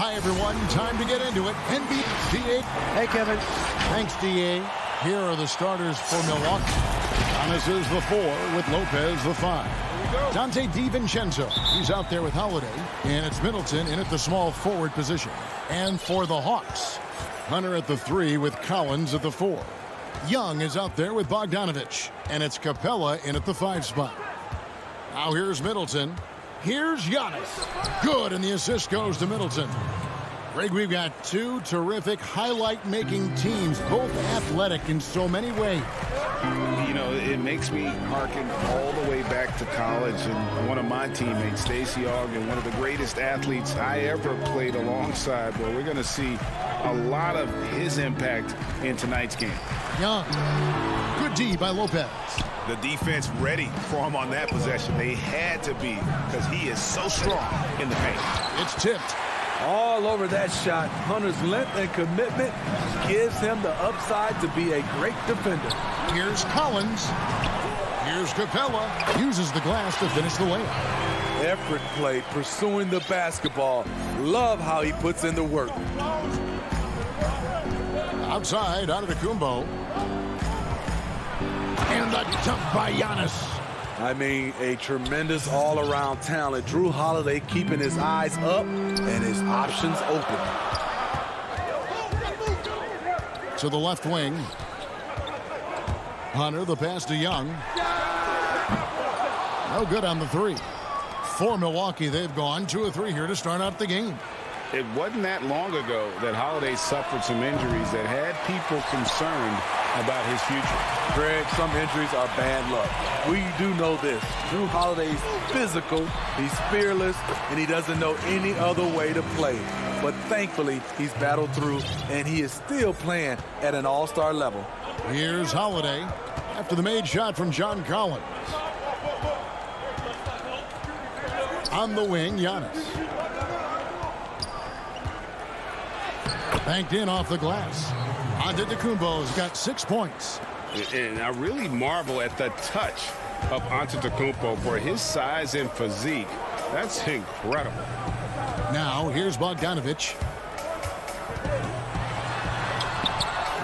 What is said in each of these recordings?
Hi, everyone. Time to get into it. NBA. Hey, Kevin. Thanks, D.A. Here are the starters for Milwaukee. Giannis is the 4 with Lopez the 5. Dante DiVincenzo, he's out there with Holiday. And it's Middleton in at the small forward position. And for the Hawks, Hunter at the 3 with Collins at the 4. Young is out there with Bogdanovich. And it's Capella in at the 5 spot. Now here's Middleton. Here's Giannis. Good, and the assist goes to Middleton. Greg, we've got two terrific highlight-making teams, both athletic in so many ways. You know, it makes me hearken all the way back to college, and one of my teammates, Stacey Ogden, one of the greatest athletes I ever played alongside. Well, we're going to see a lot of his impact in tonight's game. Young. Good D by Lopez. The defense ready for him on that possession. They had to be, because he is so strong in the paint. It's tipped. All over that shot. Hunter's length and commitment gives him the upside to be a great defender. Here's Collins. Here's Capella. Uses the glass to finish the layup. Effort play, pursuing the basketball. Love how he puts in the work. Outside, Antetokounmpo. And the dunk by Giannis. I mean, a tremendous all-around talent. Drew Holiday keeping his eyes up and his options open. To the left wing. Hunter, the pass to Young. No good on the 3. For Milwaukee, they've gone 2 of 3 here to start out the game. It wasn't that long ago that Holiday suffered some injuries that had people concerned about his future. Greg, some injuries are bad luck. We do know this. Drew Holiday's physical, he's fearless, and he doesn't know any other way to play. But thankfully, he's battled through, and he is still playing at an all-star level. Here's Holiday after the made shot from John Collins. On the wing, Giannis. Banked in off the glass. Antetokounmpo's got 6 points. And I really marvel at the touch of Antetokounmpo for his size and physique. That's incredible. Now, here's Bogdanovich.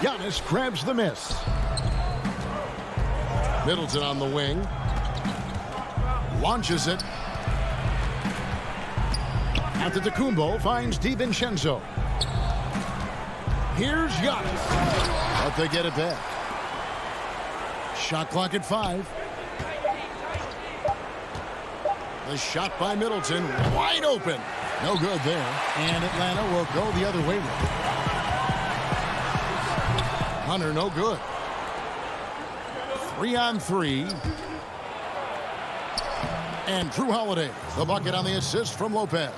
Giannis grabs the miss. Middleton on the wing. Launches it. Antetokounmpo finds DiVincenzo. Here's Giannis. But they get it back. Shot clock at 5. The shot by Middleton. Wide open. No good there. And Atlanta will go the other way. Hunter, no good. 3 on 3. And Drew Holiday, the bucket on the assist from Lopez.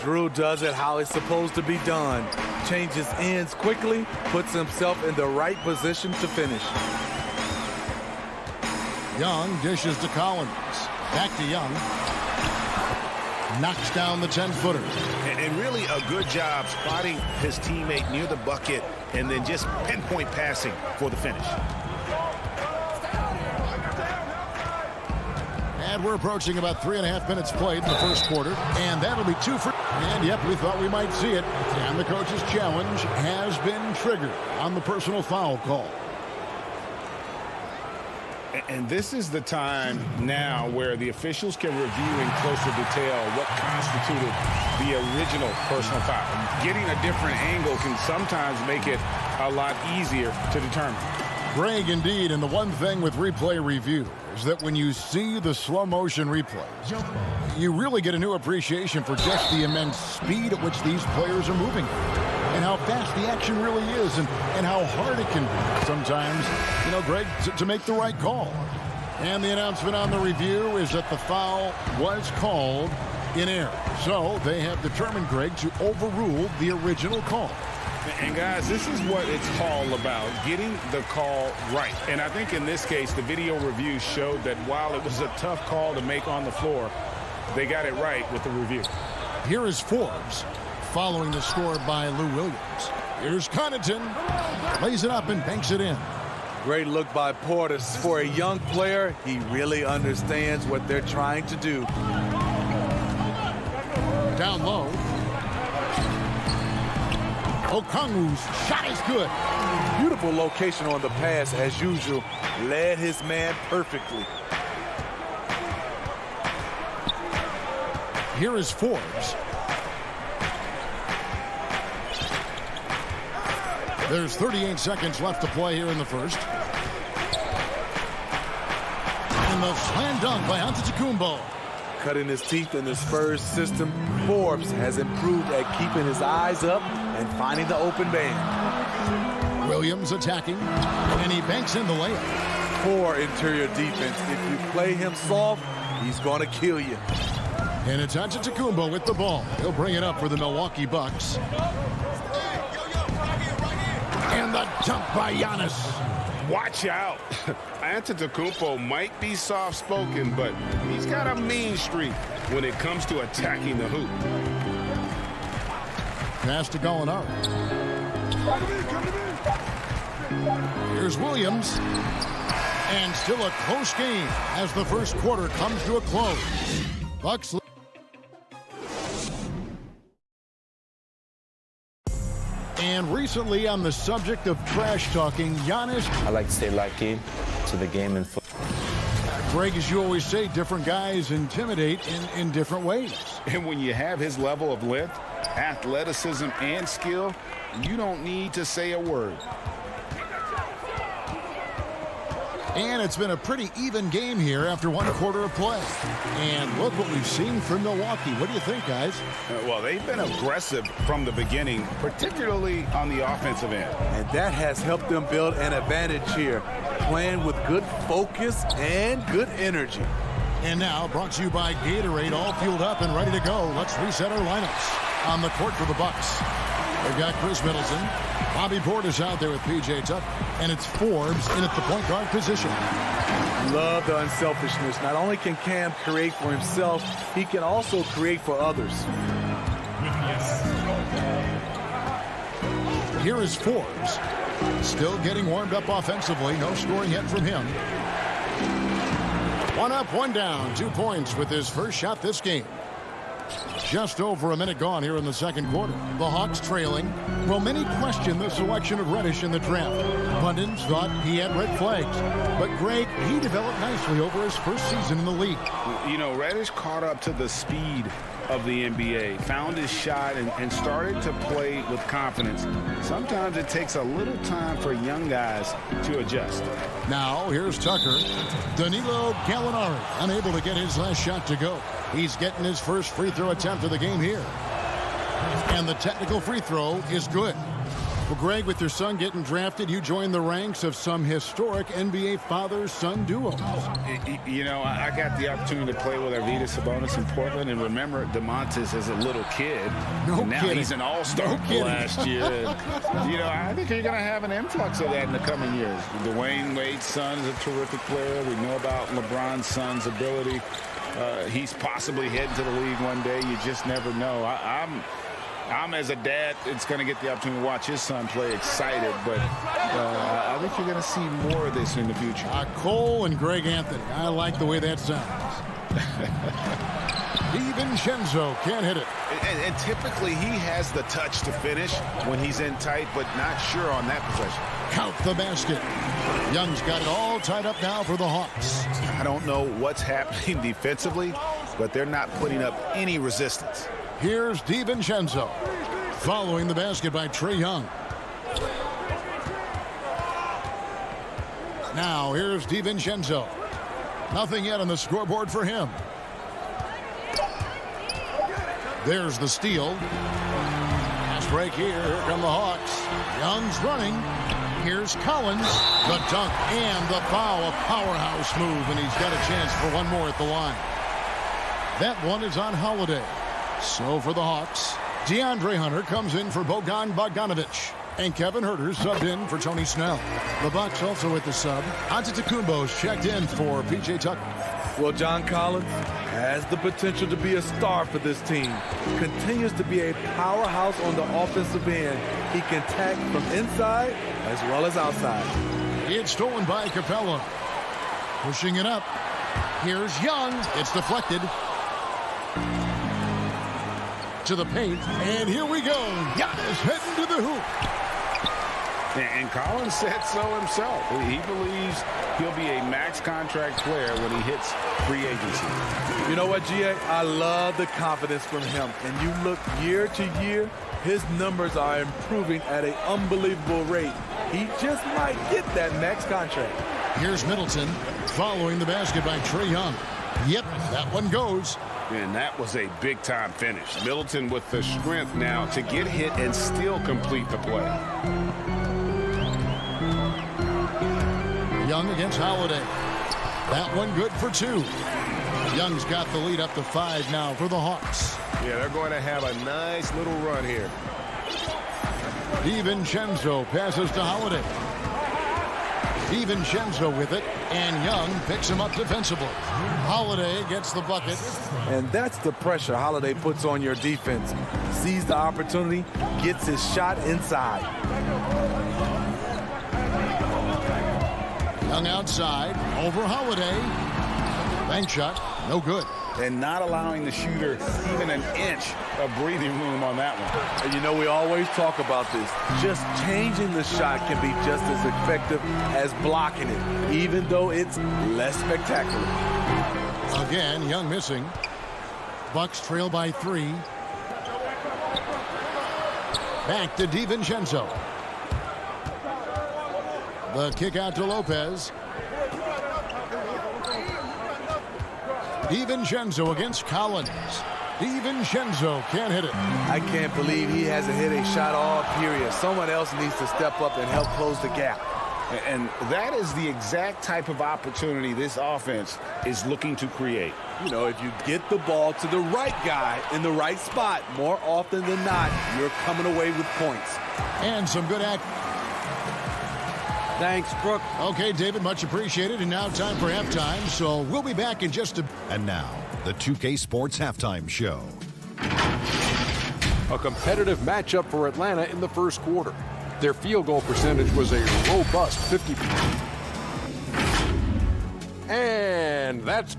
Drew does it how it's supposed to be done. Changes ends quickly, puts himself in the right position to finish. Young dishes to Collins. Back to Young. Knocks down the 10-footer. And really a good job spotting his teammate near the bucket and then just pinpoint passing for the finish. And we're approaching about 3.5 minutes played in the first quarter. And that'll be 2 for... And, yep, we thought we might see it. And the coach's challenge has been triggered on the personal foul call. And this is the time now where the officials can review in closer detail what constituted the original personal foul. Getting a different angle can sometimes make it a lot easier to determine. Greg, indeed, and the one thing with replay review is that when you see the slow motion replays, you really get a new appreciation for just the immense speed at which these players are moving and how fast the action really is and how hard it can be sometimes, you know, Greg, to make the right call. And the announcement on the review is that the foul was called in error. So they have determined, Greg, to overrule the original call. And, guys, this is what it's all about, getting the call right. And I think in this case, the video review showed that while it was a tough call to make on the floor, they got it right with the review. Here is Forbes following the score by Lou Williams. Here's Connaughton. Lays it up and banks it in. Great look by Portis. For a young player, he really understands what they're trying to do. Down low. Okongwu's shot is good. Beautiful location on the pass, as usual. Led his man perfectly. Here is Forbes. There's 38 seconds left to play here in the first. And the slam dunk by Antetokounmpo. Cutting his teeth in the Spurs system, Forbes has improved at keeping his eyes up and finding the open man. Williams attacking, and he banks in the layup. Poor interior defense. If you play him soft, he's going to kill you. And it's Antetokounmpo with the ball. He'll bring it up for the Milwaukee Bucks. And the dunk by Giannis. Watch out. Antetokounmpo might be soft-spoken, but he's got a mean streak when it comes to attacking the hoop. Pass to Gallinari. Here's Williams. And still a close game as the first quarter comes to a close. Bucks. And recently, on the subject of trash talking, Giannis. I like to stay locked in to the game and football. Greg, as you always say, different guys intimidate in different ways. And when you have his level of length, athleticism, and skill, you don't need to say a word. And it's been a pretty even game here after one quarter of play. And look what we've seen from Milwaukee. What do you think, guys? Well, they've been aggressive from the beginning, particularly on the offensive end. And that has helped them build an advantage here, playing with good focus and good energy. And now, brought to you by Gatorade, all fueled up and ready to go. Let's reset our lineups. On the court for the Bucks, they've got Chris Middleton. Bobby Portis out there with P.J. Tucker. And it's Forbes in at the point guard position. Love the unselfishness. Not only can Cam create for himself, he can also create for others. Here is Forbes. Still getting warmed up offensively. No scoring yet from him. One up, one down. 2 points with his first shot this game. Just over a minute gone here in the second quarter. The Hawks trailing. Well, many question the selection of Reddish in the draft. Pundits thought he had red flags. But Greg, he developed nicely over his first season in the league. You know, Reddish caught up to the speed of the NBA, found his shot, and started to play with confidence. Sometimes it takes a little time for young guys to adjust. Now, here's Tucker. Danilo Gallinari, unable to get his last shot to go. He's getting his first free throw attempt of the game here. And the technical free throw is good. Well, Greg, with your son getting drafted, you joined the ranks of some historic NBA father-son duos. You know, I got the opportunity to play with Arvydas Sabonis in Portland, and remember DeMontis as a little kid. No now kidding. He's an all-star last year. And, you know, I think you're going to have an influx of that in the coming years. Dwayne Wade's son is a terrific player. We know about LeBron's son's ability. He's possibly heading to the league one day. You just never know. I'm as a dad, it's going to get the opportunity to watch his son play excited, but I think you're going to see more of this in the future. Cole and Greg Anthony. I like the way that sounds. DiVincenzo can't hit it. And typically he has the touch to finish when he's in tight, but not sure on that possession. Count the basket. Young's got it all tied up now for the Hawks. I don't know what's happening defensively, but they're not putting up any resistance. Here's DiVincenzo. Following the basket by Trae Young. Now here's DiVincenzo. Nothing yet on the scoreboard for him. There's the steal. Fast break here. Here come the Hawks. Young's running. Here's Collins. The dunk and the foul. A powerhouse move, and he's got a chance for one more at the line. That one is on Holiday. So for the Hawks, DeAndre Hunter comes in for Bojan Bogdanovic. And Kevin Huerter's subbed in for Tony Snell. The Bucks also with the sub. Antetokounmpo's checked in for P.J. Tucker. Well, John Collins has the potential to be a star for this team. Continues to be a powerhouse on the offensive end. He can attack from inside as well as outside. It's stolen by Capella. Pushing it up. Here's Young. It's deflected. To the paint. And here we go. Giannis heading to the hoop. And Collins said so himself. He believes he'll be a max contract player when he hits free agency. You know what, G.A.? I love the confidence from him. And you look year to year, his numbers are improving at an unbelievable rate. He just might get that max contract. Here's Middleton following the basket by Trae Young. Yep, that one goes. And that was a big-time finish. Middleton with the strength now to get hit and still complete the play. Young against Holiday. That one good for two. Young's got the lead up to 5 now for the Hawks. Yeah, they're going to have a nice little run here. DiVincenzo passes to Holiday. DiVincenzo with it, and Young picks him up defensively. Holiday gets the bucket. And that's the pressure Holiday puts on your defense. Sees the opportunity, gets his shot inside. Young outside, over Holiday. Bank shot, no good. And not allowing the shooter even an inch of breathing room on that one. And you know, we always talk about this. Just changing the shot can be just as effective as blocking it, even though it's less spectacular. Again, Young missing. Bucks trail by 3. Back to DiVincenzo. The kick out to Lopez. DiVincenzo against Collins. DiVincenzo can't hit it. I can't believe he hasn't hit a shot all period. Someone else needs to step up and help close the gap. And that is the exact type of opportunity this offense is looking to create. You know, if you get the ball to the right guy in the right spot, more often than not, you're coming away with points. And some good act. Thanks, Brooke. Okay, David, much appreciated. And now time for halftime. So we'll be back in just a... And now, the 2K Sports Halftime Show. A competitive matchup for Atlanta in the first quarter. Their field goal percentage was a robust 50%. And that's...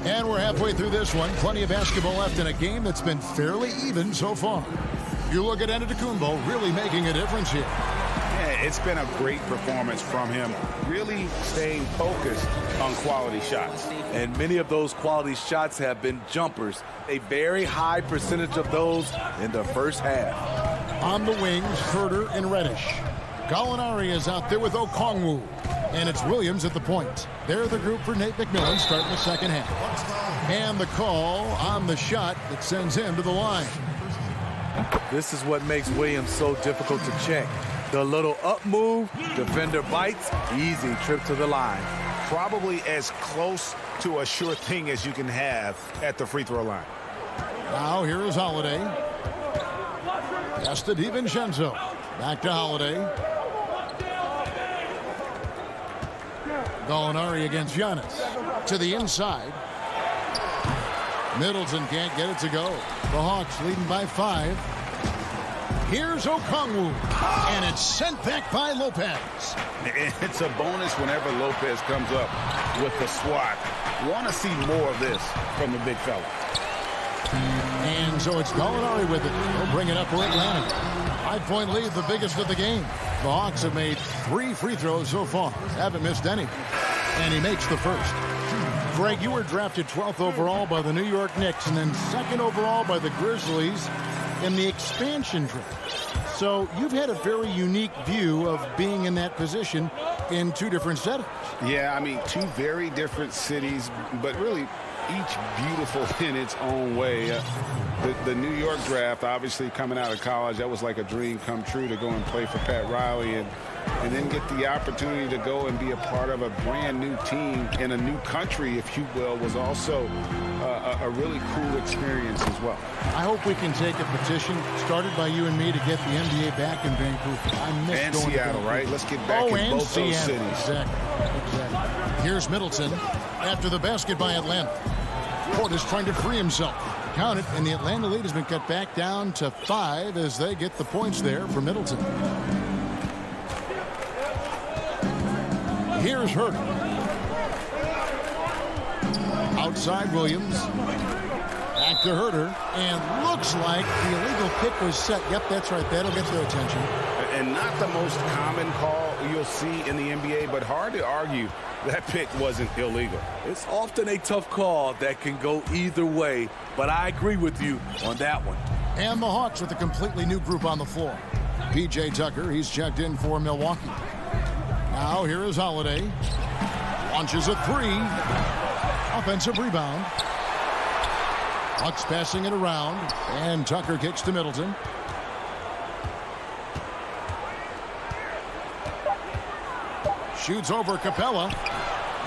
And we're halfway through this one. Plenty of basketball left in a game that's been fairly even so far. You look at Antetokounmpo really making a difference here. Yeah, it's been a great performance from him, really staying focused on quality shots. And many of those quality shots have been jumpers. A very high percentage of those in the first half. On the wings, Herter and Reddish. Gallinari is out there with Okongwu. And it's Williams at the point. They're the group for Nate McMillan starting the second half. And the call on the shot that sends him to the line. This is what makes Williams so difficult to check. The little up move, defender bites, easy trip to the line. Probably as close to a sure thing as you can have at the free throw line. Now here is Holiday. Pass to DiVincenzo. Back to Holiday. Gallinari against Giannis. To the inside. Middleton can't get it to go. The Hawks leading by 5. Here's Okongwu, and it's sent back by Lopez. It's a bonus whenever Lopez comes up with the swat. Want to see more of this from the big fella. And so it's Gallinari with it. He'll bring it up for Atlanta. 5-point lead, the biggest of the game. The Hawks have made 3 free throws so far. Haven't missed any. And he makes the first. Greg, you were drafted 12th overall by the New York Knicks and then 2nd overall by the Grizzlies in the expansion draft. So you've had a very unique view of being in that position in 2 different settings. Yeah, I mean, 2 very different cities, but really each beautiful in its own way. The New York draft, obviously coming out of college, that was like a dream come true to go and play for Pat Riley and then get the opportunity to go and be a part of a brand new team in a new country, if you will, was also a really cool experience as well. I hope we can take a petition started by you and me to get the NBA back in Vancouver. I miss and going Seattle, to right? Let's get back in both those cities. Exactly. Here's Middleton after the basket by Atlanta. Portis trying to free himself. Count it, and the Atlanta lead has been cut back down to 5 as they get the points there for Middleton. Here's Hurt. Outside Williams. Back to Herter. And looks like the illegal pick was set. Yep, that's right. That'll get their attention. And not the most common call you'll see in the NBA, but hard to argue that pick wasn't illegal. It's often a tough call that can go either way, but I agree with you on that one. And the Hawks with a completely new group on the floor. P.J. Tucker, he's checked in for Milwaukee. Now here is Holiday. Launches a 3. Offensive rebound. Hawks passing it around, and Tucker kicks to Middleton. Shoots over Capella.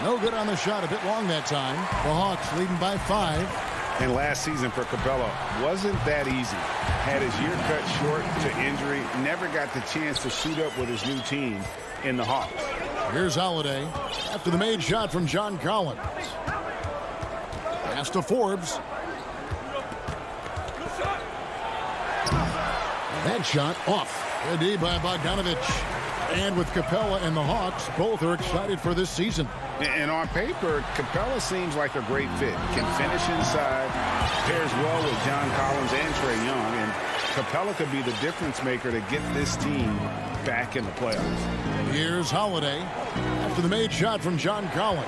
No good on the shot. A bit long that time. The Hawks leading by 5. And last season for Capella wasn't that easy. Had his year cut short to injury. Never got the chance to suit up with his new team in the Hawks. Here's Holiday after the made shot from John Collins. Pass to Forbes. That shot off. Good D by Bogdanovich. And with Capella and the Hawks, both are excited for this season. And on paper, Capella seems like a great fit. Can finish inside, pairs well with John Collins and Trae Young, and Capella could be the difference maker to get this team back in the playoffs. Here's Holiday after the made shot from John Collins.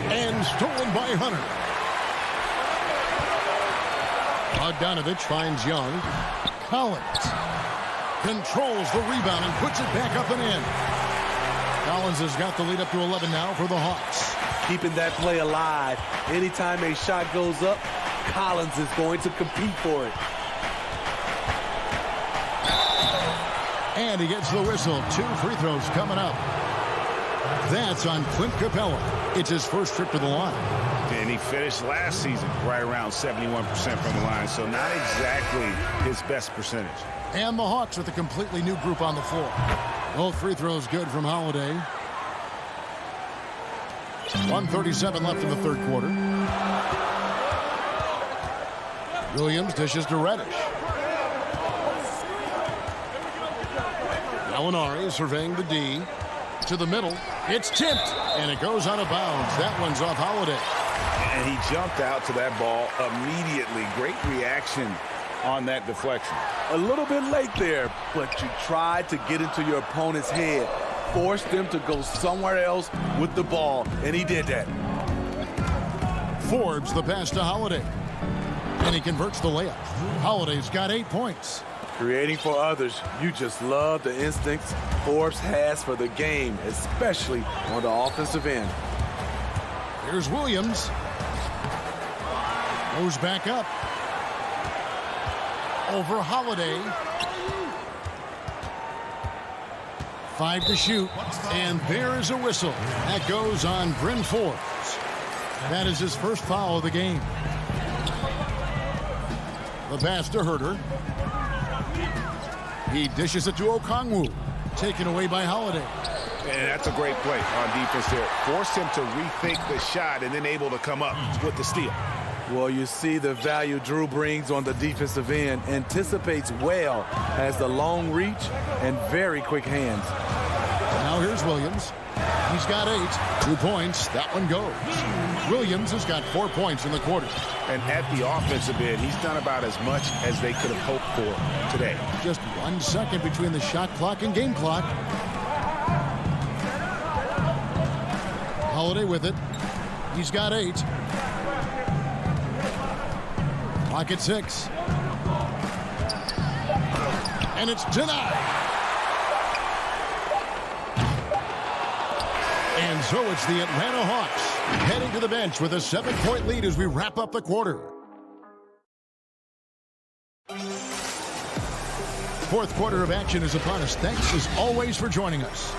And stolen by Hunter. Bogdanovich finds Young. Collins controls the rebound and puts it back up and in. Collins has got the lead up to 11 now for the Hawks. Keeping that play alive. Anytime a shot goes up, Collins is going to compete for it. And he gets the whistle. 2 free throws coming up. That's on Clint Capella. It's his first trip to the line. And he finished last season right around 71% from the line, so not exactly his best percentage. And the Hawks with a completely new group on the floor. Both free throws good from Holiday. 1:37 left in the third quarter. Williams dishes to Reddish. Gallinari surveying the D. To the middle. It's tipped. And it goes out of bounds. That one's off Holiday. And he jumped out to that ball immediately. Great reaction on that deflection. A little bit late there, but you tried to get into your opponent's head. Force them to go somewhere else with the ball, and he did that. Forbes the pass to Holiday. And he converts the layup. Holiday's got 8 points. Creating for others. You just love the instincts Forbes has for the game, especially on the offensive end. Here's Williams. Goes back up. Over Holiday. 5 to shoot. And there is a whistle. That goes on Bryn Forbes. That is his first foul of the game. The pass to Herter. He dishes it to Okongwu. Taken away by Holiday. And that's a great play on defense there. Forced him to rethink the shot and then able to come up with the steal. Well, you see the value Drew brings on the defensive end. Anticipates well, has the long reach and very quick hands. Now here's Williams. He's got 8. 2 points. That one goes. Williams has got 4 points in the quarter. And at the offensive end, he's done about as much as they could have hoped for today. Just 1 second between the shot clock and game clock. Holiday with it. He's got 8. Clock at 6. And it's denied. And so it's the Atlanta Hawks heading to the bench with a 7-point lead as we wrap up the quarter. Fourth quarter of action is upon us. Thanks as always for joining us.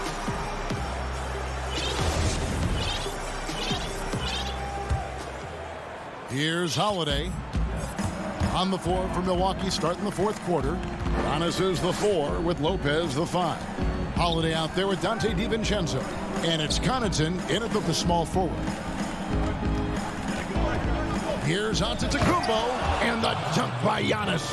Here's Holiday on the floor for Milwaukee starting the fourth quarter. Giannis is the 4 with Lopez the 5. Holiday out there with Dante DiVincenzo. And it's Connaughton in at the small forward. Here's Antetokounmpo and the dunk by Giannis.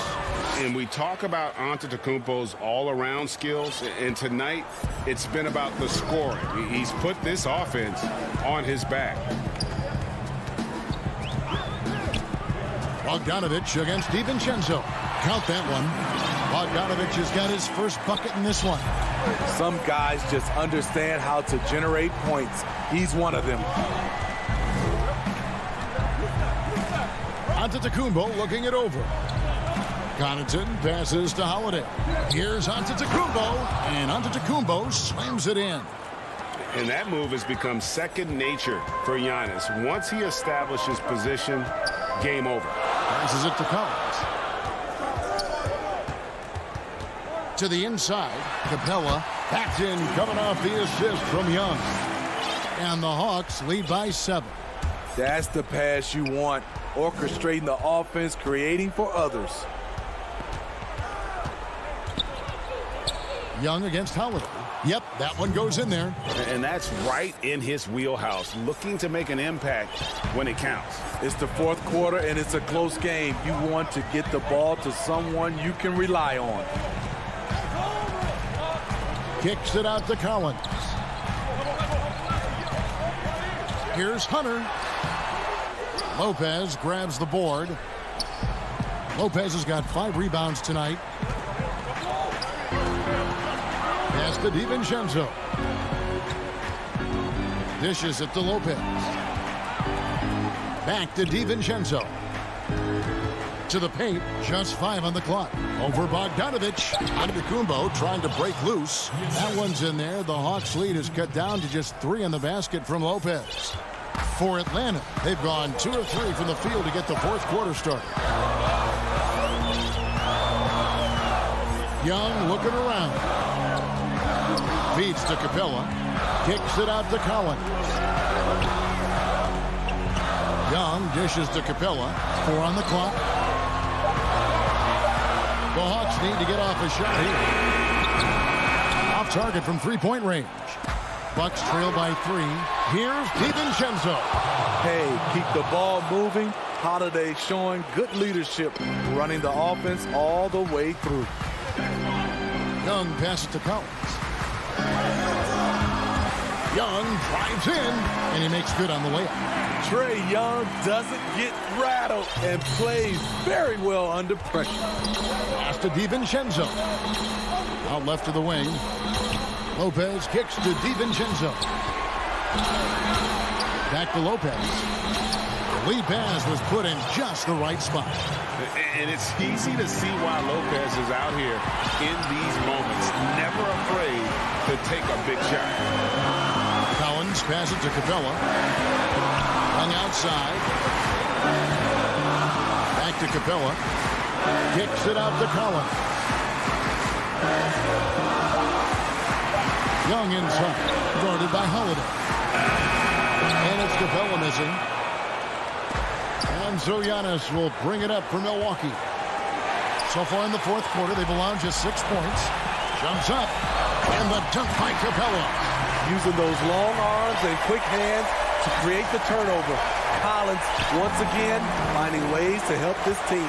And we talk about Antetokounmpo's all-around skills, and tonight it's been about the scoring. He's put this offense on his back. Bogdanovich against DiVincenzo. Count that one. Bogdanovich has got his first bucket in this one. Some guys just understand how to generate points. He's one of them. Antetokounmpo looking it over. Connaughton passes to Holiday. Here's Antetokounmpo, and Antetokounmpo slams it in. And that move has become second nature for Giannis. Once he establishes position, game over. Passes it to Collins. To the inside, Capella backed in, coming off the assist from Young. And the Hawks lead by 7. That's the pass you want. Orchestrating the offense, creating for others. Young against Holiday. Yep, that one goes in there. And that's right in his wheelhouse, looking to make an impact when it counts. It's the fourth quarter, and it's a close game. You want to get the ball to someone you can rely on. Kicks it out to Collins. Here's Hunter. Lopez grabs the board. Lopez has got 5 rebounds tonight. Pass to DiVincenzo. Dishes it to Lopez. Back to DiVincenzo. To the paint, just 5 on the clock. Over Bogdanovich. Antetokounmpo trying to break loose. That one's in there. The Hawks lead is cut down to just 3 in the basket from Lopez. For Atlanta, they've gone 2 or 3 from the field to get the fourth quarter started. Young looking around. Feeds to Capella. Kicks it out to Collins. Young dishes to Capella. 4 on the clock. The Hawks need to get off a shot here. Off target from 3-point range. Bucks trail by 3. Here's DiVincenzo. Hey, keep the ball moving. Holiday showing good leadership, running the offense all the way through. Young passes to Collins. Young drives in, and he makes good on the layup. Trae Young doesn't get rattled and plays very well under pressure. Pass to DiVincenzo. Out left of the wing. Lopez kicks to DiVincenzo. Back to Lopez. The lead pass was put in just the right spot. And it's easy to see why Lopez is out here in these moments, never afraid to take a big shot. Collins passes to Capella. Hung outside. Back to Capella. Kicks it out to Collins. Young inside. Guarded by Holiday. And it's Capella missing. And so Giannis will bring it up for Milwaukee. So far in the fourth quarter, they've allowed just 6 points. Jumps up. And the dunk by Capella. Using those long arms and quick hands to create the turnover. Collins Collins, once again, finding ways to help this team.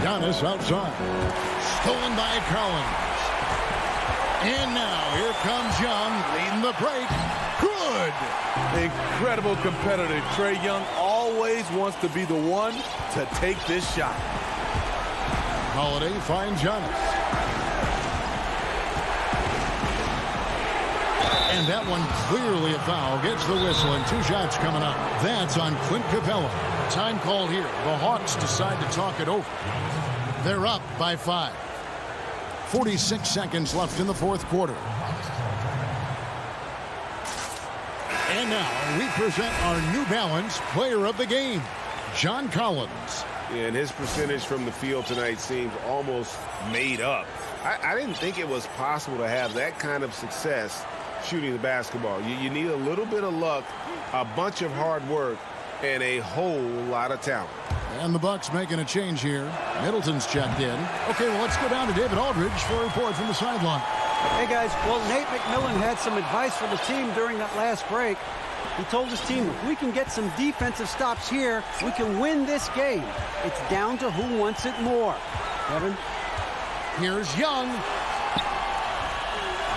Giannis outside. Stolen by Collins. And now here comes Young leading the break. Good. Incredible competitor. Trae Young always wants to be the one to take this shot. Holiday finds Giannis. And that one clearly a foul. Gets the whistle and 2 shots coming up. That's on Clint Capella. Time called here. The Hawks decide to talk it over. They're up by 5. 46 seconds left in the fourth quarter. And now we present our New Balance player of the game, John Collins. And his percentage from the field tonight seems almost made up. I didn't think it was possible to have that kind of success shooting the basketball. You need a little bit of luck, a bunch of hard work, and a whole lot of talent. And the Bucks making a change here. Middleton's checked in. Okay, well, let's go down to David Aldridge for a report from the sideline. Hey, guys. Well, Nate McMillan had some advice for the team during that last break. He told his team, if we can get some defensive stops here, we can win this game. It's down to who wants it more. Kevin? Here's Young.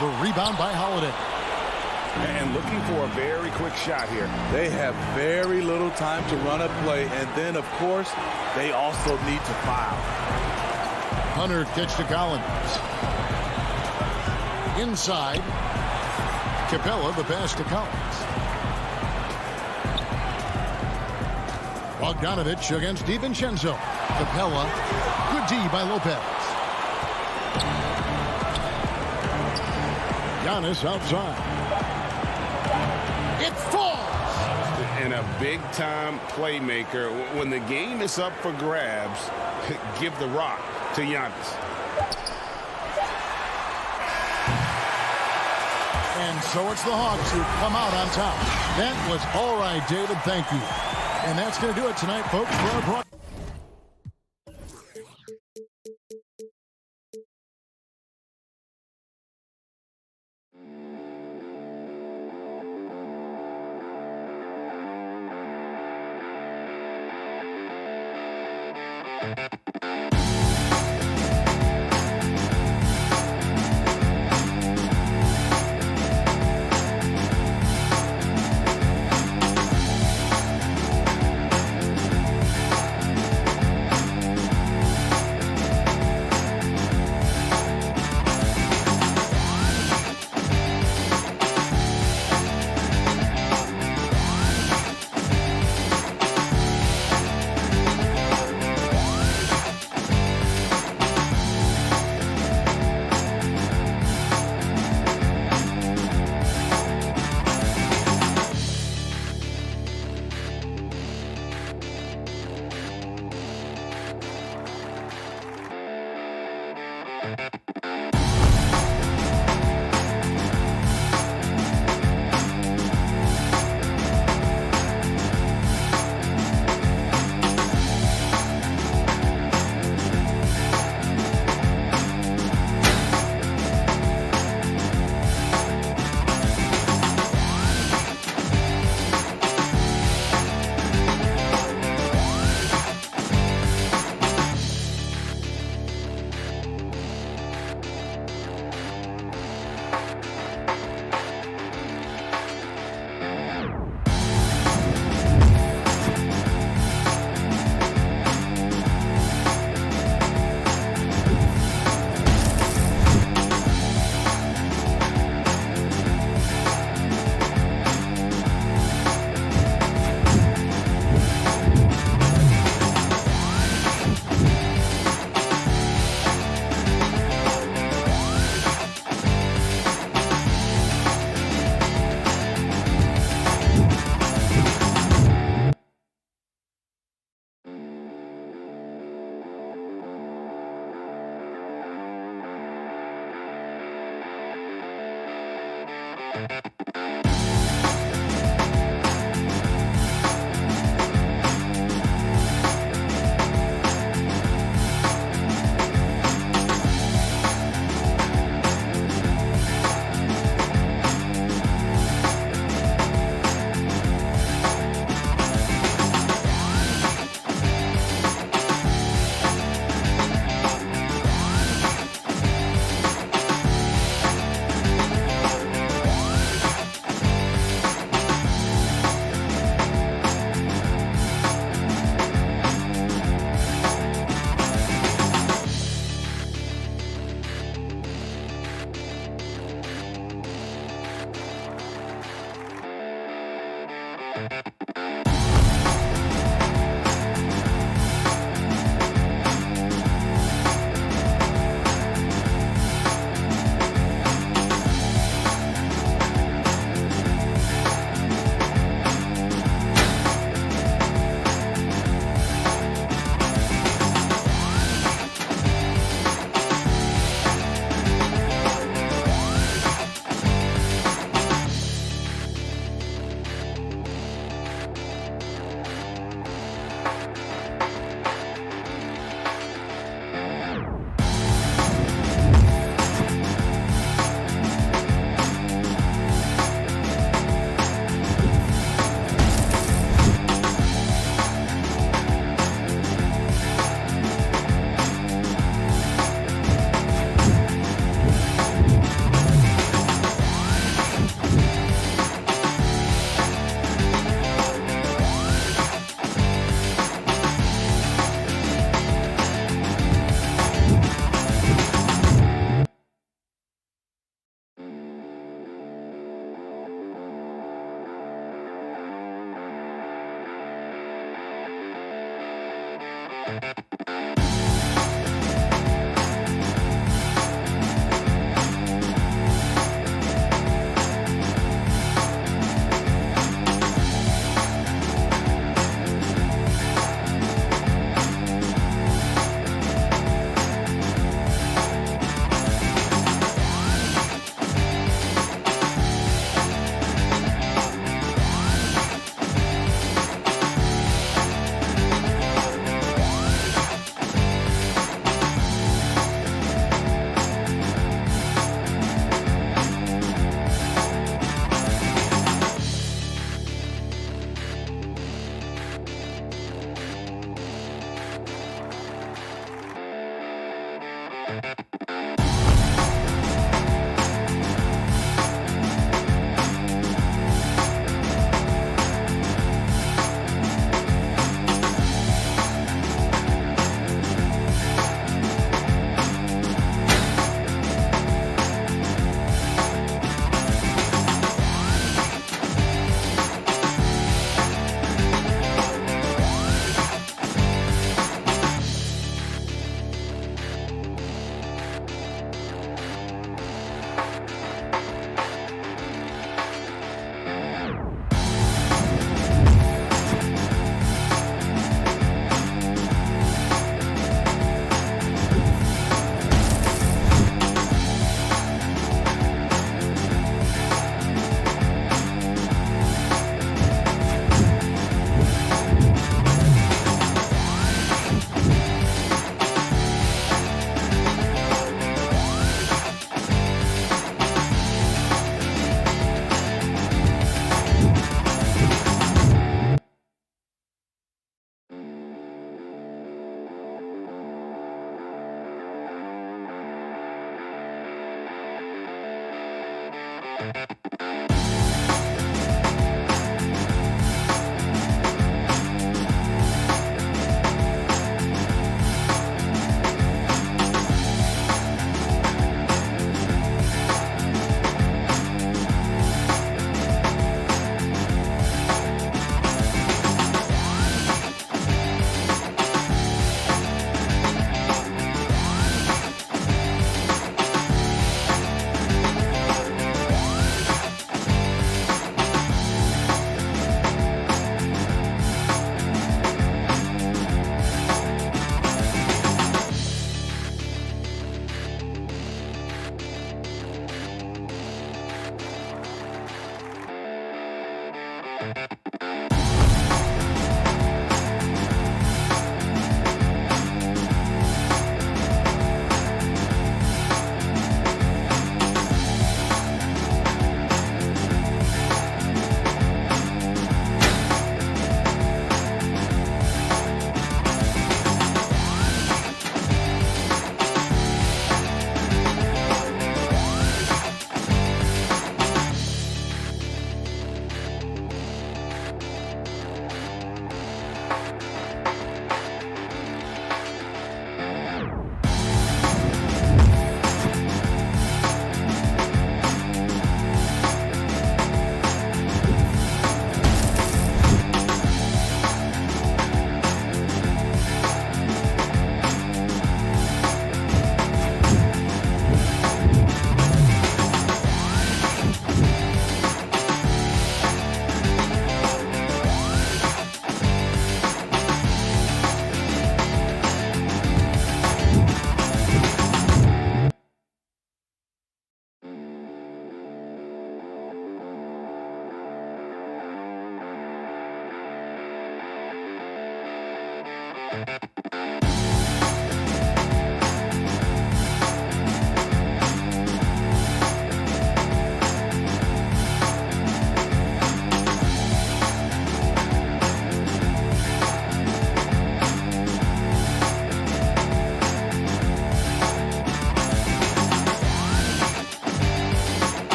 The rebound by Holiday. And looking for a very quick shot here. They have very little time to run a play, and then, of course, they also need to foul. Hunter kicks to Collins. Inside. Capella, the pass to Collins. Bogdanovich against DiVincenzo. Capella. Good D by Lopez. Giannis outside. It falls. And a big-time playmaker. When the game is up for grabs, give the rock to Giannis. And so it's the Hawks who come out on top. That was all right, David. Thank you. And that's going to do it tonight, folks, for our broadcast.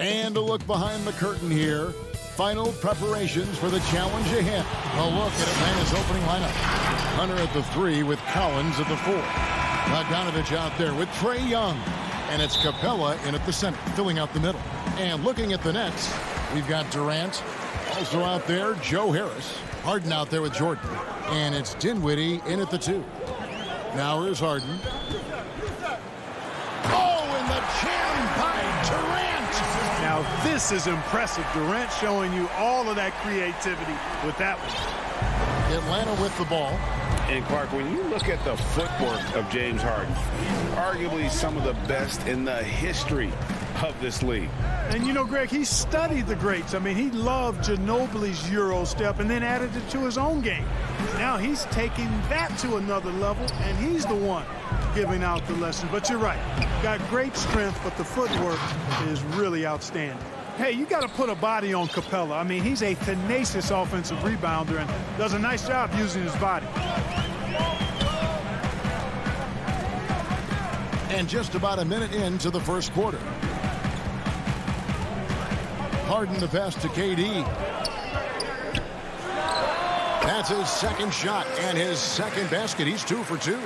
And a look behind the curtain here. Final preparations for the challenge ahead. A look at Atlanta's opening lineup. Hunter at the 3 with Collins at the 4. Bogdanovich out there with Trae Young. And it's Capella in at the center, filling out the middle. And looking at the Nets, we've got Durant. Also out there, Joe Harris. Harden out there with Jordan. And it's Dinwiddie in at the 2. Now here's Harden. Oh, and the jam by Durant. Now this is impressive. Durant showing you all of that creativity with that one. Atlanta with the ball. And Clark, when you look at the footwork of James Harden, arguably some of the best in the history of this league. And you know, Greg, he studied the greats. I mean, he loved Ginobili's Euro step and then added it to his own game. Now he's taking that to another level, and he's the one giving out the lesson. But you're right. Got great strength, but the footwork is really outstanding. Hey, you got to put a body on Capella. I mean, he's a tenacious offensive rebounder and does a nice job using his body. And just about a minute into the first quarter. Harden the pass to KD. That's his second shot and his second basket. He's 2 for 2.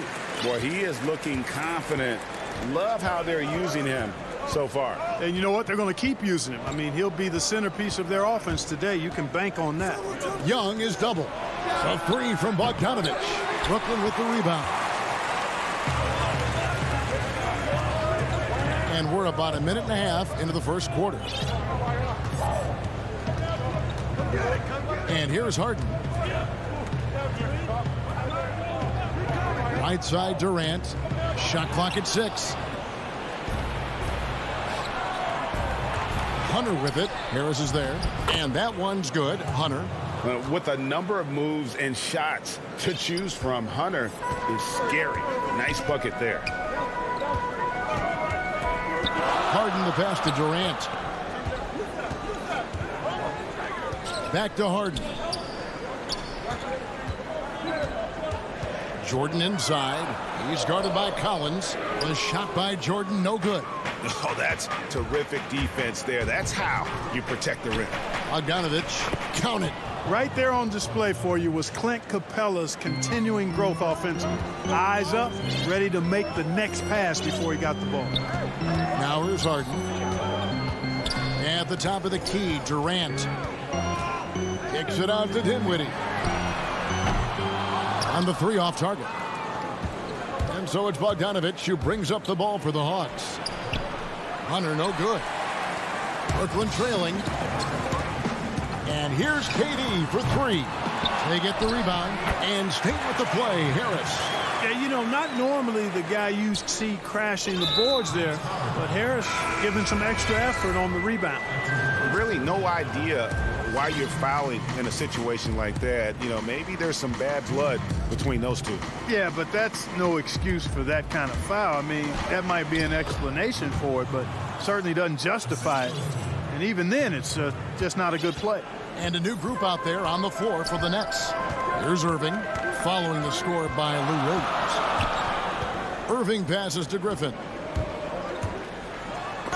Boy, he is looking confident. Love how they're using him so far. And you know what? They're going to keep using him. I mean, he'll be the centerpiece of their offense today. You can bank on that. Young is double. A 3 from Bogdanovich. Brooklyn with the rebound. And we're about a minute and a half into the first quarter. And here's Harden. Right side Durant. Shot clock at 6. Hunter with it. Harris is there. And that one's good. Hunter. With a number of moves and shots to choose from, Hunter is scary. Nice bucket there. Harden the pass to Durant. Back to Harden. Jordan inside. He's guarded by Collins. The shot by Jordan, no good. Oh, that's terrific defense there. That's how you protect the rim. Bogdanovich, count it. Right there on display for you was Clint Capella's continuing growth offensively. Eyes up, ready to make the next pass before he got the ball. Now here's Harden. At the top of the key, Durant. Kicks it out to Dinwiddie. On the 3 off target. And so it's Bogdanovich who brings up the ball for the Hawks. Hunter, no good. Brooklyn trailing. And here's KD for 3. They get the rebound and stay with the play. Harris. Yeah, you know, not normally the guy you see crashing the boards there, but Harris giving some extra effort on the rebound. Really no idea why you're fouling in a situation like that. You know, maybe there's some bad blood between those two. Yeah, but that's no excuse for that kind of foul. I mean, that might be an explanation for it, but certainly doesn't justify it. And even then, it's just not a good play. And a new group out there on the floor for the Nets. Here's Irving, following the score by Lou Williams. Irving passes to Griffin.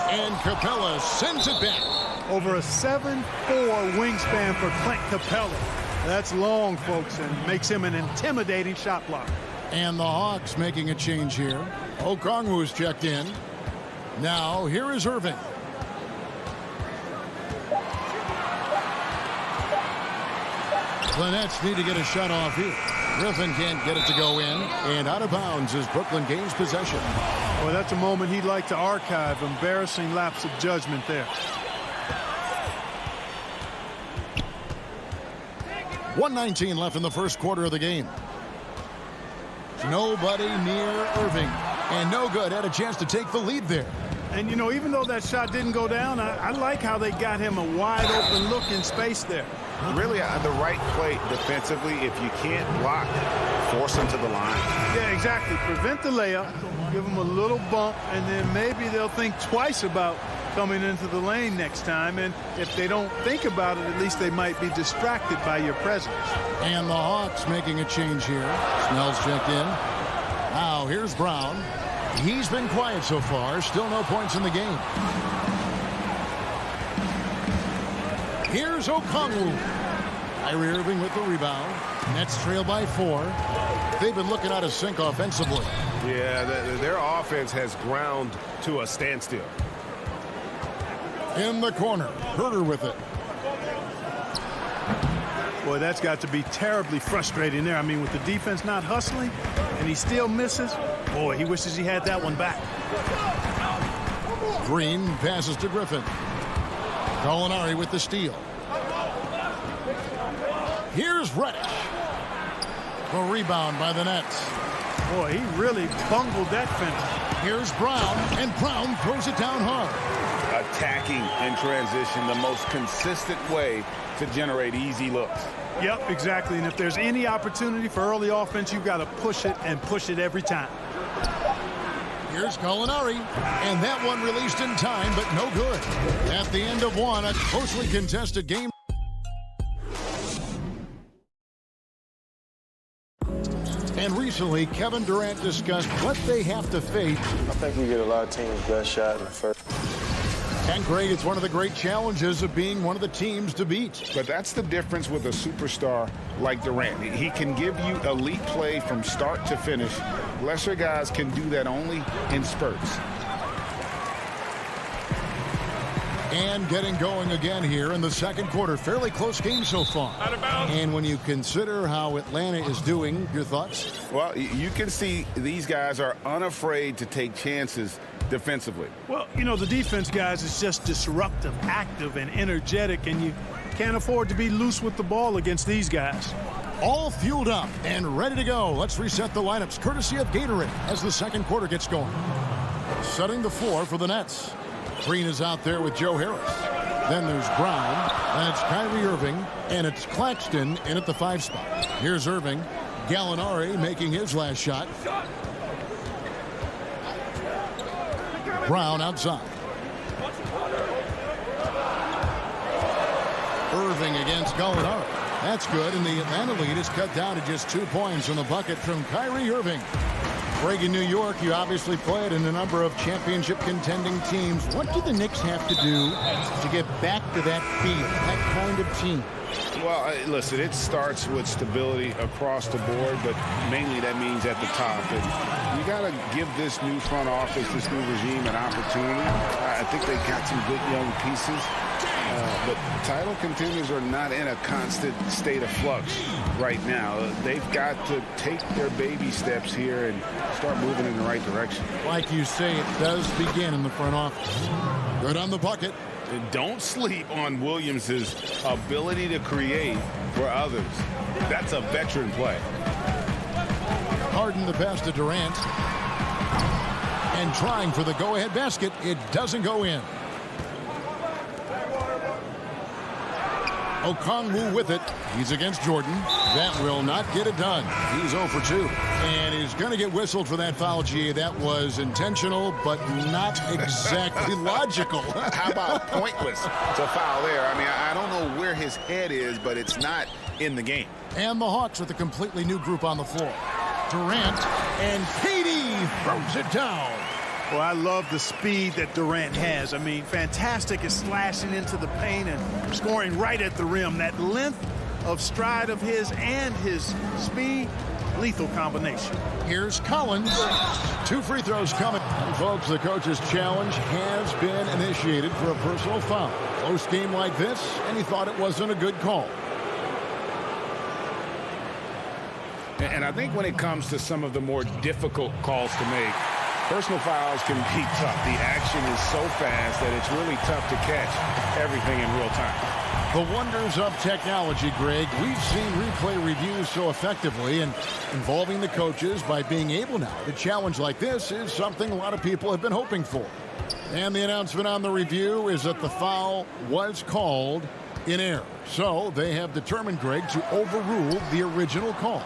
And Capella sends it back. Over a 7'4" wingspan for Clint Capella. That's long, folks, and makes him an intimidating shot blocker. And the Hawks making a change here. Okongwu's checked in. Now, here is Irving. The Nets need to get a shot off here. Griffin can't get it to go in, and out of bounds as Brooklyn gains possession. Well, that's a moment he'd like to archive. Embarrassing lapse of judgment there. 1:19 left in the first quarter of the game. Nobody near Irving, and no good. Had a chance to take the lead there. And, you know, even though that shot didn't go down, I like how they got him a wide-open look in space there. Really, the right play defensively. If you can't block, force him to the line. Yeah, exactly. Prevent the layup, give them a little bump, and then maybe they'll think twice about coming into the lane next time. And if they don't think about it, at least they might be distracted by your presence. And the Hawks making a change here. Snell's checked in. Now here's Brown. He's been quiet so far. Still no points in the game. Here's Okongwu. Kyrie Irving with the rebound. Nets trail by 4. They've been looking out of sync offensively. Yeah, their offense has ground to a standstill. In the corner, Herter with it. Boy, that's got to be terribly frustrating there. I mean, with the defense not hustling and he still misses, boy, he wishes he had that one back. Green passes to Griffin. Gallinari with the steal. Here's Reddish. The rebound by the Nets. Boy, he really bungled that finish. Here's Brown, and Brown throws it down hard. Attacking in transition, the most consistent way to generate easy looks. Yep, exactly. And if there's any opportunity for early offense, you've got to push it and push it every time. Here's Gallinari, and that one released in time, but no good. At the end of one, a closely contested game. And recently, Kevin Durant discussed what they have to face. I think we get a lot of teams' best shot in the first. And Greg, it's one of the great challenges of being one of the teams to beat. But that's the difference with a superstar like Durant. He can give you elite play from start to finish. Lesser guys can do that only in spurts. And getting going again here in the second quarter. Fairly close game so far. And when you consider how Atlanta is doing, your thoughts? Well, you can see these guys are unafraid to take chances defensively. Well, you know, the defense, guys, is just disruptive, active, and energetic, and you can't afford to be loose with the ball against these guys. All fueled up and ready to go. Let's reset the lineups, courtesy of Gatorade, as the second quarter gets going. Setting the floor for the Nets. Green is out there with Joe Harris. Then there's Brown, and it's Kyrie Irving, and it's Claxton in at the 5 spot. Here's Irving. Gallinari making his last shot. Brown outside. Irving against Gallinari. That's good, and the Atlanta lead is cut down to just 2 points on the bucket from Kyrie Irving. Greg, in New York, you obviously played in a number of championship contending teams. What do the Knicks have to do to get back to that feel, that kind of team? Well, listen, it starts with stability across the board, but mainly that means at the top. And you got to give this new front office, this new regime, an opportunity. I think they got some good young pieces. But title contenders are not in a constant state of flux right now. They've got to take their baby steps here and start moving in the right direction. Like you say, it does begin in the front office. Good on the bucket. Don't sleep on Williams' ability to create for others. That's a veteran play. Harden the pass to Durant. And trying for the go-ahead basket. It doesn't go in. Okongwu with it. He's against Jordan. That will not get it done. He's 0 for 2. And he's going to get whistled for that foul, G. That was intentional, but not exactly logical. How about pointless to foul there? I mean, I don't know where his head is, but it's not in the game. And the Hawks with a completely new group on the floor. Durant, and KD throws it down. Well, I love the speed that Durant has. I mean, fantastic at slashing into the paint and scoring right at the rim. That length of stride of his and his speed, lethal combination. Here's Collins. 2 free throws coming. And folks, the coach's challenge has been initiated for a personal foul. Close game like this, and he thought it wasn't a good call. And I think when it comes to some of the more difficult calls to make, personal fouls can be tough. The action is so fast that it's really tough to catch everything in real time. The wonders of technology, Greg. We've seen replay reviews so effectively, and involving the coaches by being able now to challenge like this is something a lot of people have been hoping for. And the announcement on the review is that the foul was called in error. So they have determined, Greg, to overrule the original call.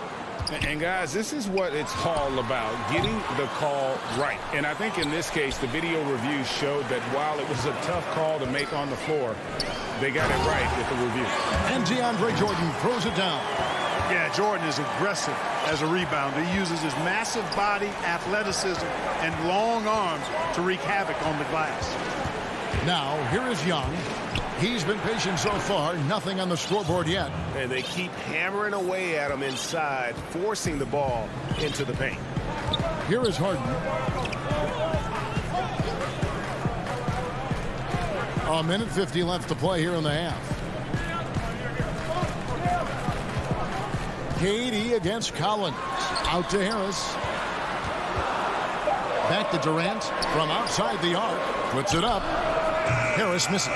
And guys, this is what it's all about, getting the call right. And I think in this case, the video review showed that while it was a tough call to make on the floor, they got it right with the review. And DeAndre Jordan throws it down. Yeah, Jordan is aggressive as a rebounder. He uses his massive body, athleticism, and long arms to wreak havoc on the glass. Now, here is Young. He's been patient so far. Nothing on the scoreboard yet. And they keep hammering away at him inside, forcing the ball into the paint. Here is Harden. A minute 50 left to play here in the half. KD against Collins. Out to Harris. Back to Durant from outside the arc. Puts it up. Harris misses.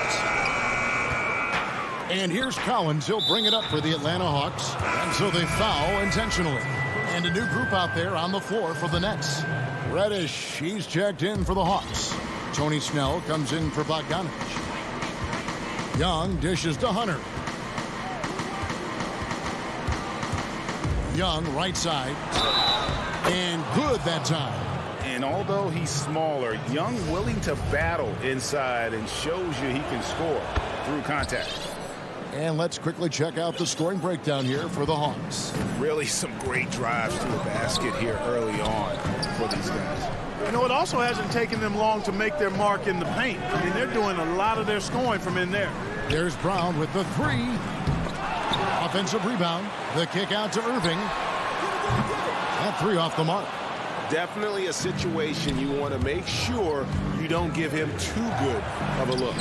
And here's Collins. He'll bring it up for the Atlanta Hawks. And so they foul intentionally. And a new group out there on the floor for the Nets. Reddish, he's checked in for the Hawks. Tony Snell comes in for Bogdanovich. Young dishes to Hunter. Young right side. And good that time. And although he's smaller, Young willing to battle inside and shows you he can score through contact. And let's quickly check out the scoring breakdown here for the Hawks. Really some great drives to the basket here early on for these guys. You know, it also hasn't taken them long to make their mark in the paint. I mean, they're doing a lot of their scoring from in there. There's Brown with the three. Offensive rebound. The kick out to Irving. That three off the mark. Definitely a situation you want to make sure you don't give him too good of a look.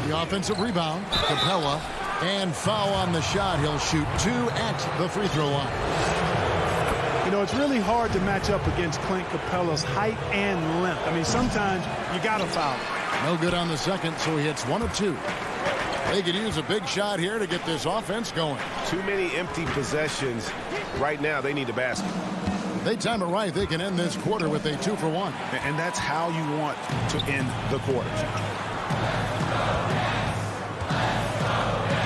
The offensive rebound. Capella. And foul on the shot. He'll shoot 2 at the free throw line. You know, it's really hard to match up against Clint Capella's height and length. I mean, sometimes you got to foul. No good on the second, so he hits 1 of 2. They could use a big shot here to get this offense going. Too many empty possessions. Right now, they need a basket. If they time it right, they can end this quarter with a 2 for 1. And that's how you want to end the quarters.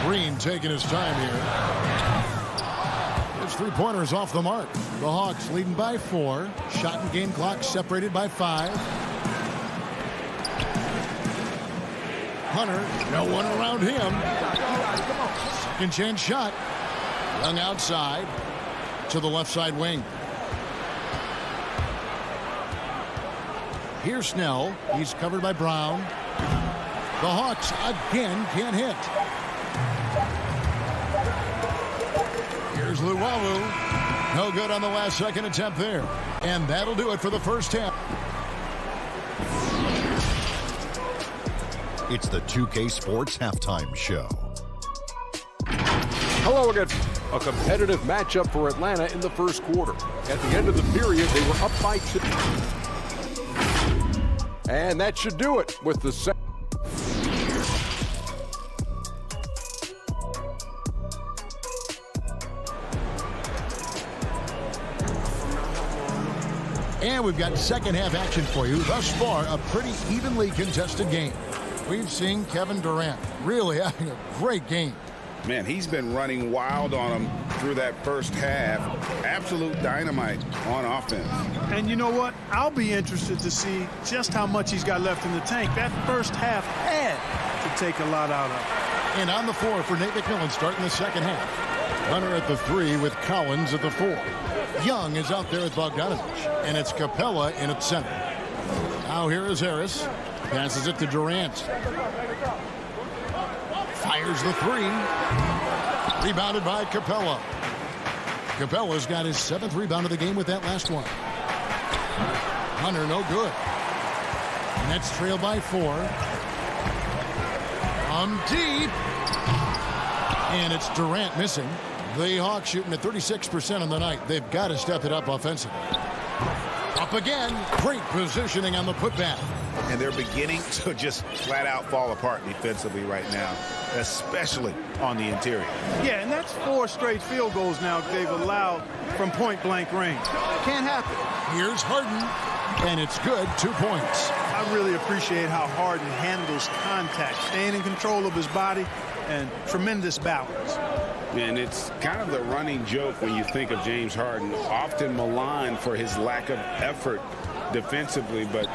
Green taking his time here. His three-pointers off the mark. The Hawks leading by 4. Shot and game clock separated by 5. Hunter, no one around him. Second chance shot. Young outside to the left side wing. Here's Snell. He's covered by Brown. The Hawks again can't hit. Here's Luwawu. No good on the last second attempt there. And that'll do it for the first half. It's the 2K Sports Halftime Show. Hello again. A competitive matchup for Atlanta in the first quarter. At the end of the period, they were up by 2. And that should do it with the second. And we've got second half action for you. Thus far, a pretty evenly contested game. We've seen Kevin Durant really having a great game. Man, he's been running wild on him through that first half. Absolute dynamite on offense. And you know what? I'll be interested to see just how much he's got left in the tank. That first half had to take a lot out of it. And on the floor for Nate McMillan starting the second half. Hunter at the 3 with Collins at the 4. Young is out there with Bogdanovich. And it's Capella in at center. Now here is Harris. Passes it to Durant. Fires the 3. Rebounded by Capella. Capella's got his 7th rebound of the game with that last one. Hunter no good. Nets trail by 4. Deep. And it's Durant missing. The Hawks shooting at 36% on the night. They've got to step it up offensively. Up again. Great positioning on the putback. And they're beginning to just flat out fall apart defensively right now, especially on the interior. Yeah, and that's 4 straight field goals now they've allowed from point-blank range. Can't happen. Here's Harden, and it's good. 2 points. I really appreciate how Harden handles contact, staying in control of his body, and tremendous balance. And it's kind of the running joke when you think of James Harden, often maligned for his lack of effort defensively, but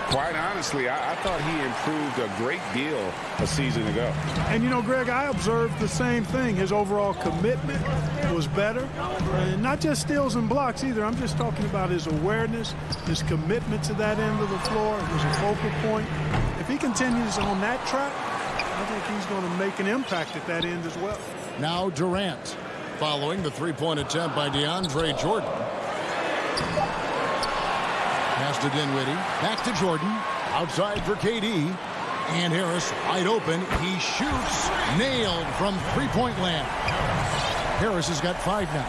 quite honestly, I thought he improved a great deal a season ago. And, you know, Greg, I observed the same thing. His overall commitment was better. And not just steals and blocks either. I'm just talking about his awareness, his commitment to that end of the floor. It was a focal point. If he continues on that track, I think he's going to make an impact at that end as well. Now Durant, following the three-point attempt by DeAndre Jordan. Pass to Dinwiddie. Back to Jordan. Outside for KD. And Harris wide open. He shoots. Nailed from three-point land. Harris has got 5 now.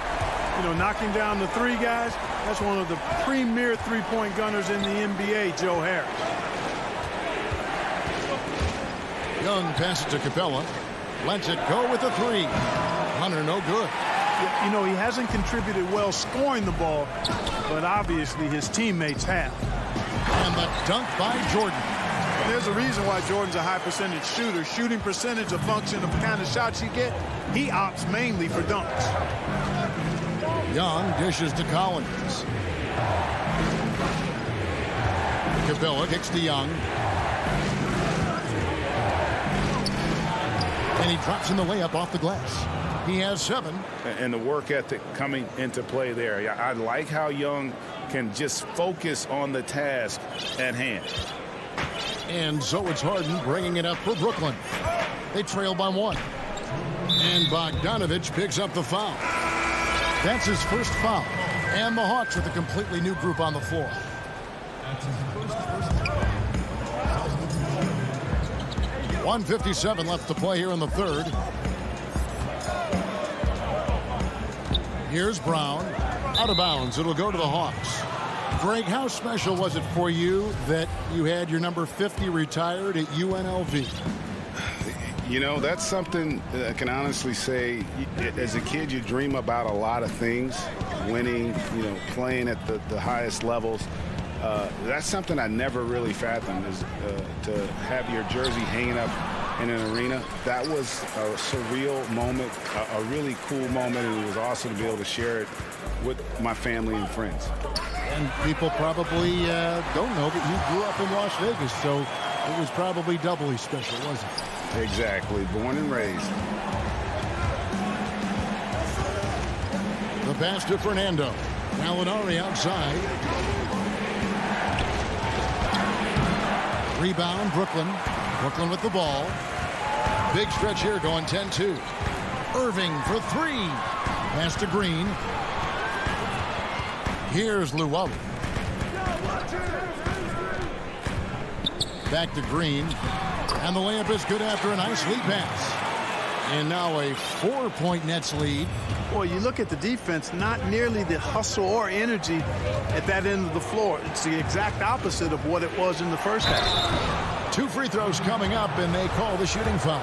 You know, knocking down the 3 guys, that's one of the premier three-point gunners in the NBA, Joe Harris. Young passes to Capella. Lets it go with a 3. Hunter no good. You know, he hasn't contributed well scoring the ball, but obviously his teammates have. And the dunk by Jordan. And there's a reason why Jordan's a high percentage shooter. Shooting percentage a function of the kind of shots you get. He opts mainly for dunks. Young dishes to Collins. Capella kicks to Young. And he drops in the layup off the glass. He has 7. And the work ethic coming into play there. I like how Young can just focus on the task at hand. And so it's Harden bringing it up for Brooklyn. They trail by 1. And Bogdanovich picks up the foul. That's his first foul. And the Hawks with a completely new group on the floor. 1:57 left to play here in the third. Here's Brown. Out of bounds. It'll go to the Hawks. Greg, how special was it for you that you had your number 50 retired at UNLV? You know, that's something I can honestly say. As a kid, you dream about a lot of things. Winning, you know, playing at the highest levels. That's something I never really fathomed, is to have your jersey hanging up in an arena. That was a surreal moment, a really cool moment, and it was awesome to be able to share it with my family and friends. And people probably don't know, but you grew up in Las Vegas, so it was probably doubly special, wasn't it? Exactly. Born and raised. The pass to Fernando. Gallinari outside. Rebound, Brooklyn. Brooklyn with the ball. Big stretch here going 10-2. Irving for 3. Pass to Green. Here's Luwawu. Back to Green. And the layup is good after a nice lead pass. And now a 4-point Nets lead. Boy, you look at the defense, not nearly the hustle or energy at that end of the floor. It's the exact opposite of what it was in the first half. 2 free throws coming up, and they call the shooting foul.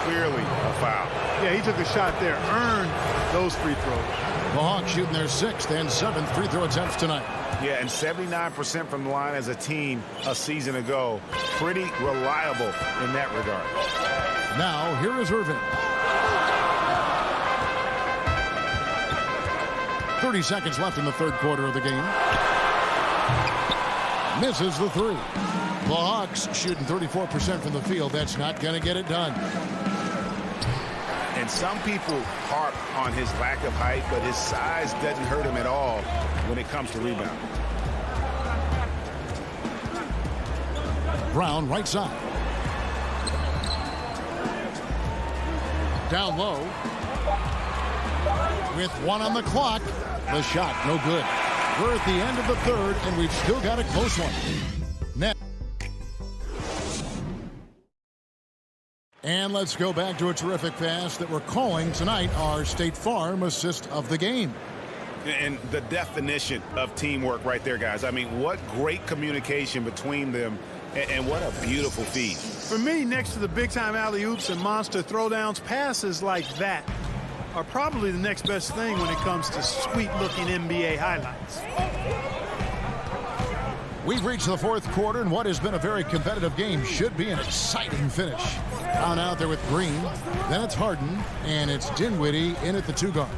Clearly a foul. Yeah, he took a shot there, earned those free throws. The Hawks shooting their 6th and 7th free throw attempts tonight. Yeah, and 79% from the line as a team a season ago. Pretty reliable in that regard. Now, here is Irving. 30 seconds left in the third quarter of the game. Misses the 3. The Hawks shooting 34% from the field. That's not going to get it done. And some people harp on his lack of height, but his size doesn't hurt him at all when it comes to rebounding. Brown right side. Down low. With 1 on the clock. The shot no good. We're at the end of the third, and we've still got a close one. Net. And let's go back to a terrific pass that we're calling tonight our State Farm assist of the game. And the definition of teamwork right there, guys. I mean, what great communication between them, and what a beautiful feed. For me, next to the big-time alley-oops and monster throwdowns, passes like that are probably the next best thing when it comes to sweet-looking NBA highlights. We've reached the fourth quarter, and what has been a very competitive game should be an exciting finish. On out there with Green, then it's Harden, and it's Dinwiddie in at the 2-guard.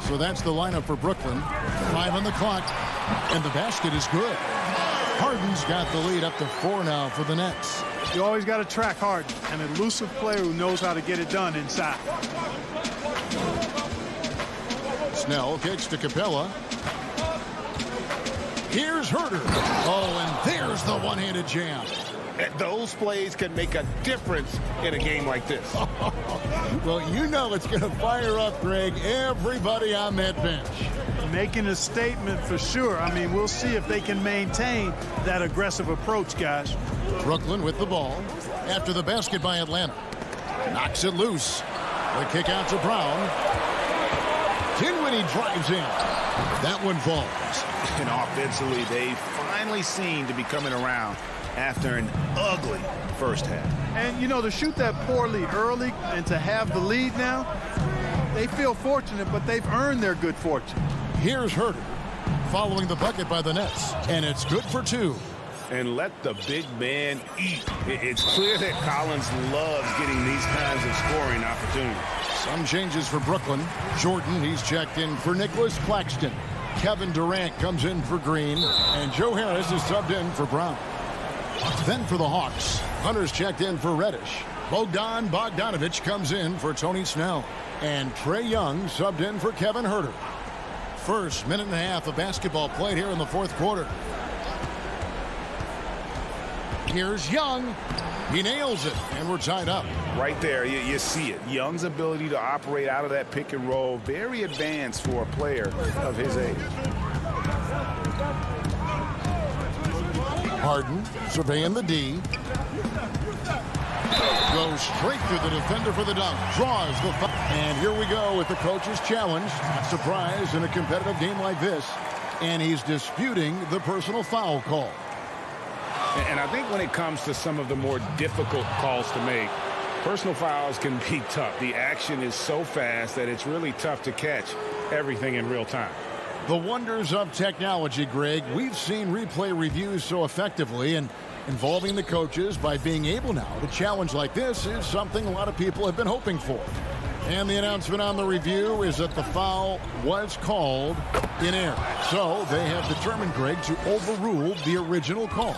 So that's the lineup for Brooklyn. 5 on the clock, and the basket is good. Harden's got the lead up to 4 now for the Nets. You always got to track Harden, an elusive player who knows how to get it done inside. Snell kicks to Capella. Here's Herter. Oh, and there's the one-handed jam. Those plays can make a difference in a game like this. Well, you know it's going to fire up, Greg, everybody on that bench. Making a statement for sure. I mean, we'll see if they can maintain that aggressive approach, guys. Brooklyn with the ball after the basket by Atlanta. Knocks it loose. The kick out to Brown. Dinwiddie drives in. That one falls. And offensively, they finally seem to be coming around after an ugly first half. And, you know, to shoot that poorly early and to have the lead now, they feel fortunate, but they've earned their good fortune. Here's Herter following the bucket by the Nets, and it's good for 2. And let the big man eat. It's clear that Collins loves getting these kinds of scoring opportunities. Some changes for Brooklyn. Jordan, he's checked in for Nicholas Claxton. Kevin Durant comes in for Green, and Joe Harris is subbed in for Brown. Then for the Hawks, Hunter's checked in for Reddish. Bogdan Bogdanovic comes in for Tony Snell. And Trae Young subbed in for Kevin Herter. First minute and a half of basketball played here in the fourth quarter. Here's Young. He nails it, and we're tied up. Right there, you see it. Young's ability to operate out of that pick and roll, very advanced for a player of his age. Harden surveying the D. Goes straight through the defender for the dunk. Draws the foul. And here we go with the coach's challenge. Not surprised in a competitive game like this. And he's disputing the personal foul call. And I think when it comes to some of the more difficult calls to make, personal fouls can be tough. The action is so fast that it's really tough to catch everything in real time. The wonders of technology, Greg. We've seen replay reviews so effectively, and involving the coaches by being able now to challenge like this is something a lot of people have been hoping for. And the announcement on the review is that the foul was called in error. So they have determined, Greg, to overrule the original call.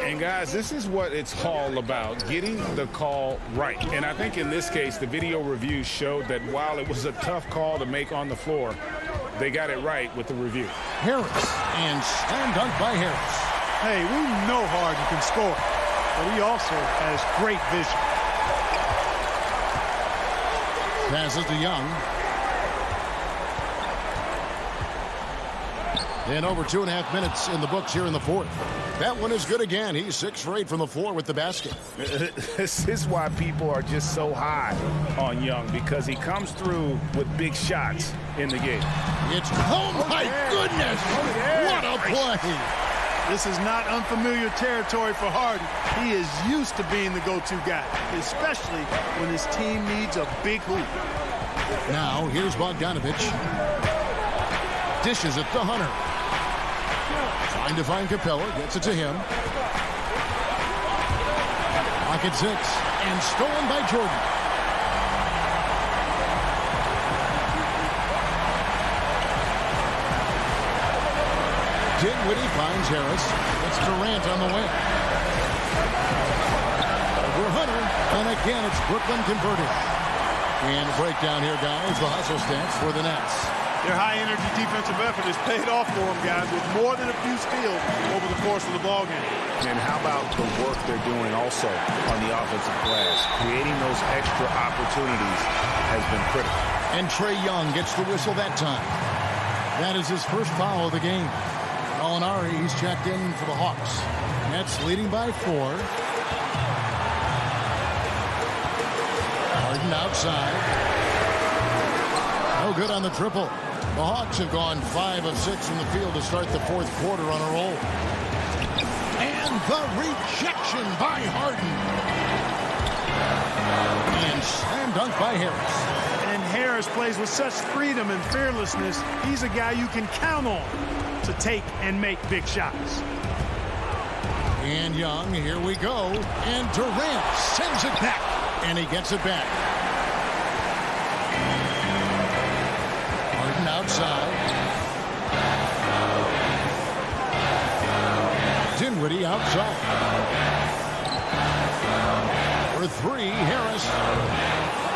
And guys, this is what it's all about, getting the call right. And I think in this case, the video review showed that while it was a tough call to make on the floor, they got it right with the review. Harris, and slam dunk by Harris. Hey, we know Harden can score, but he also has great vision. Passes to Young. And over 2.5 minutes in the books here in the fourth. That one is good again. He's 6 for 8 from the floor with the basket. This is why people are just so high on Young, because he comes through with big shots in the game. It's, oh my goodness, what a play. This is not unfamiliar territory for Harden. He is used to being the go-to guy, especially when his team needs a big hoop. Now, here's Bogdanovic. Dishes it to Hunter. Trying to find Capella, gets it to him. Pocket 6, and stolen by Jordan. Dinwiddie finds Harris. It's Durant on the wing. Over Hunter, and again it's Brooklyn converted. And a breakdown here, guys. The hustle stats for the Nets. Their high-energy defensive effort has paid off for them, guys, with more than a few steals over the course of the ballgame. And how about the work they're doing also on the offensive glass? Creating those extra opportunities has been critical. And Trae Young gets the whistle that time. That is his first foul of the game. Molinari, he's checked in for the Hawks. Nets leading by 4. Harden outside. No good on the triple. The Hawks have gone 5 of 6 from the field to start the fourth quarter on a roll. And the rejection by Harden. And slam dunk by Harris. And Harris plays with such freedom and fearlessness. He's a guy you can count on to take and make big shots. And Young, here we go. And Durant sends it back. And he gets it back. Harden outside. Dinwiddie outside. For three, Harris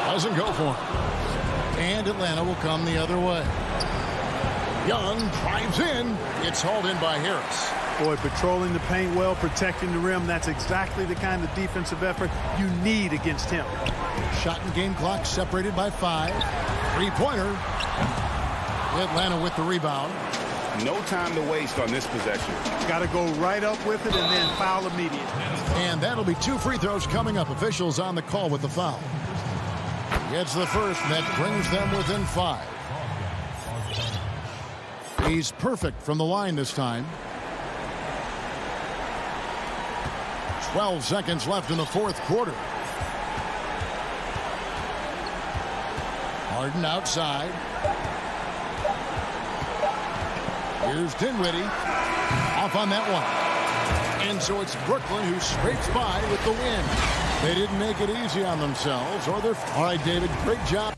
doesn't go for him. And Atlanta will come the other way. Young drives in. It's hauled in by Harris. Boy, patrolling the paint well, protecting the rim. That's exactly the kind of defensive effort you need against him. Shot and game clock separated by 5. Three-pointer. Atlanta with the rebound. No time to waste on this possession. Got to go right up with it and then foul immediately. And that'll be 2 free throws coming up. Officials on the call with the foul. Gets the first, and that brings them within 5. He's perfect from the line this time. 12 seconds left in the fourth quarter. Harden outside. Here's Dinwiddie. Off on that one. And so it's Brooklyn who scrapes by with the win. They didn't make it easy on themselves. All right, David, great job.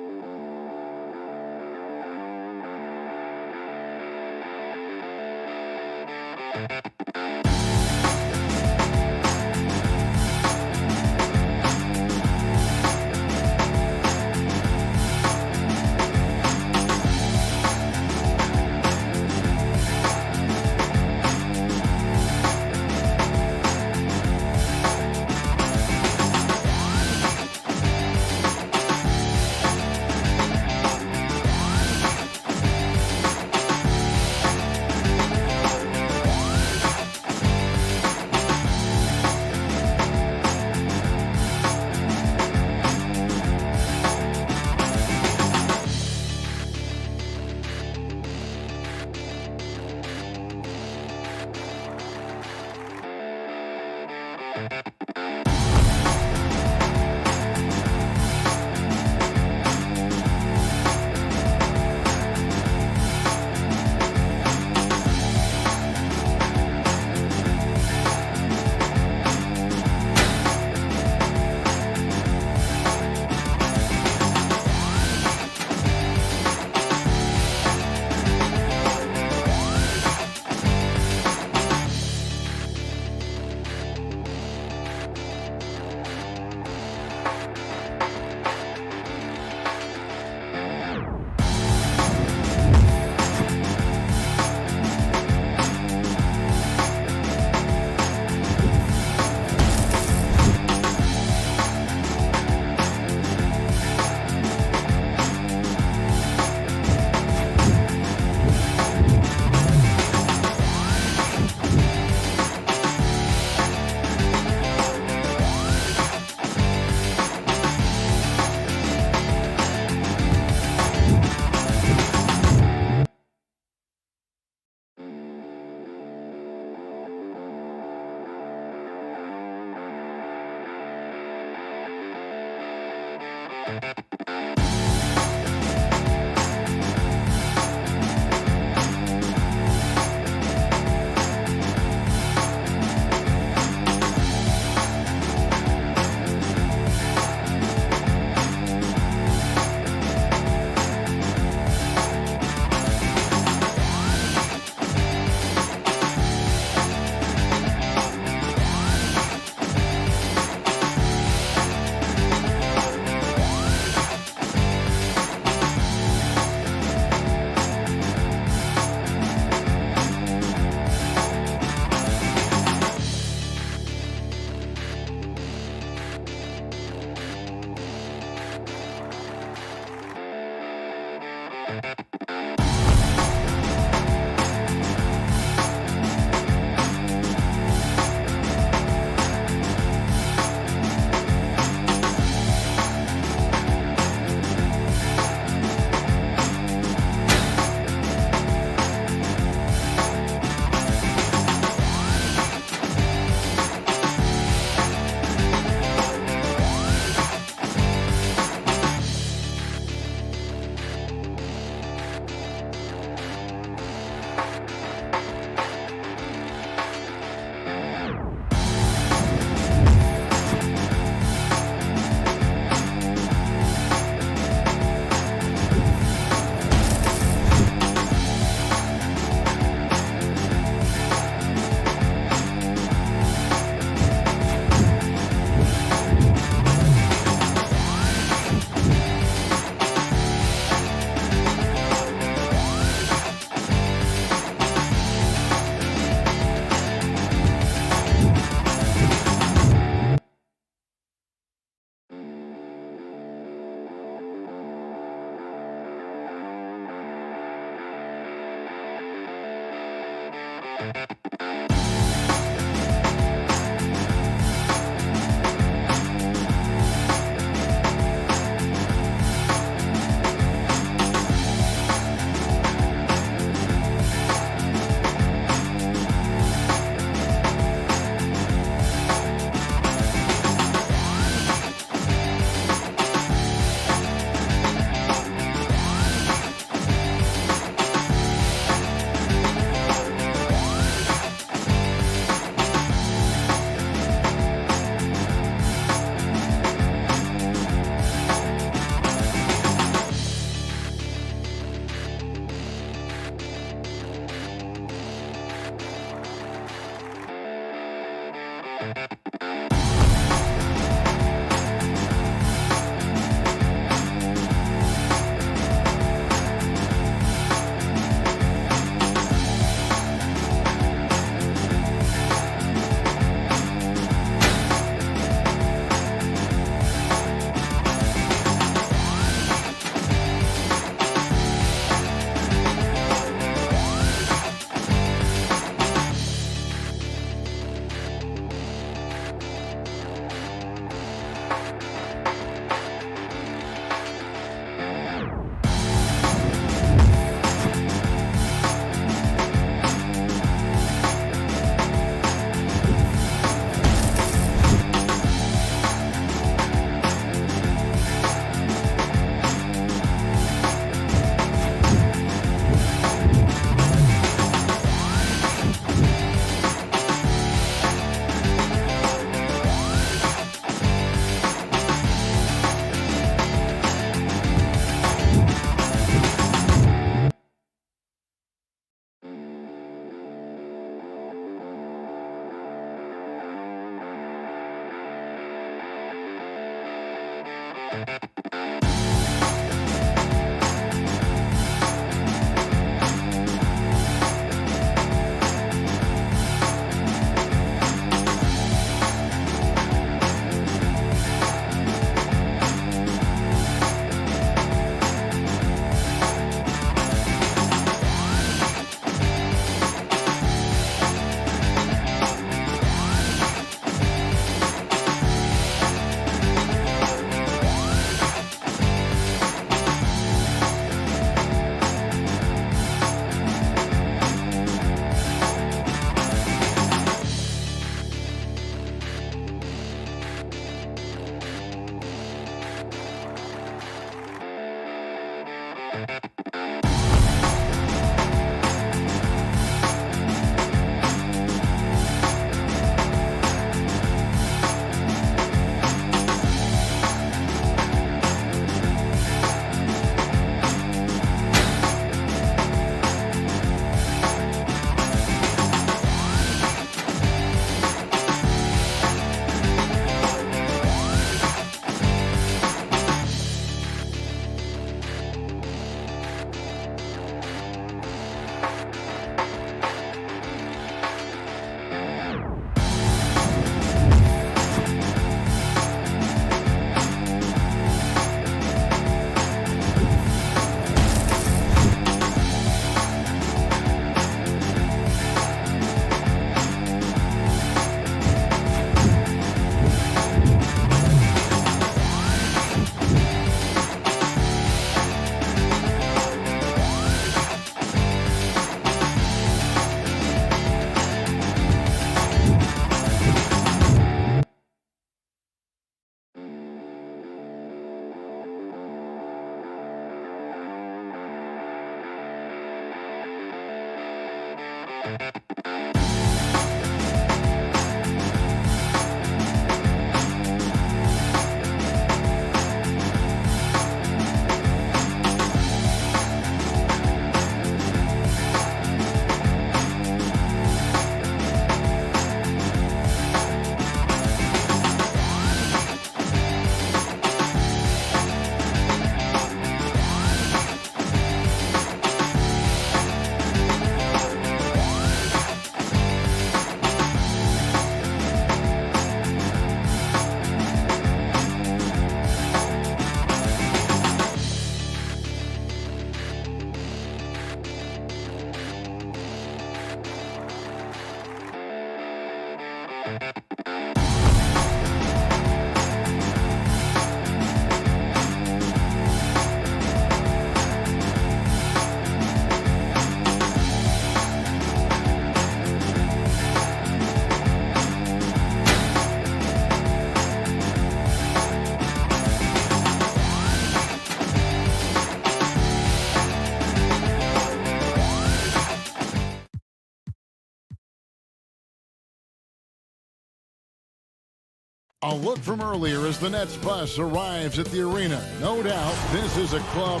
A look from earlier as the Nets bus arrives at the arena. No doubt this is a club.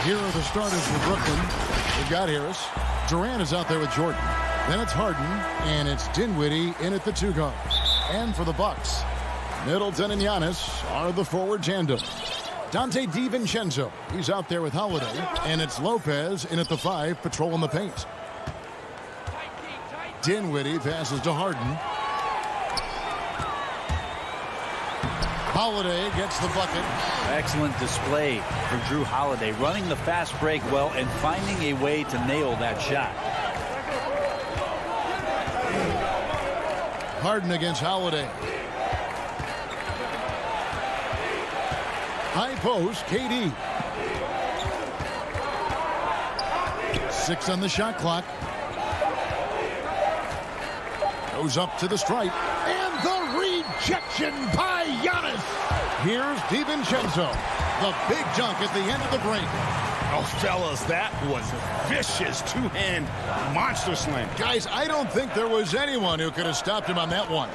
Here are the starters for Brooklyn. They've got Harris. Durant is out there with Jordan. Then it's Harden, and it's Dinwiddie in at the 2 guard. And for the Bucks, Middleton and Giannis are the forward tandem. Dante DiVincenzo, he's out there with Holiday. And it's Lopez in at the 5, patrolling the paint. Dinwiddie passes to Harden. Holiday gets the bucket. Excellent display from Drew Holiday, running the fast break well and finding a way to nail that shot. Harden against Holiday. High post, KD. 6 on the shot clock. Goes up to the stripe. And the rejection by Giannis. Here's DiVincenzo. The big dunk at the end of the break. Oh, fellas, that was a vicious two-hand monster slam. Guys, I don't think there was anyone who could have stopped him on that one.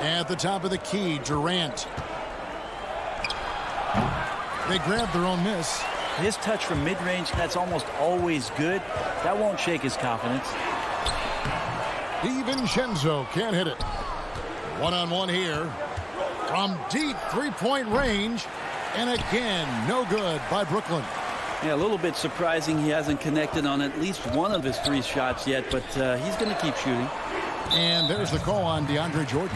At the top of the key, Durant. They grab their own miss. His touch from mid-range, that's almost always good. That won't shake his confidence. DiVincenzo can't hit it. One-on-one here. From deep three-point range. And again, no good by Brooklyn. Yeah, a little bit surprising he hasn't connected on at least one of his 3 shots yet, but he's going to keep shooting. And there's the call on DeAndre Jordan.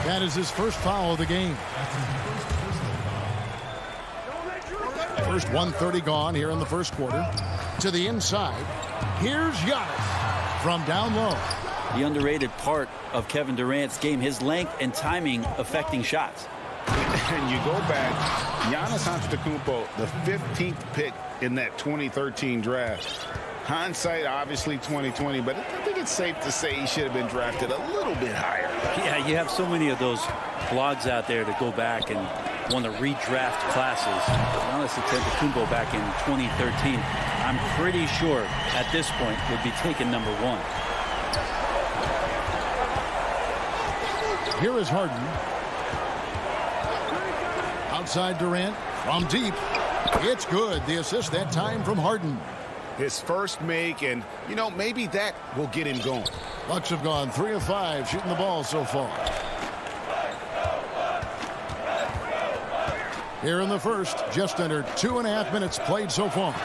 That is his first foul of the game. First 1:30 gone here in the first quarter. To the inside. Here's Giannis from down low. The underrated part of Kevin Durant's game, his length and timing affecting shots. And you go back, Giannis Antetokounmpo, the 15th pick in that 2013 draft. Hindsight, obviously 2020, but I think it's safe to say he should have been drafted a little bit higher. Yeah, you have so many of those blogs out there to go back and want to redraft classes. Giannis Antetokounmpo back in 2013, I'm pretty sure at this point would be taken number 1. Here is Harden. Outside Durant from deep. It's good. The assist that time from Harden. His first make, and, you know, maybe that will get him going. Bucks have gone 3 of 5 shooting the ball so far. Here in the first, just under 2.5 minutes played so far.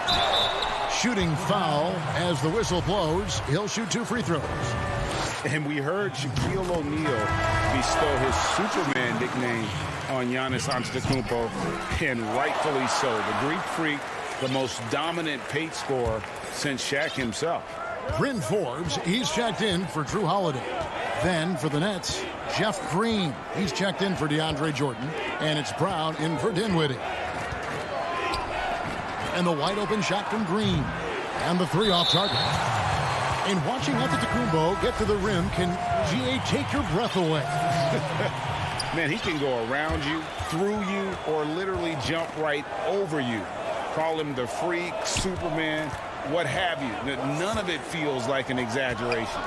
Shooting foul as the whistle blows. He'll shoot 2 free throws. And we heard Shaquille O'Neal bestow his Superman nickname on Giannis Antetokounmpo, and rightfully so. The Greek freak, the most dominant paint scorer since Shaq himself. Bryn Forbes, he's checked in for Drew Holiday. Then for the Nets, Jeff Green. He's checked in for DeAndre Jordan. And it's Brown in for Dinwiddie. And the wide open shot from Green. And the 3 off target. And watching Antetokounmpo get to the rim can, GA, take your breath away. Man, he can go around you, through you, or literally jump right over you. Call him the freak, Superman, what have you. None of it feels like an exaggeration.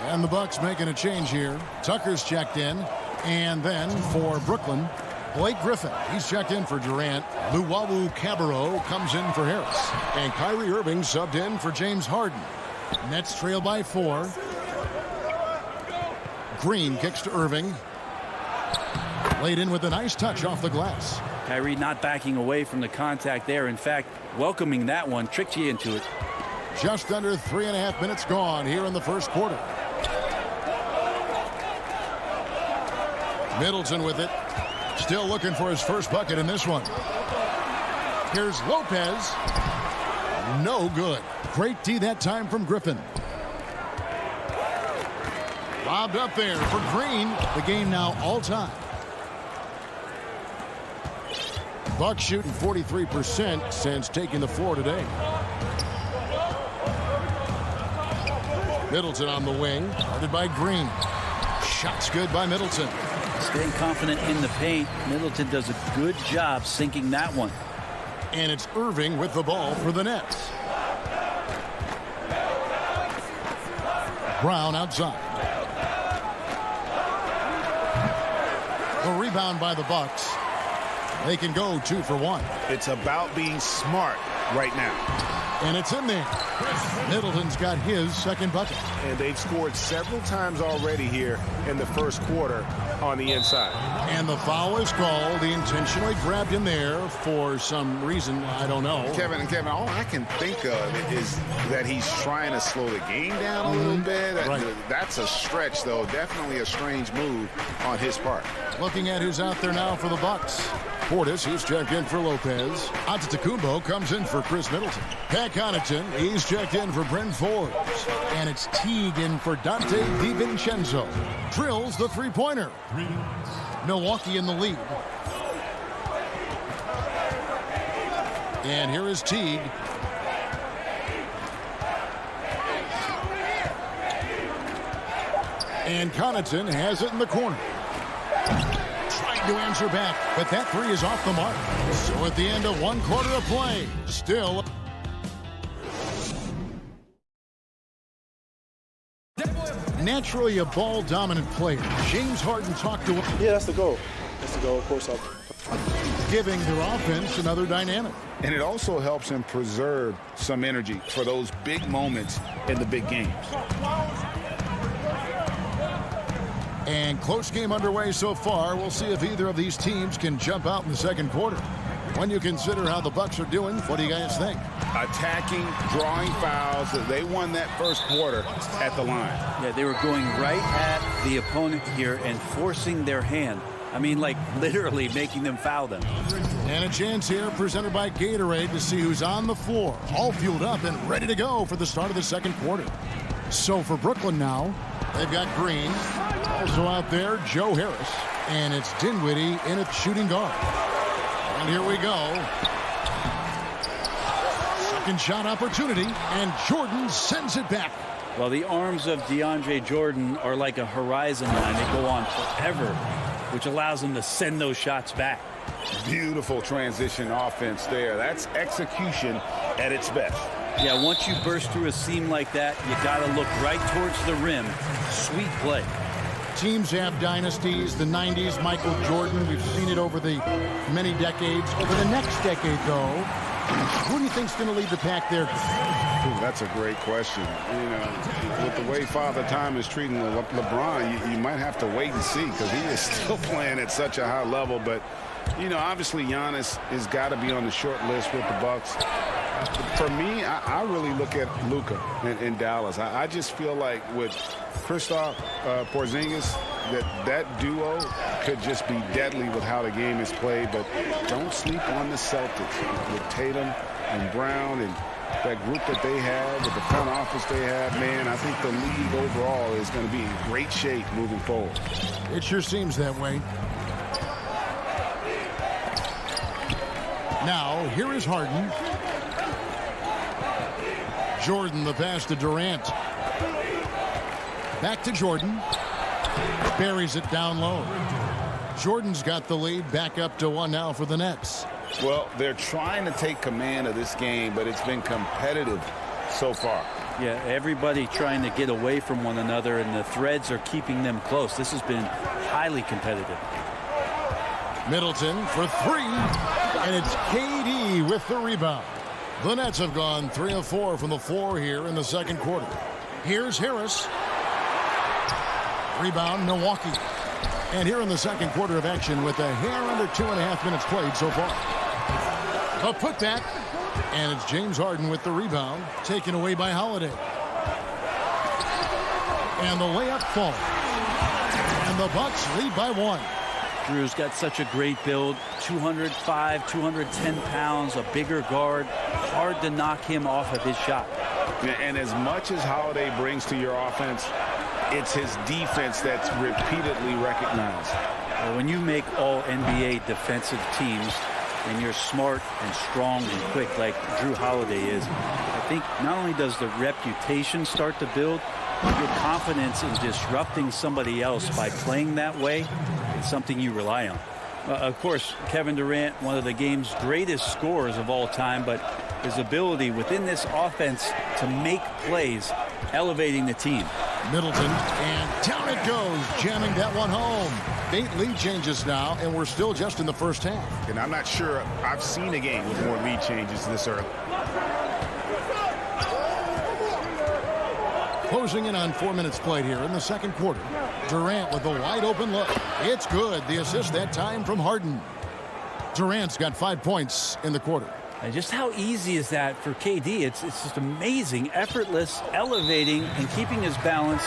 And the Bucks making a change here. Tucker's checked in. And then for Brooklyn, Blake Griffin. He's checked in for Durant. Luwawu Cabarrot comes in for Harris. And Kyrie Irving subbed in for James Harden. Nets trail by 4. Green kicks to Irving. Laid in with a nice touch off the glass. Kyrie not backing away from the contact there. In fact, welcoming that one, tricked you into it. Just under 3.5 minutes gone here in the first quarter. Middleton with it. Still looking for his first bucket in this one. Here's Lopez. No good. Great D that time from Griffin. Lobbed up there for Green. The game now all time. Bucks shooting 43% since taking the floor today. Middleton on the wing, guarded by Green. Shots good by Middleton. Staying confident in the paint. Middleton does a good job sinking that one. And it's Irving with the ball for the Nets. Brown outside. The rebound by the Bucks. They can go 2 for 1. It's about being smart right now. And it's in there. Middleton's got his second bucket. And they've scored several times already here in the first quarter on the inside. And the foul is called. He intentionally grabbed him there for some reason. I don't know. Kevin, all I can think of is that he's trying to slow the game down a little bit. Right. That's a stretch, though. Definitely a strange move on his part. Looking at who's out there now for the Bucks. Portis, he's checked in for Lopez. Antetokounmpo comes in for Chris Middleton. Pat Connaughton, he's checked in for Bryn Forbes. And it's Teague in for Dante DiVincenzo. Drills the three-pointer. Milwaukee in the lead. And here is Teague. And Connaughton has it in the corner. To answer back, but that three is off the mark. So at the end of 1 quarter of play, still. Naturally a ball-dominant player. James Harden talked to him. Yeah, that's the goal. That's the goal, of course. Giving their offense another dynamic. And it also helps him preserve some energy for those big moments in the big games. And close game underway so far. We'll see if either of these teams can jump out in the second quarter. When you consider how the Bucks are doing, what do you guys think? Attacking, drawing fouls. They won that first quarter at the line. Yeah, they were going right at the opponent here and forcing their hand. I mean, like literally making them foul them. And a chance here presented by Gatorade to see who's on the floor. All fueled up and ready to go for the start of the second quarter. So for Brooklyn now, they've got Green. Also out there, Joe Harris. And it's Dinwiddie in at shooting guard. And here we go. Second shot opportunity, and Jordan sends it back. Well, the arms of DeAndre Jordan are like a horizon line. They go on forever, which allows him to send those shots back. Beautiful transition offense there. That's execution at its best. Yeah, once you burst through a seam like that, you got to look right towards the rim. Sweet play. Teams have dynasties. The 90s, Michael Jordan. We've seen it over the many decades. Over the next decade, though, who do you think's going to lead the pack there? Ooh, that's a great question. You know, with the way Father Time is treating LeBron, you might have to wait and see because he is still playing at such a high level. But, you know, obviously Giannis has got to be on the short list with the Bucks. For me, I really look at Luka in Dallas. I just feel like with Kristaps Porzingis, that duo could just be deadly with how the game is played. But don't sleep on the Celtics with Tatum and Brown and that group that they have, with the front office they have. Man, I think the league overall is going to be in great shape moving forward. It sure seems that way. Now, here is Harden. Jordan, the pass to Durant. Back to Jordan. Buries it down low. Jordan's got the lead, back up to 1 now for the Nets. Well, they're trying to take command of this game, but it's been competitive so far. Yeah, everybody trying to get away from one another, and the threads are keeping them close. This has been highly competitive. Middleton for 3, and it's KD with the rebound. The Nets have gone 3 of 4 from the floor here in the second quarter. Here's Harris. Rebound, Milwaukee. And here in the second quarter of action with a hair under 2.5 minutes played so far. A putback, and it's James Harden with the rebound, taken away by Holiday. And the layup falls. And the Bucks lead by 1. Drew's got such a great build, 205, 210 pounds, a bigger guard. Hard to knock him off of his shot. And as much as Holiday brings to your offense, it's his defense that's repeatedly recognized. Well, when you make all NBA defensive teams and you're smart and strong and quick like Drew Holiday is, I think not only does the reputation start to build, your confidence in disrupting somebody else by playing that way is something you rely on. Of course, Kevin Durant, one of the game's greatest scorers of all time, but his ability within this offense to make plays, elevating the team. Middleton, and down it goes, jamming that one home. 8 lead changes now, and we're still just in the first half. And I'm not sure I've seen a game with more lead changes this early. Closing in on 4 minutes played here in the second quarter. Durant with a wide open look. It's good. The assist that time from Harden. Durant's got 5 points in the quarter. And just how easy is that for KD? It's just amazing, effortless, elevating, and keeping his balance.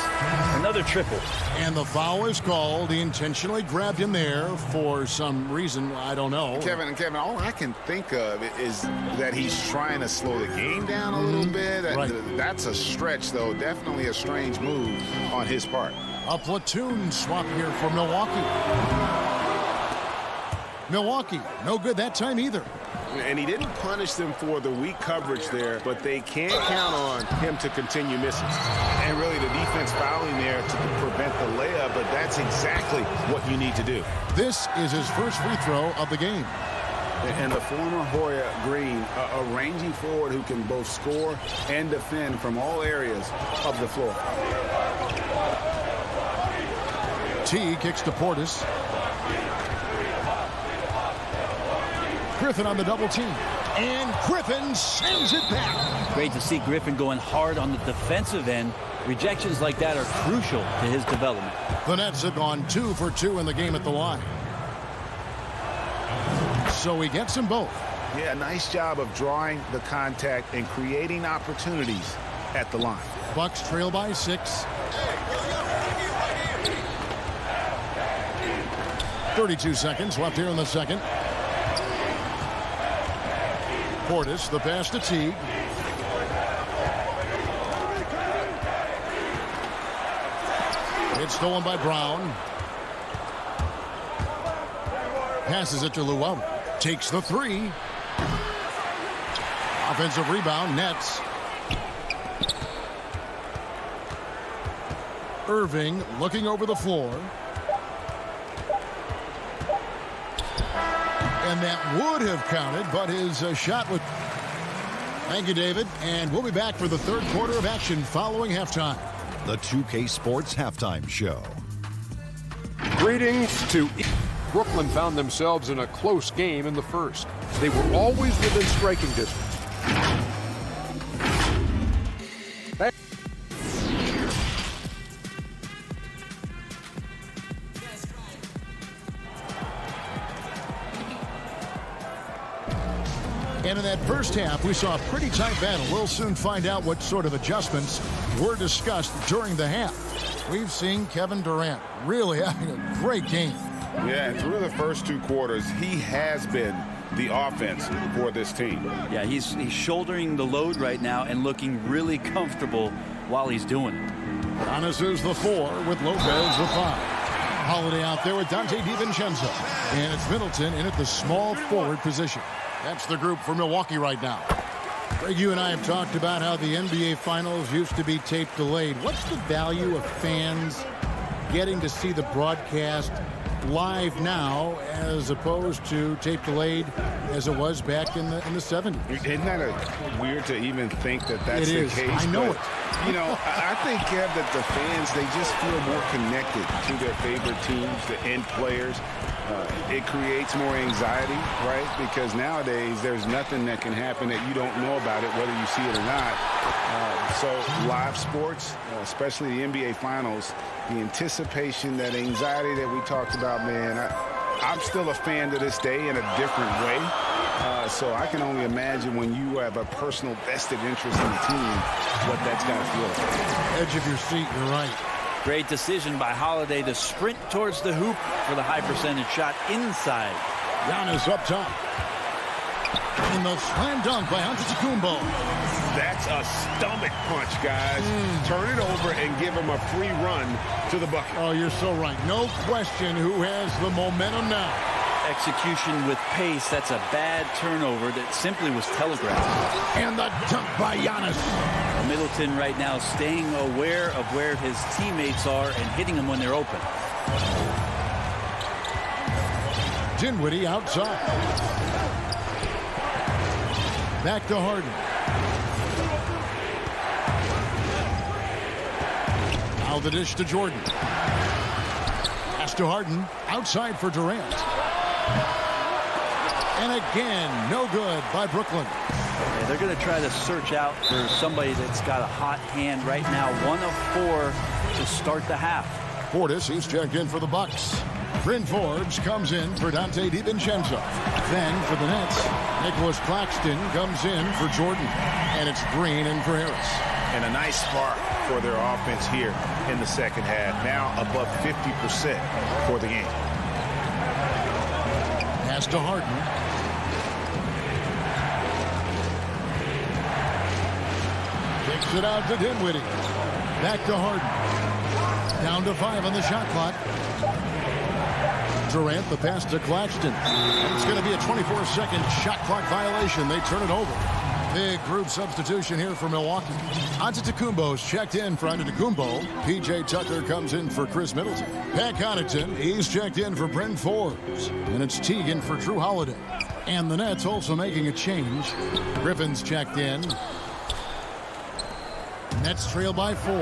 Another triple. And the foul is called. He intentionally grabbed him there for some reason. I don't know. Kevin, all I can think of is that he's trying to slow the game down a little bit. Right. That's a stretch, though. Definitely a strange move on his part. A platoon swap here for Milwaukee. Milwaukee, no good that time either. And he didn't punish them for the weak coverage there, but they can't count on him to continue missing. And really the defense fouling there to prevent the layup, but that's exactly what you need to do. This is his first free throw of the game. And the former Hoya Green, a rangy forward who can both score and defend from all areas of the floor. T kicks to Portis. Griffin on the double team. And Griffin sends it back. Great to see Griffin going hard on the defensive end. Rejections like that are crucial to his development. The Nets have gone 2 for 2 in the game at the line. So he gets them both. Yeah, nice job of drawing the contact and creating opportunities at the line. Bucks trail by 6. 32 seconds left here in the second. Portis, the pass to Teague. It's stolen by Brown. Passes it to Llewellyn. Takes the 3. Offensive rebound, Nets. Irving looking over the floor. And that would have counted, but his shot would. Thank you, David. And we'll be back for the third quarter of action following halftime. The 2K Sports Halftime Show. Greetings to Brooklyn found themselves in a close game in the first. They were always within striking distance. And in that first half, we saw a pretty tight battle. We'll soon find out what sort of adjustments were discussed during the half. We've seen Kevin Durant really having a great game. Yeah, and through the first 2 quarters, he has been the offense for this team. Yeah, he's shouldering the load right now and looking really comfortable while he's doing it. Giannis is the 4 with Lopez the 5. Holiday out there with Dante DiVincenzo. And it's Middleton in at the small forward position. That's the group for Milwaukee right now. Greg, you and I have talked about how the NBA Finals used to be tape delayed. What's the value of fans getting to see the broadcast live now as opposed to tape delayed as it was back in the 70s? Isn't that weird to even think that that's the case? I know it. You know, I think, Kev, that the fans, they just feel more connected to their favorite teams, the end players. It creates more anxiety, right? Because nowadays there's nothing that can happen that you don't know about it, whether you see it or not. So live sports, especially the NBA Finals, the anticipation, that anxiety that we talked about, man, I'm still a fan to this day in a different way. So I can only imagine when you have a personal vested interest in the team, what that's got to feel like. Edge of your seat, you're right. Great decision by Holiday to sprint towards the hoop for the high percentage shot inside. Giannis up top. And the slam dunk by Antetokounmpo. That's a stomach punch, guys. Turn it over and give him a free run to the bucket. Oh, you're so right. No question who has the momentum now. Execution with pace. That's a bad turnover that simply was telegraphed. And the dunk by Giannis. Middleton right now staying aware of where his teammates are and hitting them when they're open. Dinwiddie outside. Back to Harden. Now the dish to Jordan. Pass to Harden. Outside for Durant. And again, no good by Brooklyn. Yeah, they're going to try to search out for somebody that's got a hot hand right now. 1 of 4 to start the half. Portis, he's checked in for the Bucks. Bryn Forbes comes in for Dante DiVincenzo. Then for the Nets, Nicholas Claxton comes in for Jordan. And it's Green in for Harris. And a nice spark for their offense here in the second half. Now above 50% for the game. Pass to Harden. Kicks it out to Dinwiddie. Back to Harden. Down to 5 on the shot clock. Durant, the pass to Claxton. It's going to be a 24-second shot clock violation. They turn it over. Big group substitution here for Milwaukee. Antetokounmpo's checked in for Antetokounmpo. P.J. Tucker comes in for Chris Middleton. Pat Connaughton, he's checked in for Bryn Forbes. And it's Teagan for Drew Holiday. And the Nets also making a change. Griffin's checked in. Nets trail by 4.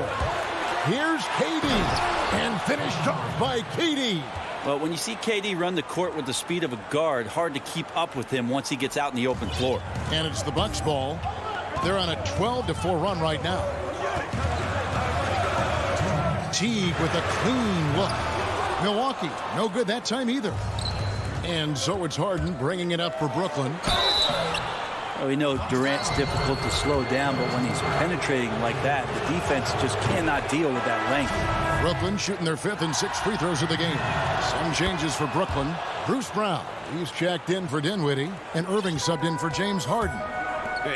Here's KD. And finished off by KD. Well, when you see KD run the court with the speed of a guard, hard to keep up with him once he gets out in the open floor. And it's the Bucks ball. They're on a 12-4 run right now. Teague with a clean look. Milwaukee, no good that time either. And so it's Harden bringing it up for Brooklyn. Well, we know Durant's difficult to slow down, but when he's penetrating like that, the defense just cannot deal with that length. Brooklyn shooting their 5th and 6th free throws of the game. Some changes for Brooklyn. Bruce Brown, he's checked in for Dinwiddie, and Irving subbed in for James Harden.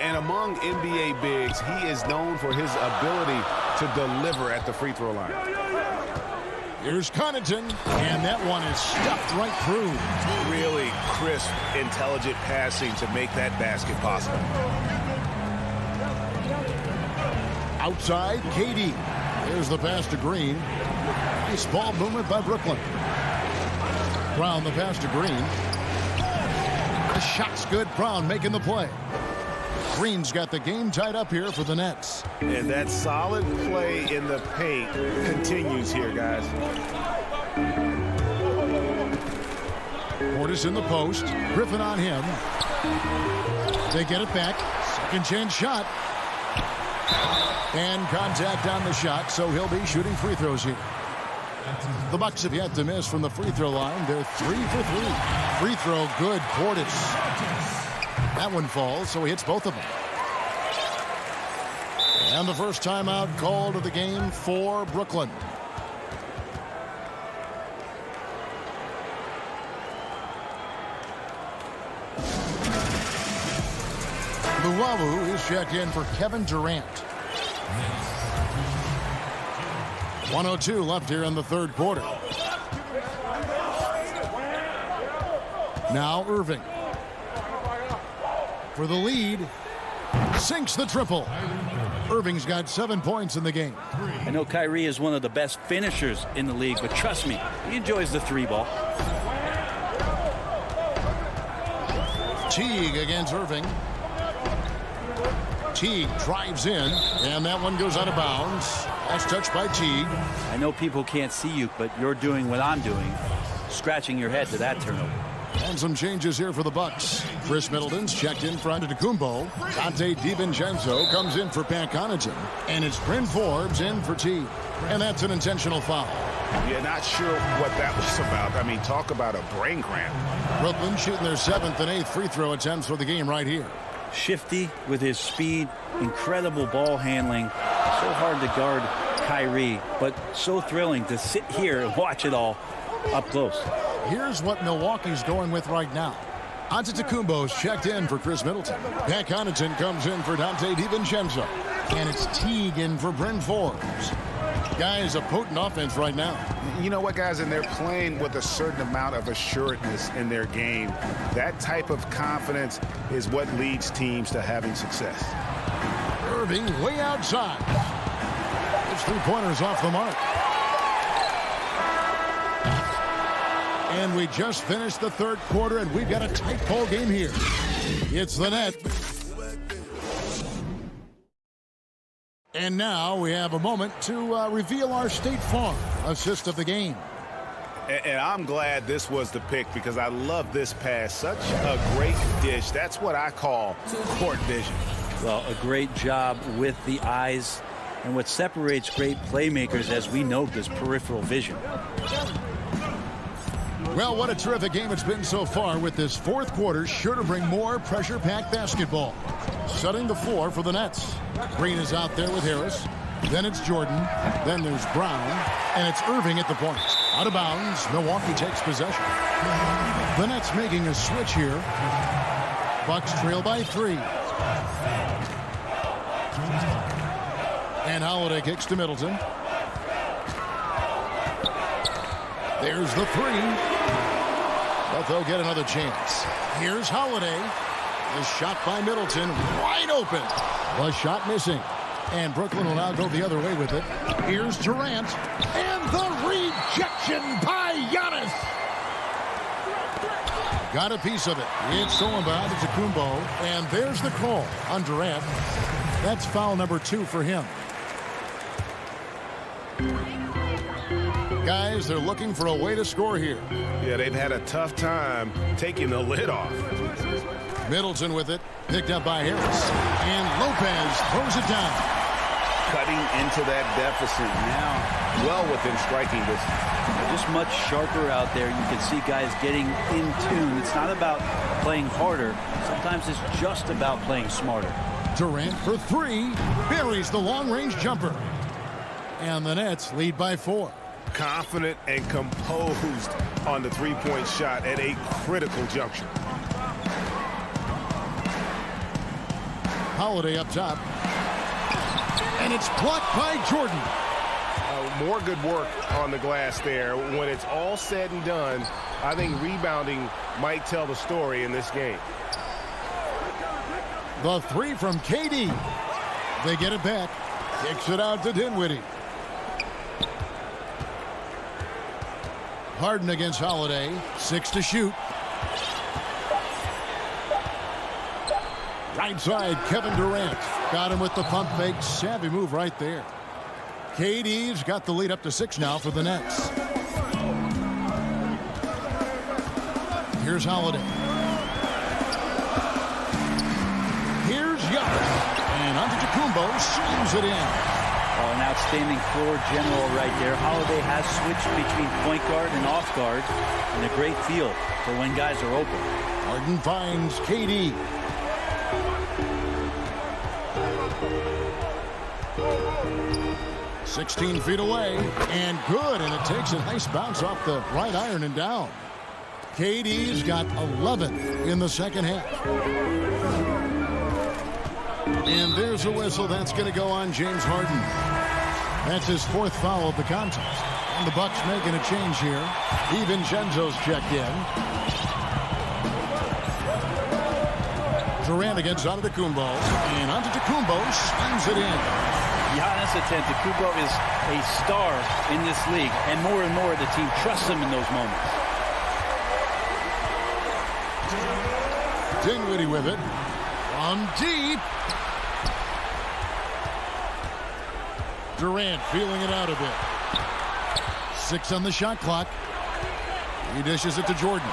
And among NBA bigs, he is known for his ability to deliver at the free throw line. Here's Connaughton, and that one is stuffed right through. Really crisp, intelligent passing to make that basket possible. Outside, KD. There's the pass to Green. Nice ball movement by Brooklyn. Brown, the pass to Green. The shot's good. Brown making the play. Green's got the game tied up here for the Nets. And that solid play in the paint continues here, guys. Portis in the post. Griffin on him. They get it back. Second chance shot. And contact on the shot, so he'll be shooting free throws here. The Bucks have yet to miss from the free throw line. They're 3 for 3. Free throw good, Portis. That one falls, so he hits both of them. And the first timeout called of the game for Brooklyn. Luwawu is checked in for Kevin Durant. 1:02 left here in the third quarter. Now Irving. For the lead. Sinks the triple. Irving's got 7 points in the game. I know Kyrie is one of the best finishers in the league, but trust me, he enjoys the 3 ball. Teague against Irving. Teague drives in, and that one goes out of bounds. That's touched by Teague. I know people can't see you, but you're doing what I'm doing, scratching your head to that turnover. And some changes here for the Bucks. Chris Middleton's checked in for Antetokounmpo. Dante DiVincenzo comes in for Pat Connaughton. And it's Bryn Forbes in for Teague. And that's an intentional foul. Yeah, not sure what that was about. I mean, talk about a brain cramp. Brooklyn shooting their 7th and 8th free throw attempts for the game right here. Shifty with his speed, incredible ball handling. So hard to guard Kyrie, but so thrilling to sit here and watch it all up close. Here's what Milwaukee's going with right now. Antetokounmpo's checked in for Chris Middleton. Pat Connaughton comes in for Dante DiVincenzo. And it's Teague in for Bryn Forbes. Guys, a potent offense right now. You know what, guys, and they're playing with a certain amount of assuredness in their game. That type of confidence is what leads teams to having success. Irving way outside. His three-pointers off the mark. And we just finished the third quarter, and we've got a tight ball game here. It's the net. And now we have a moment to reveal our State Farm assist of the game. And I'm glad this was the pick because I love this pass. Such a great dish. That's what I call court vision. Well, a great job with the eyes. And what separates great playmakers, as we know, is peripheral vision. Well, what a terrific game it's been so far, with this fourth quarter sure to bring more pressure-packed basketball. Setting the floor for the Nets. Green is out there with Harris. Then it's Jordan. Then there's Brown. And it's Irving at the point. Out of bounds. Milwaukee takes possession. The Nets making a switch here. Bucks trail by 3. And Holiday kicks to Middleton. There's the 3. But they'll get another chance. Here's Holiday. The shot by Middleton. Wide open. The shot missing. And Brooklyn will now go the other way with it. Here's Durant. And the rejection by Giannis. Got a piece of it. It's stolen by Antetokounmpo. And there's the call on Durant. That's foul number 2 for him. Guys, they're looking for a way to score here. Yeah, they've had a tough time taking the lid off. Middleton with it. Picked up by Harris. And Lopez throws it down. Cutting into that deficit now, well within striking distance. They're just much sharper out there. You can see guys getting in tune. It's not about playing harder. Sometimes it's just about playing smarter. Durant for 3. Buries the long-range jumper. And the Nets lead by 4. Confident and composed on the three-point shot at a critical juncture. Holiday up top. And it's blocked by Jordan. More good work on the glass there. When it's all said and done, I think rebounding might tell the story in this game. The 3 from KD. They get it back. Kicks it out to Dinwiddie. Harden against Holiday. 6 to shoot. Right side, Kevin Durant. Got him with the pump fake. Savvy move right there. KD's got the lead up to 6 now for the Nets. Here's Holiday. Here's Giannis. And Antetokounmpo slams it in. Oh, an outstanding floor general right there. Holiday has switched between point guard and off guard, and a great feel for when guys are open. Harden finds KD. "16 feet away, and good, and it takes a nice bounce off the right iron and down. KD's got 11 in the second half. And there's a whistle. That's going to go on James Harden. That's his 4th foul of the contest. And the Bucks making a change here. DiVincenzo's checked in. Durant against Antetokounmpo. And Antetokounmpo slams it in. Giannis Antetokounmpo is a star in this league, and more the team trusts him in those moments. Dinwiddie with it. From deep. Durant feeling it out a bit. 6 on the shot clock. He dishes it to Jordan.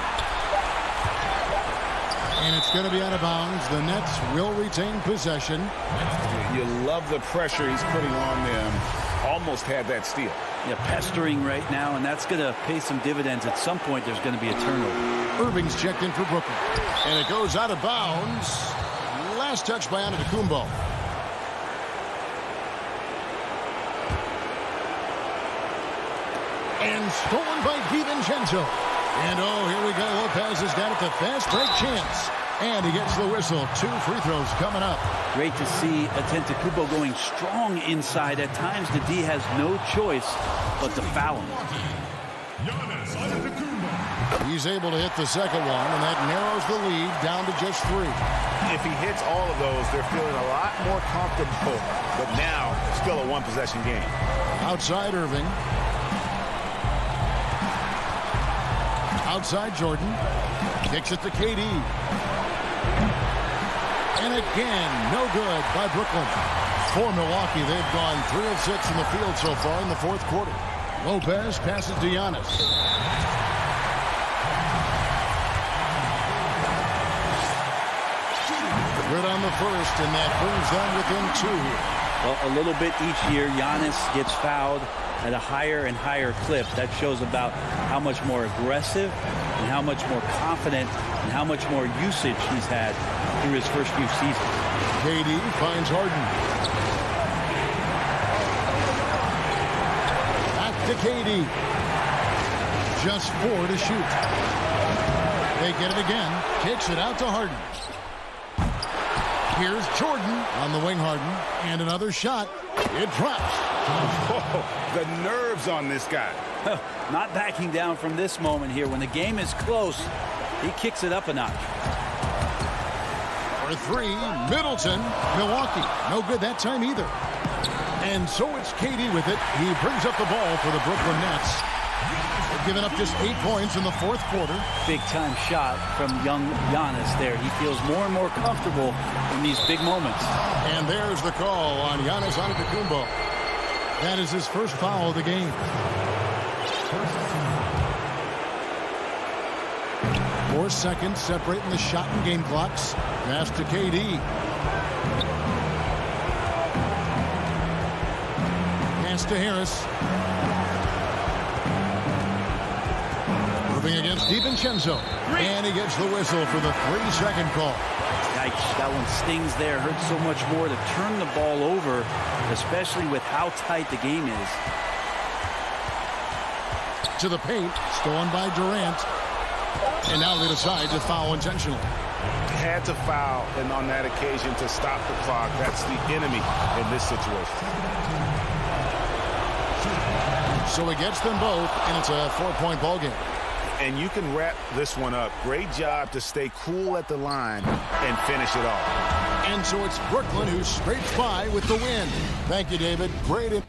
And it's going to be out of bounds. The Nets will retain possession. You love the pressure he's putting on them. Almost had that steal. Yeah, pestering right now, and that's going to pay some dividends. At some point, there's going to be a turnover. Irving's checked in for Brooklyn. And it goes out of bounds. Last touch by Antetokounmpo. And stolen by DiVincenzo. And oh, here we go. Lopez has got it, the fast break chance. And he gets the whistle. 2 free throws coming up. Great to see Antetokounmpo going strong inside. At times, the D has no choice but to foul him. He's able to hit the second one, and that narrows the lead down to just 3. If he hits all of those, they're feeling a lot more comfortable. But now, still a one-possession game. Outside Irving. Outside Jordan. Kicks it to KD. And again, no good by Brooklyn. For Milwaukee, they've gone 3 of 6 in the field so far in the fourth quarter. Lopez passes to Giannis. Good on the first, and that brings them within 2 here. Well, a little bit each year, Giannis gets fouled at a higher and higher clip. That shows about how much more aggressive and how much more confident and how much more usage he's had through his first few seasons. KD finds Harden. Back to KD. Just 4 to shoot. They get it again. Kicks it out to Harden. Here's Jordan on the wing. Harden. And another shot. It drops. Oh, the nerves on this guy. Not backing down from this moment here. When the game is close, he kicks it up a notch. For 3, Middleton, Milwaukee. No good that time either. And so it's KD with it. He brings up the ball for the Brooklyn Nets. They've given up just 8 points in the fourth quarter. Big-time shot from young Giannis there. He feels more and more comfortable in these big moments. And there's the call on Giannis Antetokounmpo. That is his first foul of the game. 4 seconds separating the shot and game clocks. Pass to KD. Pass to Harris. Moving against DiVincenzo. And he gets the whistle for the 3-second call. Yikes, that one stings there. Hurts so much more to turn the ball over, especially with how tight the game is. To the paint, stolen by Durant. And now they decide to foul intentionally. Had to foul, and on that occasion to stop the clock. That's the enemy in this situation. So he gets them both, and it's a 4-point ball game. And you can wrap this one up. Great job to stay cool at the line and finish it off. And so it's Brooklyn who scrapes by with the win. Thank you, David. Great.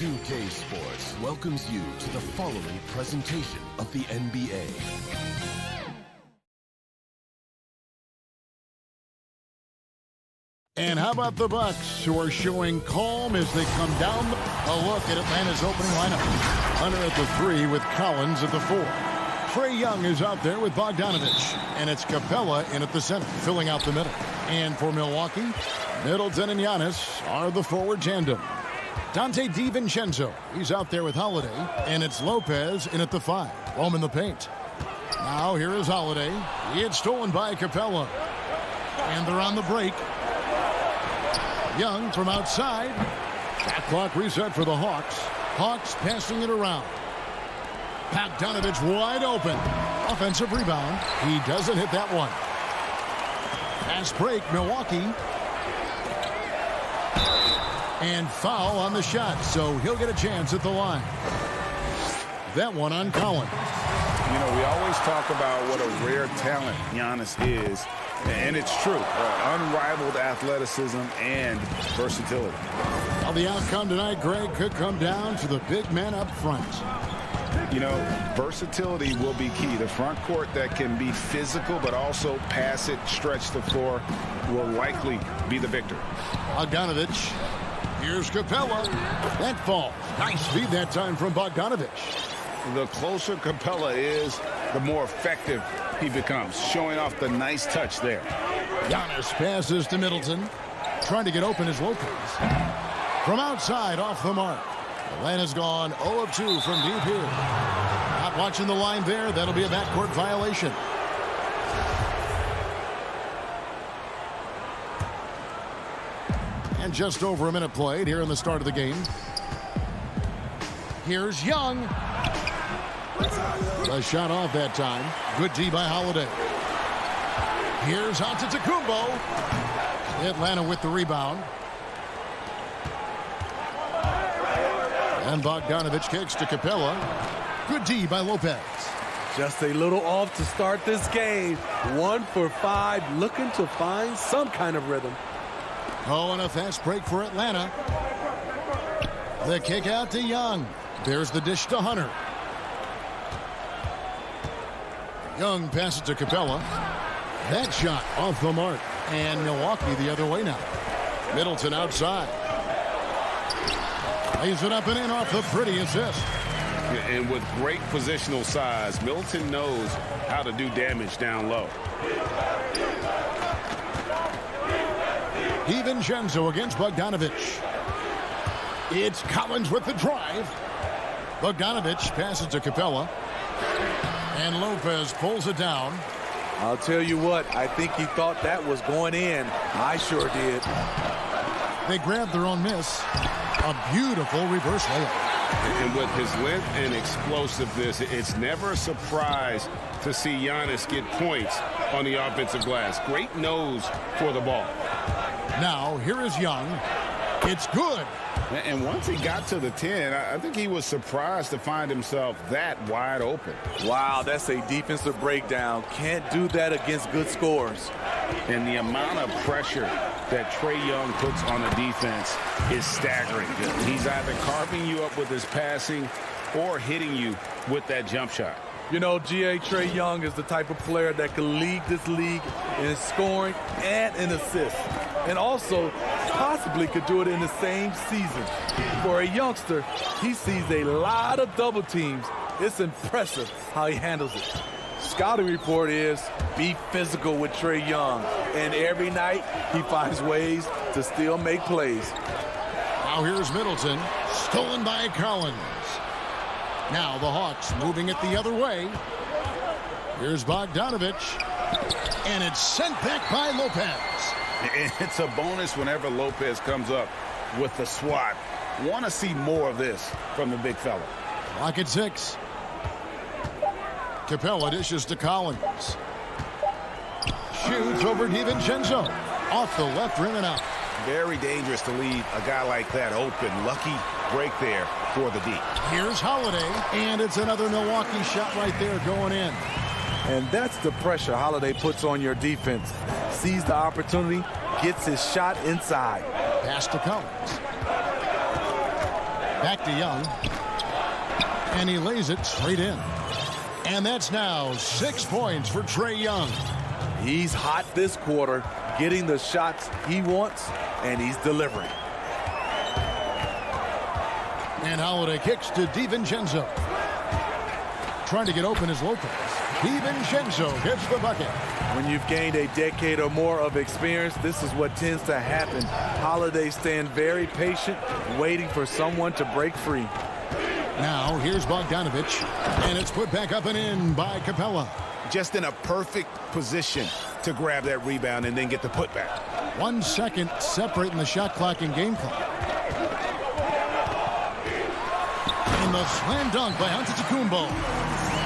2K Sports welcomes you to the following presentation of the NBA. And how about the Bucks, who are showing calm as they come down? A look at Atlanta's opening lineup. Hunter at the 3 with Collins at the 4. Trae Young is out there with Bogdanovich. And it's Capella in at the center, filling out the middle. And for Milwaukee, Middleton and Giannis are the forward tandem. Dante DiVincenzo, he's out there with Holiday. And it's Lopez in at the 5. Home in the paint. Now here is Holiday. It's stolen by Capella. And they're on the break. Young from outside. Shot clock reset for the Hawks. Hawks passing it around. Bogdanovich wide open. Offensive rebound. He doesn't hit that one. Fast break, Milwaukee. And foul on the shot, so he'll get a chance at the line. That one on Collins. You know, we always talk about what a rare talent Giannis is, and it's true. Unrivaled athleticism and versatility. Well, the outcome tonight, Greg, could come down to the big man up front. You know, versatility will be key. The front court that can be physical but also pass it, stretch the floor, will likely be the victor. Bogdanovich. Here's Capella. That falls. Nice feed that time from Bogdanovich. The closer Capella is, the more effective he becomes, showing off the nice touch there. Giannis passes to Middleton. Trying to get open is Lopez. From outside, off the mark. Atlanta's gone 0 of 2 from deep here. Not watching the line there. That'll be a backcourt violation. And just over a minute played here in the start of the game. Here's Young. A shot off that time. Good D by Holiday. Here's Antetokounmpo. Atlanta with the rebound. And Bogdanovich kicks to Capella. Good D by Lopez. Just a little off to start this game. 1 for 5, looking to find some kind of rhythm. Oh, and a fast break for Atlanta. The kick out to Young. There's the dish to Hunter. Young passes to Capella. That shot off the mark. And Milwaukee the other way now. Middleton outside. Lays it up and in off the pretty assist. And with great positional size, Middleton knows how to do damage down low. DiVincenzo against Bogdanovich. It's Collins with the drive. Bogdanovich passes to Capella. And Lopez pulls it down. I'll tell you what, I think he thought that was going in. I sure did. They grabbed their own miss. A beautiful reverse layup. And with his length and explosiveness, it's never a surprise to see Giannis get points on the offensive glass. Great nose for the ball. Now, here is Young. It's good. And once he got to the 10, I think he was surprised to find himself that wide open. Wow, that's a defensive breakdown. Can't do that against good scores. And the amount of pressure that Trae Young puts on the defense is staggering. He's either carving you up with his passing or hitting you with that jump shot. You know, Trae Young is the type of player that can lead this league in scoring and in assists. And also possibly could do it in the same season. For a youngster, he sees a lot of double teams. It's impressive how he handles it. Scouting report is be physical with Trae Young. And every night he finds ways to still make plays. Now here's Middleton, stolen by Collins. Now the Hawks moving it the other way. Here's Bogdanovich. And it's sent back by Lopez. It's a bonus whenever Lopez comes up with the swat. Want to see more of this from the big fella. Clock at 6. Capella dishes to Collins. Shoots over DiVincenzo. Off the left rim and out. Very dangerous to leave a guy like that open. Lucky break there for the D. Here's Holiday, and it's another Milwaukee shot right there going in. And that's the pressure Holiday puts on your defense. Sees the opportunity, gets his shot inside. Pass to Collins. Back to Young. And he lays it straight in. And that's now 6 points for Trae Young. He's hot this quarter, getting the shots he wants, and he's delivering. And Holiday kicks to DiVincenzo. Trying to get open is Lopez. DiVincenzo gets the bucket. When you've gained a decade or more of experience, this is what tends to happen. Holiday staying very patient, waiting for someone to break free. Now here's Bogdanovich, and it's put back up and in by Capella. Just in a perfect position to grab that rebound and then get the putback. 1 second separating the shot clock and game clock. And the slam dunk by Antetokounmpo.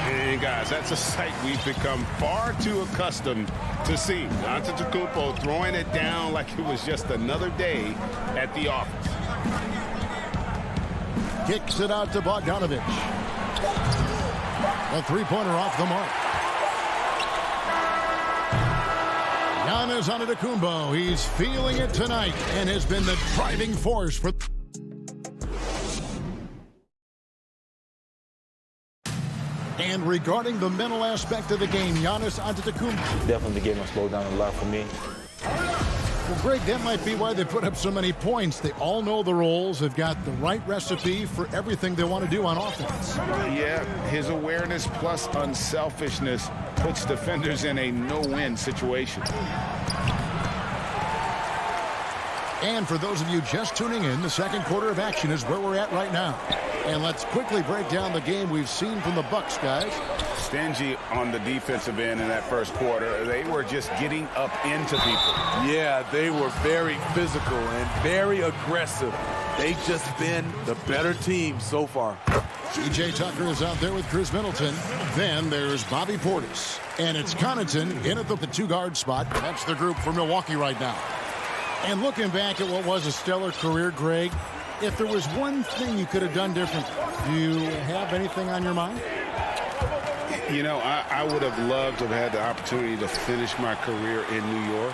And guys, that's a sight we've become far too accustomed to seeing. Antetokounmpo throwing it down like it was just another day at the office. Kicks it out to Bogdanovich. A three-pointer off the mark. Giannis Antetokounmpo, he's feeling it tonight and has been the driving force for... And regarding the mental aspect of the game, Giannis Antetokounmpo. Definitely the game has slowed down a lot for me. Well, Greg, that might be why they put up so many points. They all know the roles. They've got the right recipe for everything they want to do on offense. Yeah, his awareness plus unselfishness puts defenders in a no-win situation. And for those of you just tuning in, the second quarter of action is where we're at right now. And let's quickly break down the game we've seen from the Bucks, guys. Stingy on the defensive end in that first quarter. They were just getting up into people. Yeah, they were very physical and very aggressive. They've just been the better team so far. P.J. Tucker is out there with Chris Middleton. Then there's Bobby Portis. And it's Connaughton in at the two-guard spot. That's the group for Milwaukee right now. And looking back at what was a stellar career, Greg, if there was one thing you could have done different, do you have anything on your mind? You know, I would have loved to have had the opportunity to finish my career in New York.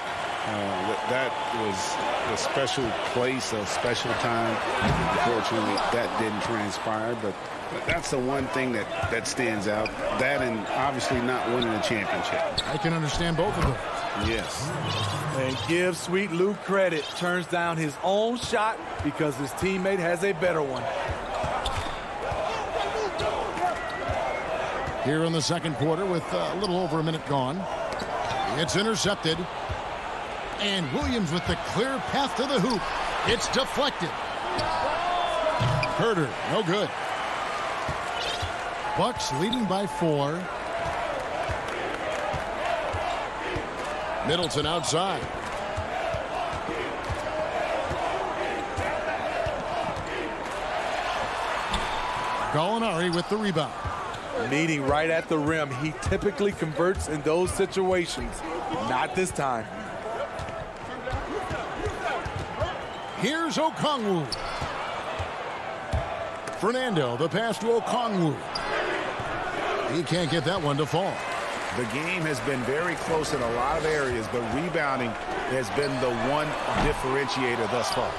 That was a special place, a special time. Unfortunately, that didn't transpire, but that's the one thing that stands out. That and obviously not winning a championship. I can understand both of those. Yes. And give Sweet Lou credit. Turns down his own shot because his teammate has a better one. Here in the second quarter with a little over a minute gone. It's intercepted. And Williams with the clear path to the hoop. It's deflected. Herter, no good. Bucks leading by 4. Middleton outside. Gallinari with the rebound. meeting right at the rim. He typically converts in those situations. Not this time. Here's Okongwu. Fernando, the pass to Okongwu. He can't get that one to fall. The game has been very close in a lot of areas, but rebounding has been the one differentiator thus far.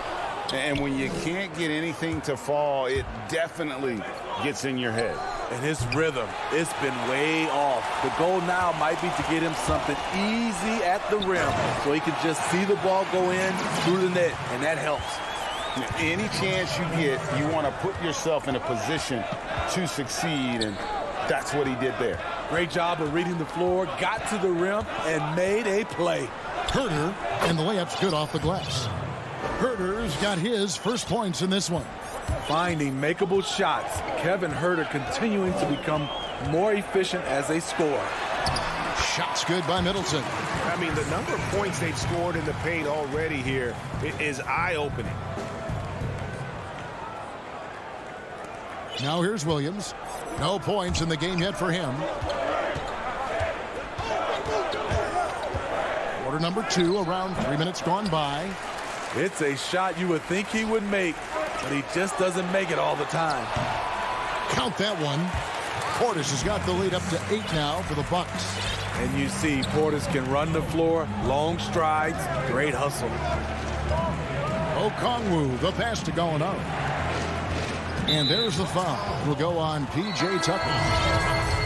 And when you can't get anything to fall, it definitely gets in your head. And his rhythm, it's been way off. The goal now might be to get him something easy at the rim so he can just see the ball go in through the net, and that helps. Any chance you get, you want to put yourself in a position to succeed, and that's what he did there. Great job of reading the floor, got to the rim, and made a play. Herter, and the layup's good off the glass. Herter's got his first points in this one. Finding makeable shots. Kevin Herter continuing to become more efficient as a scorer. Shots good by Middleton. I mean, the number of points they've scored in the paint already here is eye-opening. Now here's Williams. No points in the game yet for him. Quarter number 2, around 3 minutes gone by. It's a shot you would think he would make, but he just doesn't make it all the time. Count that one. Portis has got the lead up to 8 now for the Bucks. And you see Portis can run the floor, long strides, great hustle. Okongwu, the pass to Gallinari. And there's the foul. Will go on P.J. Tucker.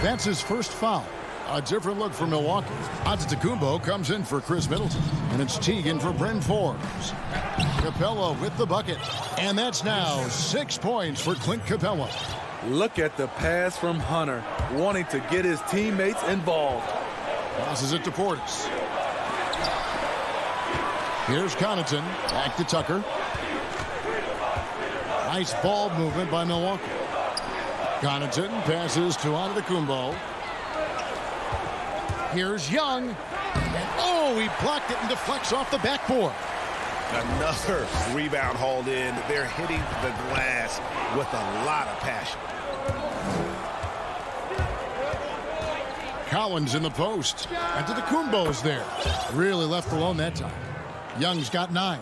That's his first foul. A different look for Milwaukee. Antetokounmpo comes in for Chris Middleton. And it's Teagan for Bryn Forbes. Capella with the bucket. And that's now 6 points for Clint Capella. Look at the pass from Hunter, wanting to get his teammates involved. Passes it to Portis. Here's Connaughton. Back to Tucker. Nice ball movement by Milwaukee. Connaughton passes to Antetokounmpo. Here's Young. And oh, he blocked it and deflects off the backboard. Another rebound hauled in. They're hitting the glass with a lot of passion. Collins in the post. Antetokounmpo's there. Really left alone that time. Young's got 9.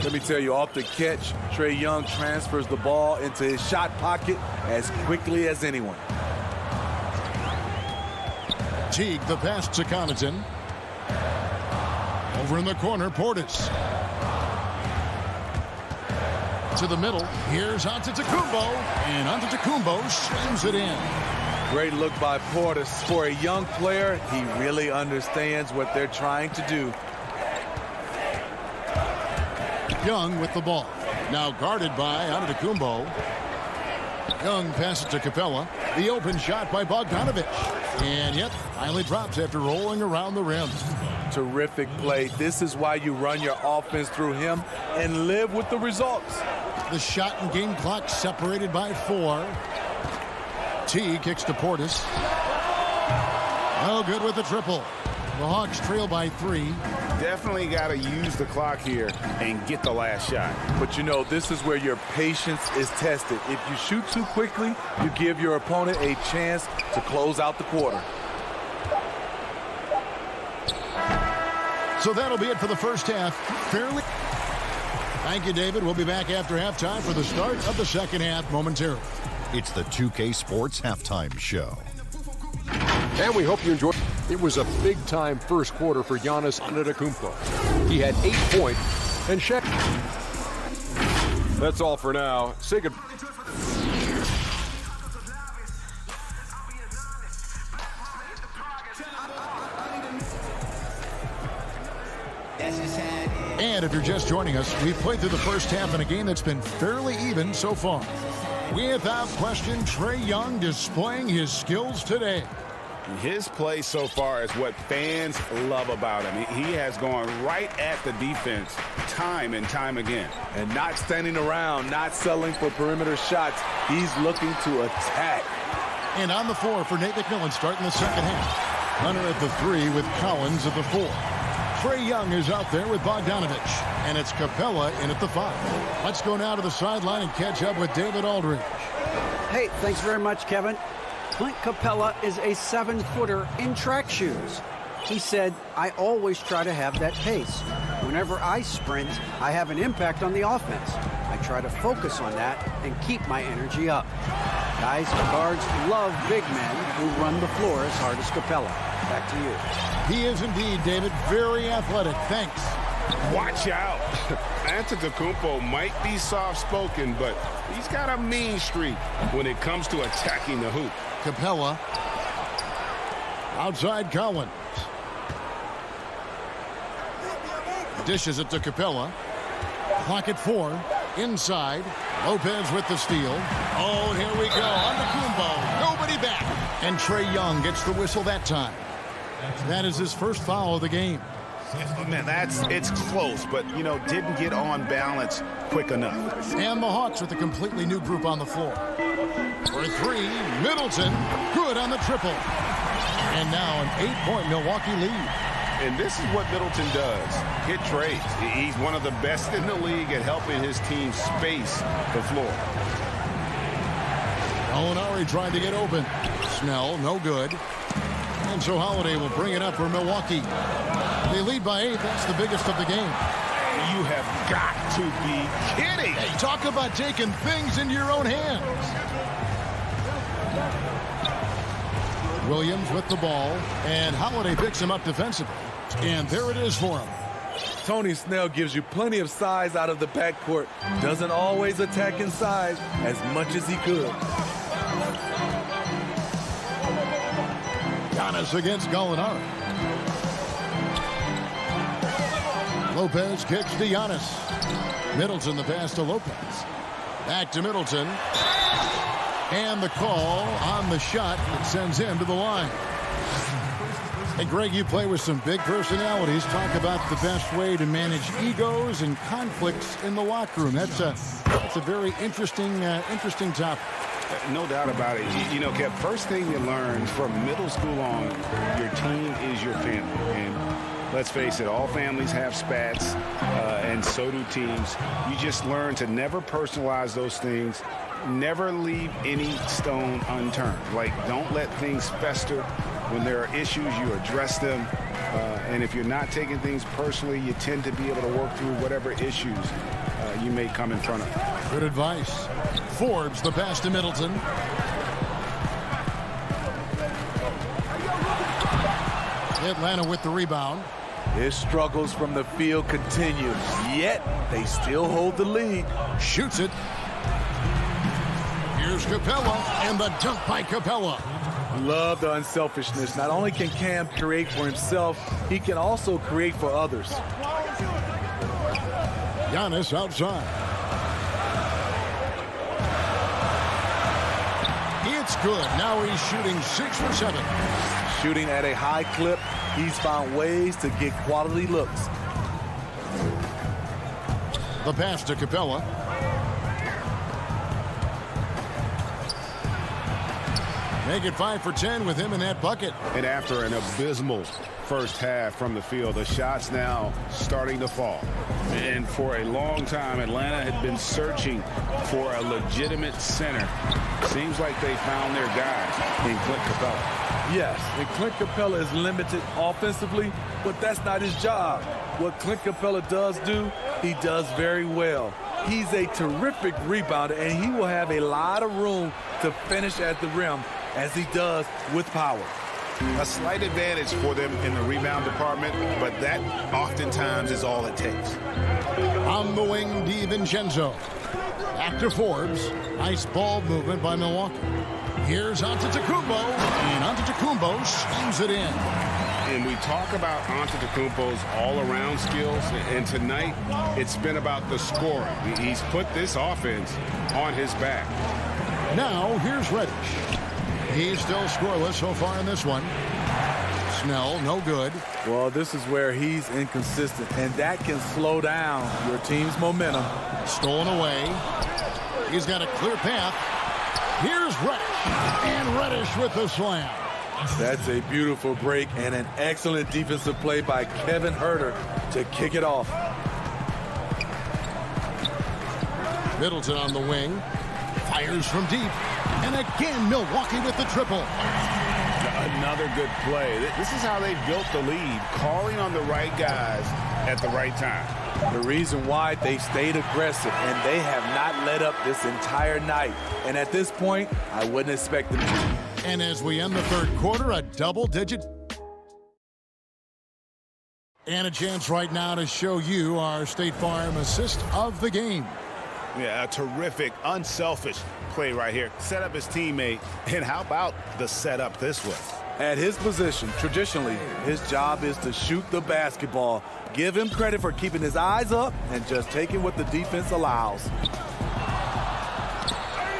Let me tell you, off the catch, Trae Young transfers the ball into his shot pocket as quickly as anyone. Teague, the pass to Connaughton. Over in the corner, Portis. To the middle. Here's Antetokounmpo. And Antetokounmpo slams it in. Great look by Portis. For a young player, he really understands what they're trying to do. Young with the ball. Now guarded by Antetokounmpo. Young passes to Capella. The open shot by Bogdanovic. And yet, finally drops after rolling around the rim. Terrific play. This is why you run your offense through him and live with the results. The shot and game clock separated by 4. T kicks to Portis. No good with the triple. The Hawks trail by 3. Definitely got to use the clock here and get the last shot. But you know, this is where your patience is tested. If you shoot too quickly, you give your opponent a chance to close out the quarter. So that'll be it for the first half. Fairly. Thank you, David. We'll be back after halftime for the start of the second half momentarily. It's the 2K Sports Halftime Show. And we hope you enjoyed. It was a big-time first quarter for Giannis Antetokounmpo. He had 8 points and Shaq. That's all for now. Say goodbye. And if you're just joining us, we've played through the first half in a game that's been fairly even so far. Without question, Trae Young displaying his skills today. His play so far is what fans love about him. He has gone right at the defense time and time again. And not standing around, not settling for perimeter shots. He's looking to attack. And on the floor for Nate McMillan starting the second half. Hunter at the 3 with Collins at the 4. Trae Young is out there with Bogdanovic. And it's Capella in at the 5. Let's go now to the sideline and catch up with David Aldridge. Hey, thanks very much, Kevin. Clint Capella is a 7-footer in track shoes. He said, I always try to have that pace. Whenever I sprint, I have an impact on the offense. I try to focus on that and keep my energy up. Guys, guards love big men who run the floor as hard as Capella. Back to you. He is indeed, David, very athletic. Thanks. Watch out. Antetokounmpo might be soft-spoken, but he's got a mean streak when it comes to attacking the hoop. Capella. Outside Collins. Dishes it to Capella. Clock at 4. Inside. Lopez with the steal. Oh, and here we go. Antetokounmpo. Nobody back. And Trae Young gets the whistle that time. That is his first foul of the game. Man, it's close, but, didn't get on balance quick enough. And the Hawks with a completely new group on the floor. For 3, Middleton. Good on the triple. And now an 8-point Milwaukee lead. And this is what Middleton does. Hit trades. He's one of the best in the league at helping his team space the floor. Gallinari trying to get open. Snell, no good. And so Holiday will bring it up for Milwaukee. They lead by 8. That's the biggest of the game. You have got to be kidding. Hey, talk about taking things into your own hands. Williams with the ball, and Holiday picks him up defensively. And there it is for him. Tony Snell gives you plenty of size out of the backcourt. Doesn't always attack inside as much as he could. Giannis against Gallinari. Lopez kicks to Giannis. Middleton the pass to Lopez. Back to Middleton. And the call on the shot that sends him to the line. Hey, Greg, you play with some big personalities. Talk about the best way to manage egos and conflicts in the locker room. That's a very interesting topic. No doubt about it. Kev, first thing you learn from middle school on, your team is your family. And let's face it, all families have spats, and so do teams. You just learn to never personalize those things. Never leave any stone unturned. Like, don't let things fester. When there are issues, you address them. And if you're not taking things personally, you tend to be able to work through whatever issues you may come in front of. Good advice. Forbes, the pass to Middleton. Atlanta with the rebound. His struggles from the field continue, yet they still hold the lead. Shoots it. Here's Capella, and the dunk by Capella. Love the unselfishness. Not only can Cam create for himself, he can also create for others. Giannis outside. It's good. Now he's shooting 6 for 7. Shooting at a high clip, he's found ways to get quality looks. The pass to Capella. Make it 5 for 10 with him in that bucket. And after an abysmal first half from the field, the shots now starting to fall. And for a long time, Atlanta had been searching for a legitimate center. Seems like they found their guy in Clint Capella. Yes, and Clint Capella is limited offensively, but that's not his job. What Clint Capella does do, he does very well. He's a terrific rebounder, and he will have a lot of room to finish at the rim, as he does with power. A slight advantage for them in the rebound department, but that oftentimes is all it takes. On the wing, DiVincenzo. Back to Forbes. Nice ball movement by Milwaukee. Here's Antetokounmpo, and Antetokounmpo slams it in. And we talk about Antetokounmpo's all-around skills, and tonight it's been about the scoring. He's put this offense on his back. Now here's Reddish. He's still scoreless so far in this one. Snell, no good. Well, this is where he's inconsistent, and that can slow down your team's momentum. Stolen away. He's got a clear path. Here's Reddish, and Reddish with the slam. That's a beautiful break and an excellent defensive play by Kevin Huerter to kick it off. Middleton on the wing. Fires from deep. And again, Milwaukee with the triple. Another good play. This is how they built the lead, calling on the right guys at the right time. The reason why they stayed aggressive, and they have not let up this entire night. And at this point, I wouldn't expect them to. And as we end the third quarter, a double-digit. And a chance right now to show you our State Farm assist of the game. Yeah, a terrific, unselfish play right here. Set up his teammate, and how about the setup this way? At his position, traditionally, his job is to shoot the basketball. Give him credit for keeping his eyes up and just taking what the defense allows.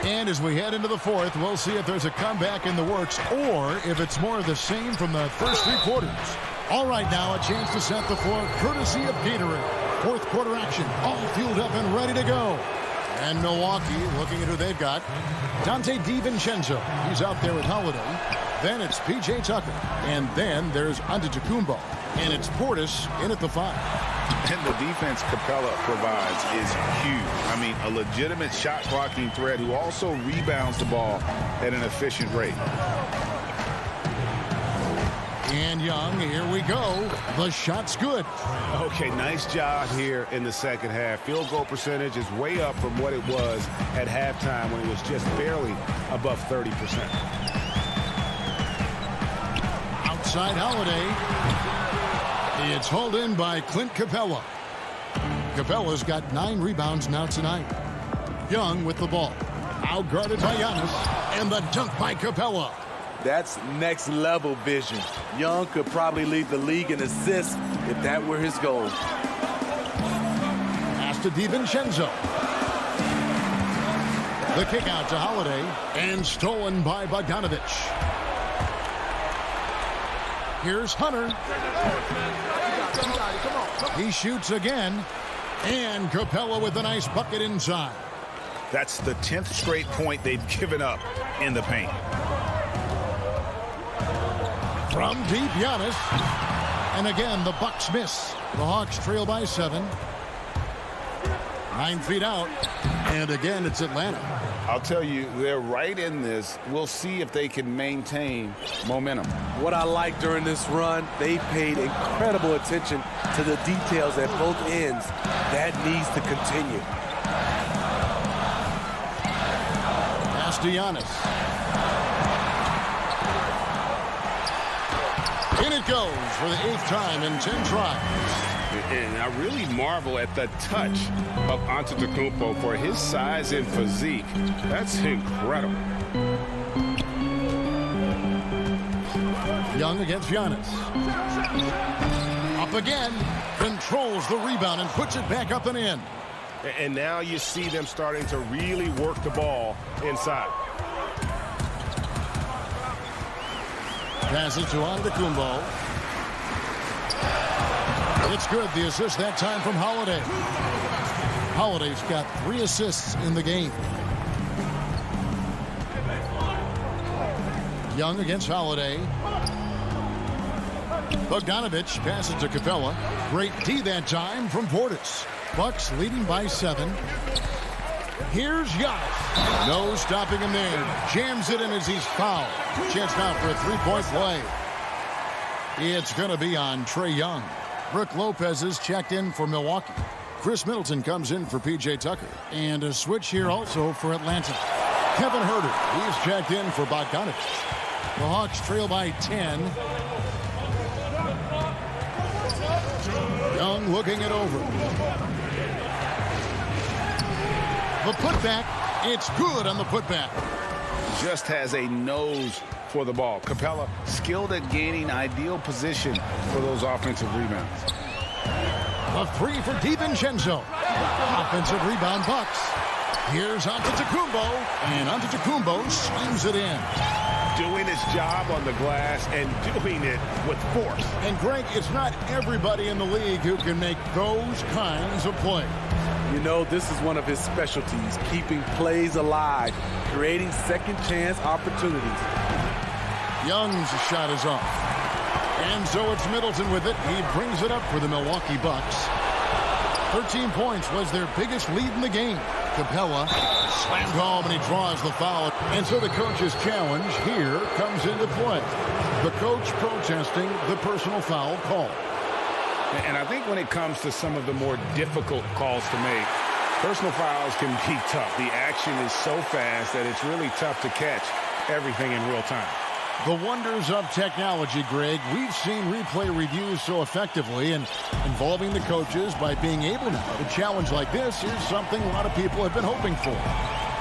And as we head into the fourth, we'll see if there's a comeback in the works or if it's more of the same from the first three quarters. All right, now a chance to set the floor courtesy of Gatorade. Fourth quarter action, all fueled up and ready to go. And Milwaukee looking at who they've got. Dante DiVincenzo, he's out there with Holiday. Then it's P.J. Tucker. And then there's Antetokounmpo. And it's Portis in at the 5. And the defense Capella provides is huge. I mean, a legitimate shot-blocking threat who also rebounds the ball at an efficient rate. And Young, here we go. The shot's good. Okay, nice job here in the second half. Field goal percentage is way up from what it was at halftime when it was just barely above 30%. Outside Holiday. It's hauled in by Clint Capella. Capella's got 9 rebounds now tonight. Young with the ball. Outguarded by Giannis. And the dunk by Capella. That's next level vision. Young could probably lead the league in assists if that were his goal. Pass to DiVincenzo. The kick out to Holiday and stolen by Bogdanovich. Here's Hunter. He shoots again. And Capella with a nice bucket inside. That's the 10th straight point they've given up in the paint. From deep, Giannis. And again, the Bucks miss. The Hawks trail by 7. 9 feet out. And again, it's Atlanta. I'll tell you, they're right in this. We'll see if they can maintain momentum. What I like during this run, they paid incredible attention to the details at both ends. That needs to continue. Pass to Giannis. In it goes for the 8th time in 10 tries. And I really marvel at the touch of Antetokounmpo for his size and physique. That's incredible. Young against Giannis. Up again. Controls the rebound and puts it back up and in. And now you see them starting to really work the ball inside. Passes to Antetokounmpo. It's good. The assist that time from Holiday. Holiday's got 3 assists in the game. Young against Holiday. Bogdanovich passes to Capella. Great D that time from Portis. Bucks leading by 7. Here's Giannis. No stopping him there. Jams it in as he's fouled. Chance now for a 3-point play. It's going to be on Trae Young. Brook Lopez is checked in for Milwaukee. Chris Middleton comes in for P.J. Tucker. And a switch here also for Atlanta. Kevin Huerter, he's checked in for Bogdanovich. The Hawks trail by 10. Young looking it over. The putback, it's good on the putback. Just has a nose for the ball. Capella skilled at gaining ideal position for those offensive rebounds. The 3 for DiVincenzo. Offensive rebound Bucks. Here's Antetokounmpo, and Antetokounmpo slams it in. Doing his job on the glass and doing it with force. And Greg, it's not everybody in the league who can make those kinds of plays. You know, this is one of his specialties, keeping plays alive, creating second chance opportunities. Young's shot is off. And so it's Middleton with it. He brings it up for the Milwaukee Bucks. 13 points was their biggest lead in the game. Capella Slammed home, and he draws the foul. And so the coach's challenge here comes into play. The coach protesting the personal foul call. And I think when it comes to some of the more difficult calls to make, personal fouls can be tough. The action is so fast that it's really tough to catch everything in real time. The wonders of technology, Greg. We've seen replay reviews so effectively, and involving the coaches by being able now to challenge like this is something a lot of people have been hoping for.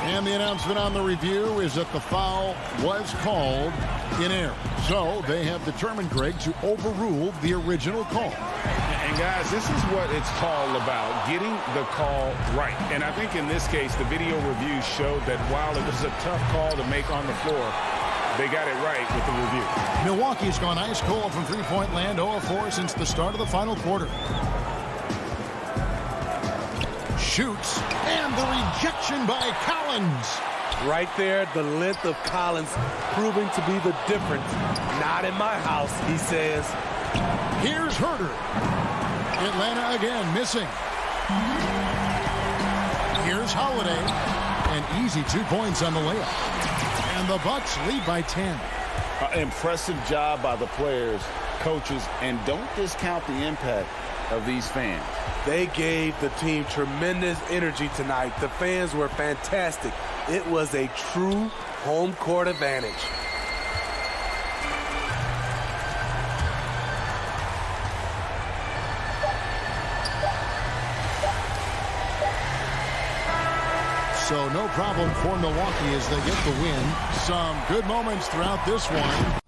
And the announcement on the review is that the foul was called in error. So they have determined, Greg, to overrule the original call. And guys, this is what it's all about, getting the call right. And I think in this case, the video review showed that while it was a tough call to make on the floor, they got it right with the review. Milwaukee's gone ice cold from three-point land, 0-4 since the start of the final quarter. Shoots, and the rejection by Collins. Right there, the length of Collins proving to be the difference. Not in my house, he says. Here's Herter. Atlanta again missing. Here's Holiday. An easy 2 points on the layup. And the Bucks lead by 10. Impressive job by the players, coaches, and don't discount the impact of these fans. They gave the team tremendous energy tonight. The fans were fantastic. It was a true home court advantage. So no problem for Milwaukee as they get the win. Some good moments throughout this one.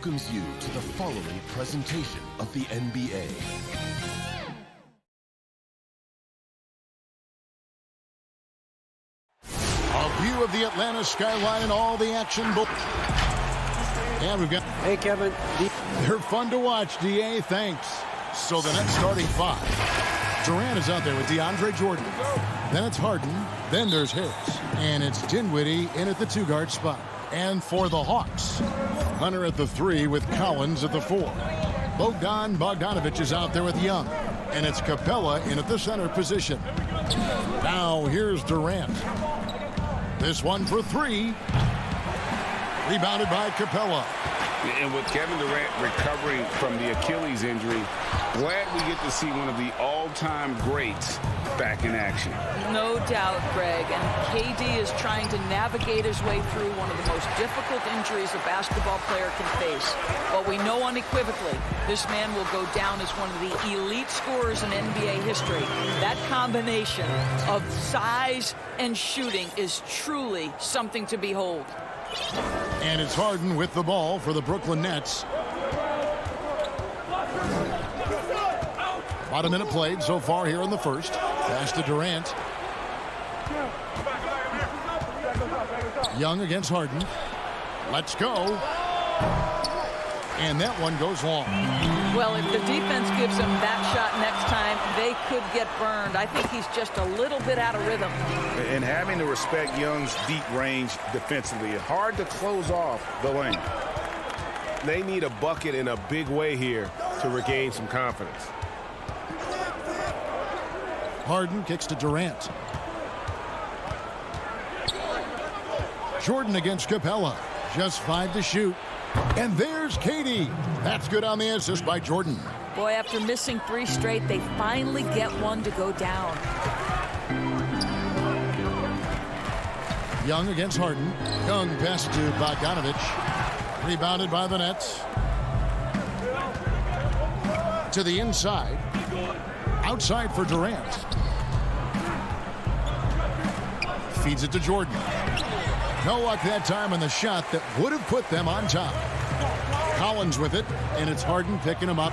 welcomes you to the following presentation of the NBA. A view of the Atlanta skyline and all the action. And we've got... Hey, Kevin. They're fun to watch, DA. Thanks. So the next starting five. Durant is out there with DeAndre Jordan. Then it's Harden. Then there's Harris. And it's Dinwiddie in at the two-guard spot. And for the Hawks, Hunter at the 3 with Collins at the 4. Bogdanovich is out there with Young. And it's Capella in at the center position. Now here's Durant. This one for 3. Rebounded by Capella. And with Kevin Durant recovering from the Achilles injury, glad we get to see one of the all-time greats back in action. No doubt, Greg. And KD is trying to navigate his way through one of the most difficult injuries a basketball player can face. But we know unequivocally this man will go down as one of the elite scorers in NBA history. That combination of size and shooting is truly something to behold. And it's Harden with the ball for the Brooklyn Nets. About a minute played so far here in the first. Pass to Durant. Young against Harden. Let's go. And that one goes long. Well, if the defense gives him that shot next time, they could get burned. I think he's just a little bit out of rhythm. And having to respect Young's deep range defensively, hard to close off the lane. They need a bucket in a big way here to regain some confidence. Harden kicks to Durant. Jordan against Capella. Just 5 to shoot. And there's KD. That's good on the assist by Jordan. Boy, after missing 3 straight, they finally get one to go down. Young against Harden. Young pass to Bogdanovich. Rebounded by the Nets. To the inside. Outside for Durant. Feeds it to Jordan. No luck that time on the shot that would have put them on top. Collins with it, and it's Harden picking him up.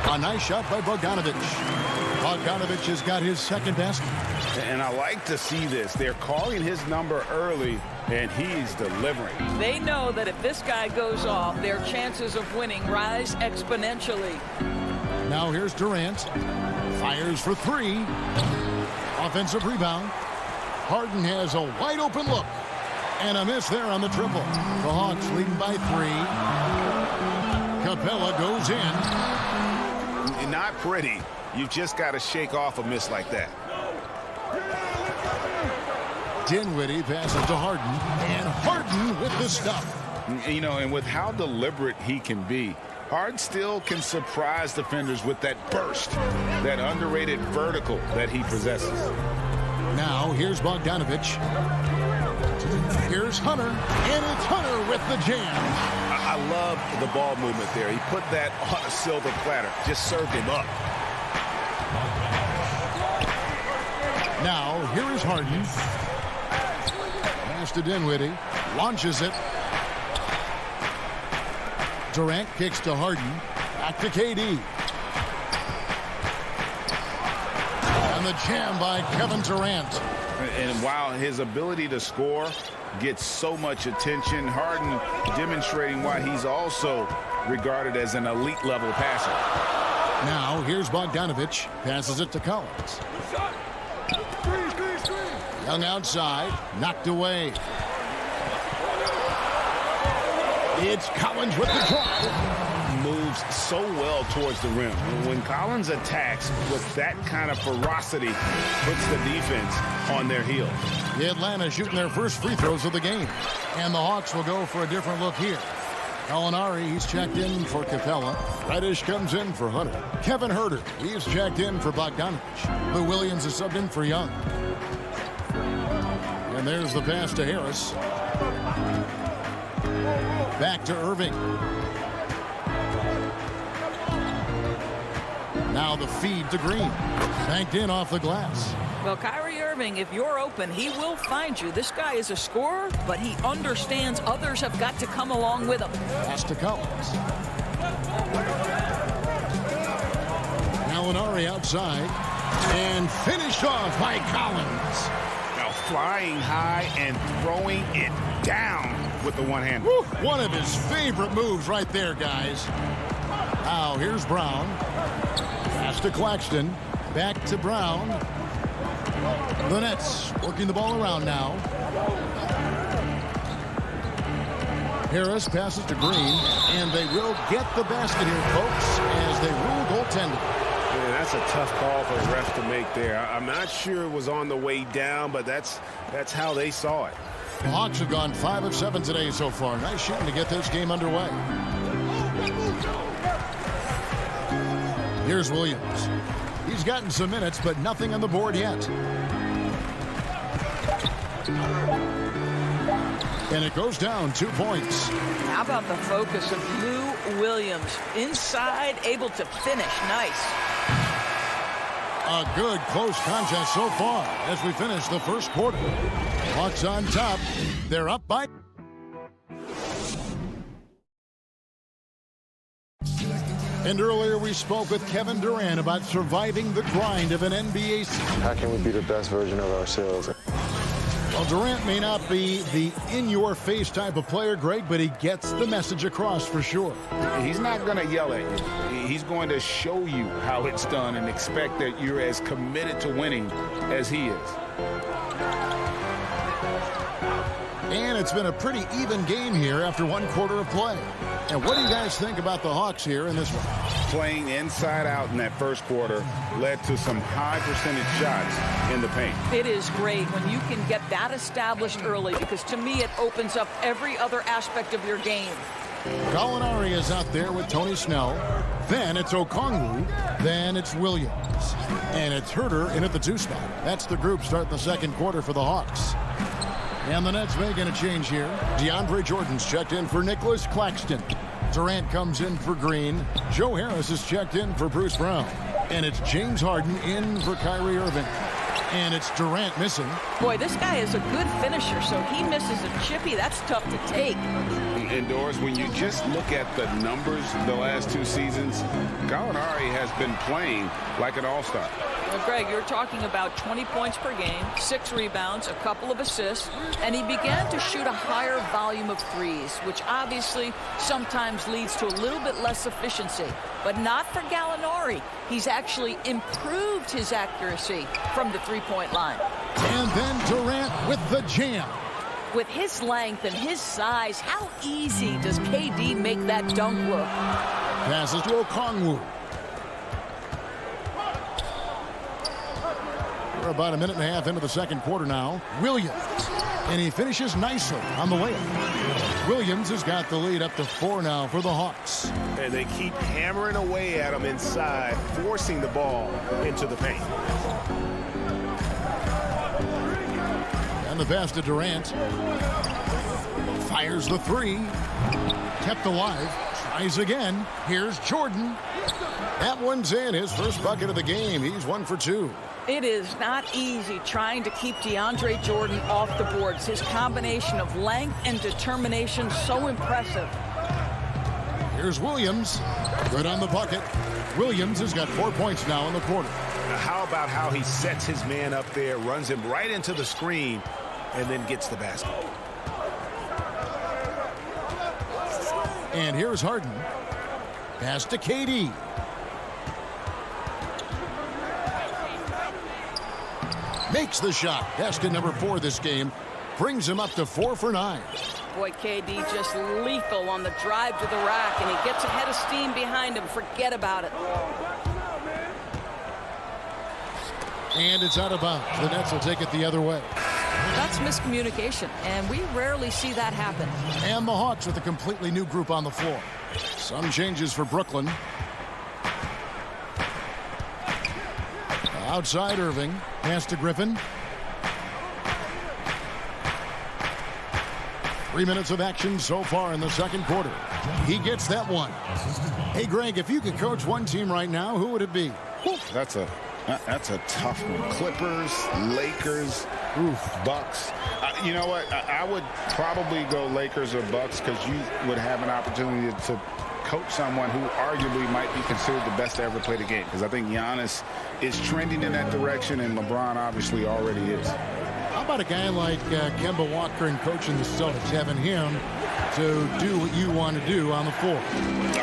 A nice shot by Bogdanovich. Bogdanovich has got his second best. And I like to see this. They're calling his number early, and he's delivering. They know that if this guy goes off, their chances of winning rise exponentially. Now here's Durant. Fires for 3. Offensive rebound. Harden has a wide open look. And a miss there on the triple. The Hawks leading by 3. Capella goes in. not pretty. You've just got to shake off a miss like that. Dinwiddie passes to Harden, and Harden with the stuff. You know, and with how deliberate he can be, Harden still can surprise defenders with that burst, that underrated vertical that he possesses. Now, here's Bogdanovich. Here's Hunter, and it's Hunter with the jam. I love the ball movement there. He put that on a silver platter, just served him up. Now, here is Harden. Pass to Dinwiddie. Launches it. Durant kicks to Harden. Back to KD. And the jam by Kevin Durant. And while his ability to score gets so much attention, Harden demonstrating why he's also regarded as an elite level passer. Now, here's Bogdanovich. Passes it to Collins. Young outside. Knocked away. It's Collins with the drive. Moves so well towards the rim. When Collins attacks with that kind of ferocity, puts the defense on their heels. The Atlanta shooting their first free throws of the game. And the Hawks will go for a different look here. Gallinari, he's checked in for Capella. Reddish comes in for Hunter. Kevin Huerter, he's checked in for Bogdanovich. Lou Williams is subbed in for Young. And there's the pass to Harris. Back to Irving. Now the feed to Green. Banked in off the glass. Well, Kyrie Irving, if you're open, he will find you. This guy is a scorer, but he understands others have got to come along with him. Pass to Collins. Gallinari outside. And finished off by Collins. Now flying high and throwing it down with the one-hand. One of his favorite moves right there, guys. Now here's Brown. Pass to Claxton. Back to Brown. The Nets working the ball around now. Harris passes to Green, and they will get the basket here, folks, as they rule goaltending. Man, that's a tough call for the ref to make there. I'm not sure it was on the way down, but that's how they saw it. The Hawks have gone 5 of 7 today so far. Nice shooting to get this game underway. Here's Williams. He's gotten some minutes, but nothing on the board yet. And it goes down 2 points. How about the focus of Lou Williams? Inside, able to finish. Nice. A good close contest so far as we finish the first quarter. Hawks on top. They're up by... And earlier we spoke with Kevin Durant about surviving the grind of an NBA season. How can we be the best version of ourselves? Well, Durant may not be the in-your-face type of player, Greg, but he gets the message across for sure. He's not going to yell at you. He's going to show you how it's done and expect that you're as committed to winning as he is. And it's been a pretty even game here after 1 quarter of play. And what do you guys think about the Hawks here in this one? Playing inside out in that first quarter led to some high percentage shots in the paint. It is great when you can get that established early, because to me it opens up every other aspect of your game. Gallinari is out there with Tony Snell. Then it's Okongwu. Then it's Williams. And it's Huerter in at the 2 spot. That's the group starting the second quarter for the Hawks. And the Nets making a change here. DeAndre Jordan's checked in for Nicholas Claxton. Durant comes in for Green. Joe Harris is checked in for Bruce Brown. And it's James Harden in for Kyrie Irving. And it's Durant missing. Boy, this guy is a good finisher, so he misses a chippy. That's tough to take. Indoors, when you just look at the numbers the last 2 seasons, Gallinari has been playing like an all-star. Well, Greg, you're talking about 20 points per game, 6 rebounds, a couple of assists, and he began to shoot a higher volume of threes, which obviously sometimes leads to a little bit less efficiency. But not for Gallinari. He's actually improved his accuracy from the three-point line. And then Durant with the jam. With his length and his size, how easy does KD make that dunk look? Passes to Okongwu. We're about a minute and a half into the second quarter now. Williams. And he finishes nicely on the layup. Williams has got the lead up to 4 now for the Hawks. And they keep hammering away at him inside, forcing the ball into the paint. And the pass to Durant. Fires the 3. Kept alive. Tries again. Here's Jordan. That one's in. His first bucket of the game. He's 1 for 2. It is not easy trying to keep DeAndre Jordan off the boards. His combination of length and determination, so impressive. Here's Williams. Good on the bucket. Williams has got 4 points now in the quarter. Now how about how he sets his man up there, runs him right into the screen, and then gets the basket. And here's Harden. Pass to KD. Makes the shot. Basket number 4 this game. Brings him up to 4 for 9. Boy, KD just lethal on the drive to the rack, and he gets a head of steam behind him. Forget about it. And it's out of bounds. The Nets will take it the other way. That's miscommunication, and we rarely see that happen. And the Hawks with a completely new group on the floor. Some changes for Brooklyn. Outside Irving. Pass to Griffin. 3 minutes of action so far in the second quarter. He gets that one. Hey, Greg, if you could coach one team right now, who would it be? That's a tough one. Clippers, Lakers, Bucks. You know what? I would probably go Lakers or Bucks because you would have an opportunity to coach someone who arguably might be considered the best to ever play the game, because I think Giannis is trending in that direction, and LeBron obviously already is. How about a guy like Kemba Walker and coaching the Celtics, having him to do what you want to do on the floor?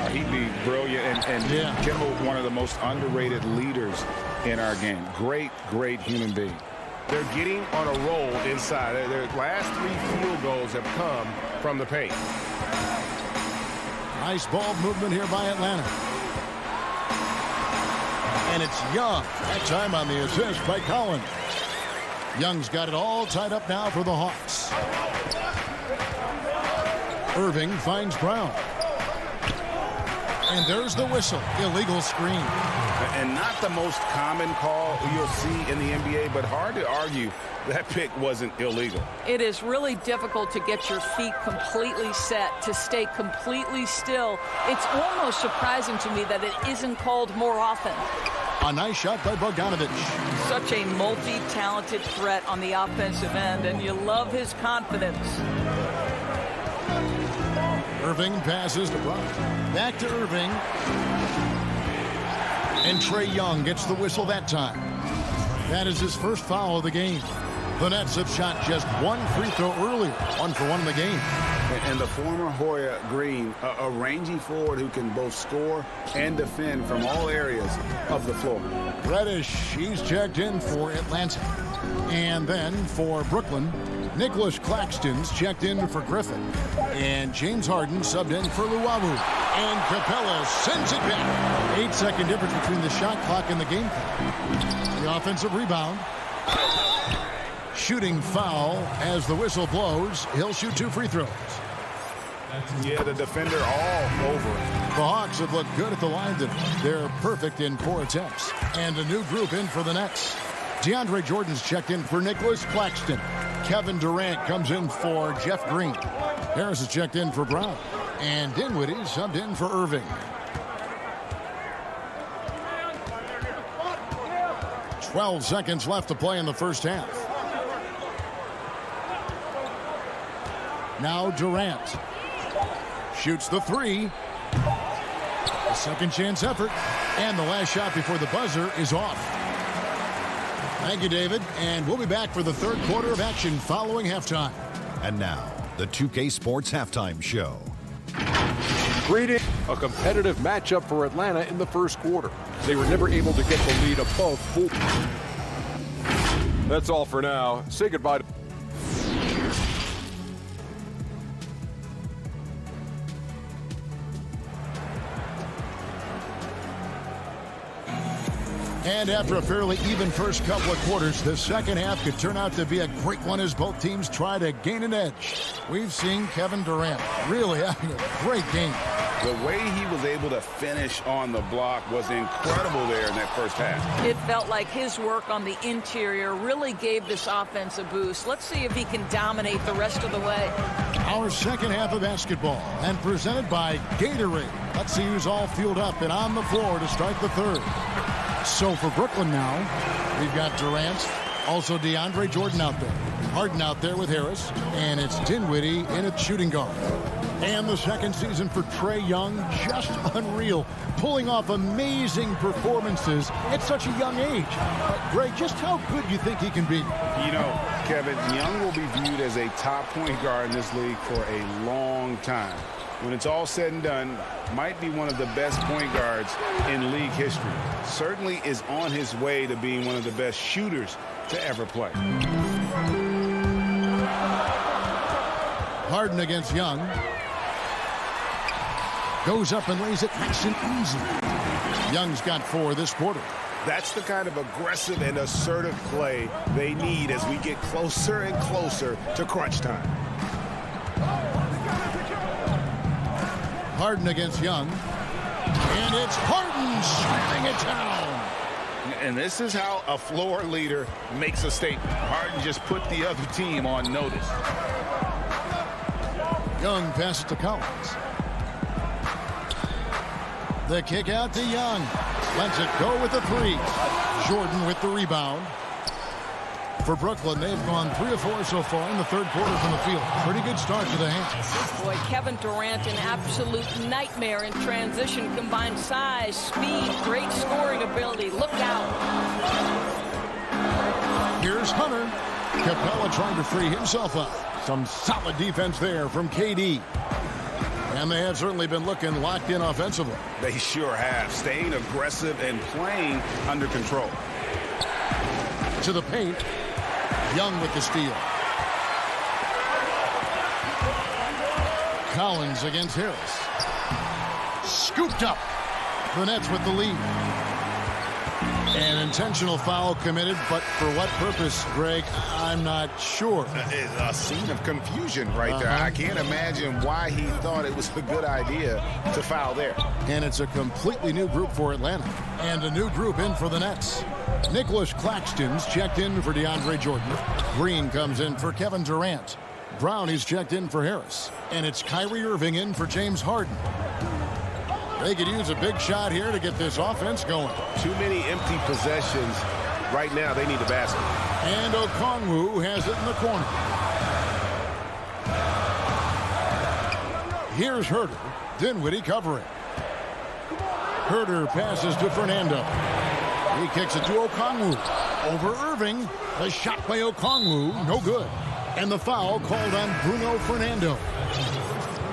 He'd be brilliant, and yeah. Kemba, one of the most underrated leaders in our game. Great human being. They're getting on a roll inside. Their last 3 field goals have come from the paint. Nice ball movement here by Atlanta. And it's Young. That time on the assist by Collins. Young's got it all tied up now for the Hawks. Irving finds Brown. And there's the whistle. Illegal screen. And not the most common call you'll see in the NBA, but hard to argue that pick wasn't illegal. It is really difficult to get your feet completely set, to stay completely still. It's almost surprising to me that it isn't called more often. A nice shot by Bogdanovic. Such a multi-talented threat on the offensive end, and you love his confidence. Irving passes to Brown. Back to Irving. And Trae Young gets the whistle that time. That is his first foul of the game. The Nets have shot just 1 free throw earlier. 1 for 1 in the game. And the former Hoya Green, a rangy forward who can both score and defend from all areas of the floor. Reddish, he's checked in for Atlanta. And then for Brooklyn, Nicholas Claxton's checked in for Griffin. And James Harden subbed in for Luwawu. And Capella sends it back. 8-second difference between the shot clock and the game clock. The offensive rebound. Shooting foul as the whistle blows. He'll shoot 2 free throws. Yeah, the defender all over it. The Hawks have looked good at the line tonight. They're perfect in 4 attempts. And a new group in for the Nets. DeAndre Jordan's checked in for Nicholas Claxton. Kevin Durant comes in for Jeff Green. Harris is checked in for Brown. And Dinwiddie subbed in for Irving. 12 seconds left to play in the first half. Now Durant. Shoots the 3. A second chance effort. And the last shot before the buzzer is off. Thank you, David. And we'll be back for the third quarter of action following halftime. And now, the 2K Sports Halftime Show. Greeting a competitive matchup for Atlanta in the first quarter. They were never able to get the lead above 4. That's all for now. Say goodbye to And after a fairly even first couple of quarters, the second half could turn out to be a great one as both teams try to gain an edge. We've seen Kevin Durant really having a great game. The way he was able to finish on the block was incredible there in that first half. It felt like his work on the interior really gave this offense a boost. Let's see if he can dominate the rest of the way. Our second half of basketball, and presented by Gatorade. Let's see who's all fueled up and on the floor to start the third. So for Brooklyn now, we've got Durant, also DeAndre Jordan out there, Harden out there with Harris, and it's Dinwiddie in at shooting guard. And the second season for Trae Young, just unreal, pulling off amazing performances at such a young age. Greg, just how good do you think he can be? You know, Kevin, Young will be viewed as a top point guard in this league for a long time. When it's all said and done, might be one of the best point guards in league history. Certainly is on his way to being one of the best shooters to ever play. Harden against Young. Goes up and lays it nice and easy. Young's got 4 this quarter. That's the kind of aggressive and assertive play they need as we get closer and closer to crunch time. Harden against Young. And it's Harden slamming it down. And this is how a floor leader makes a statement. Harden just put the other team on notice. Young passes to Collins. The kick out to Young. Lets it go with the 3. Jordan with the rebound. For Brooklyn, they've gone 3 of 4 so far in the third quarter from the field. Pretty good start to the hand. Boy, Kevin Durant, an absolute nightmare in transition. Combined size, speed, great scoring ability. Look out. Here's Hunter. Capella trying to free himself up. Some solid defense there from KD. And they have certainly been looking locked in offensively. They sure have. Staying aggressive and playing under control. To the paint. Young with the steal. Collins against Harris. Scooped up. The Nets with the lead. An intentional foul committed, but for what purpose, Greg, I'm not sure. It's a scene of confusion right there. I can't imagine why he thought it was a good idea to foul there. And it's a completely new group for Atlanta. And a new group in for the Nets. Nicholas Claxton's checked in for DeAndre Jordan. Green comes in for Kevin Durant. Brown is checked in for Harris. And it's Kyrie Irving in for James Harden. They could use a big shot here to get this offense going. Too many empty possessions. Right now, they need a basket. And Okongwu has it in the corner. Here's Herter. Dinwiddie covering. Herter passes to Fernando. He kicks it to Okongwu. Over Irving. The shot by Okongwu. No good. And the foul called on Bruno Fernando.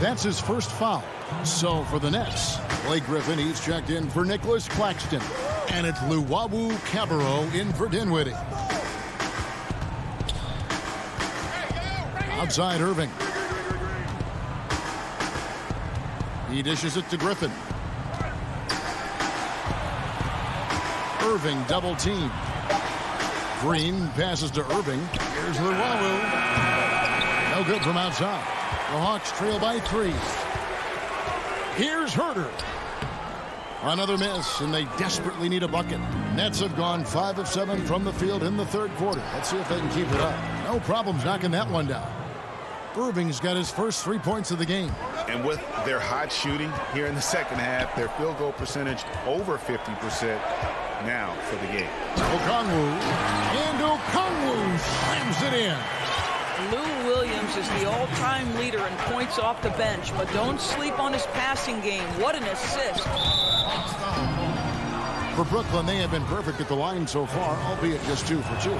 That's his first foul. So for the Nets, Blake Griffin, he's checked in for Nicholas Claxton. And it's Luwawu Cabarrot in for Dinwiddie. Outside Irving. He dishes it to Griffin. Irving double team. Green passes to Irving. Here's Luwawu. No good from outside. The Hawks trail by 3. Here's Herter. Another miss, and they desperately need a bucket. Nets have gone 5 of 7 from the field in the third quarter. Let's see if they can keep it up. No problems knocking that one down. Irving's got his first 3 points of the game. And with their hot shooting here in the second half, their field goal percentage over 50% now for the game. Okongwu. And Okongwu slams it in. Lou Williams is the all-time leader in points off the bench, but don't sleep on his passing game. What an assist. For Brooklyn, they have been perfect at the line so far, albeit just 2 for 2.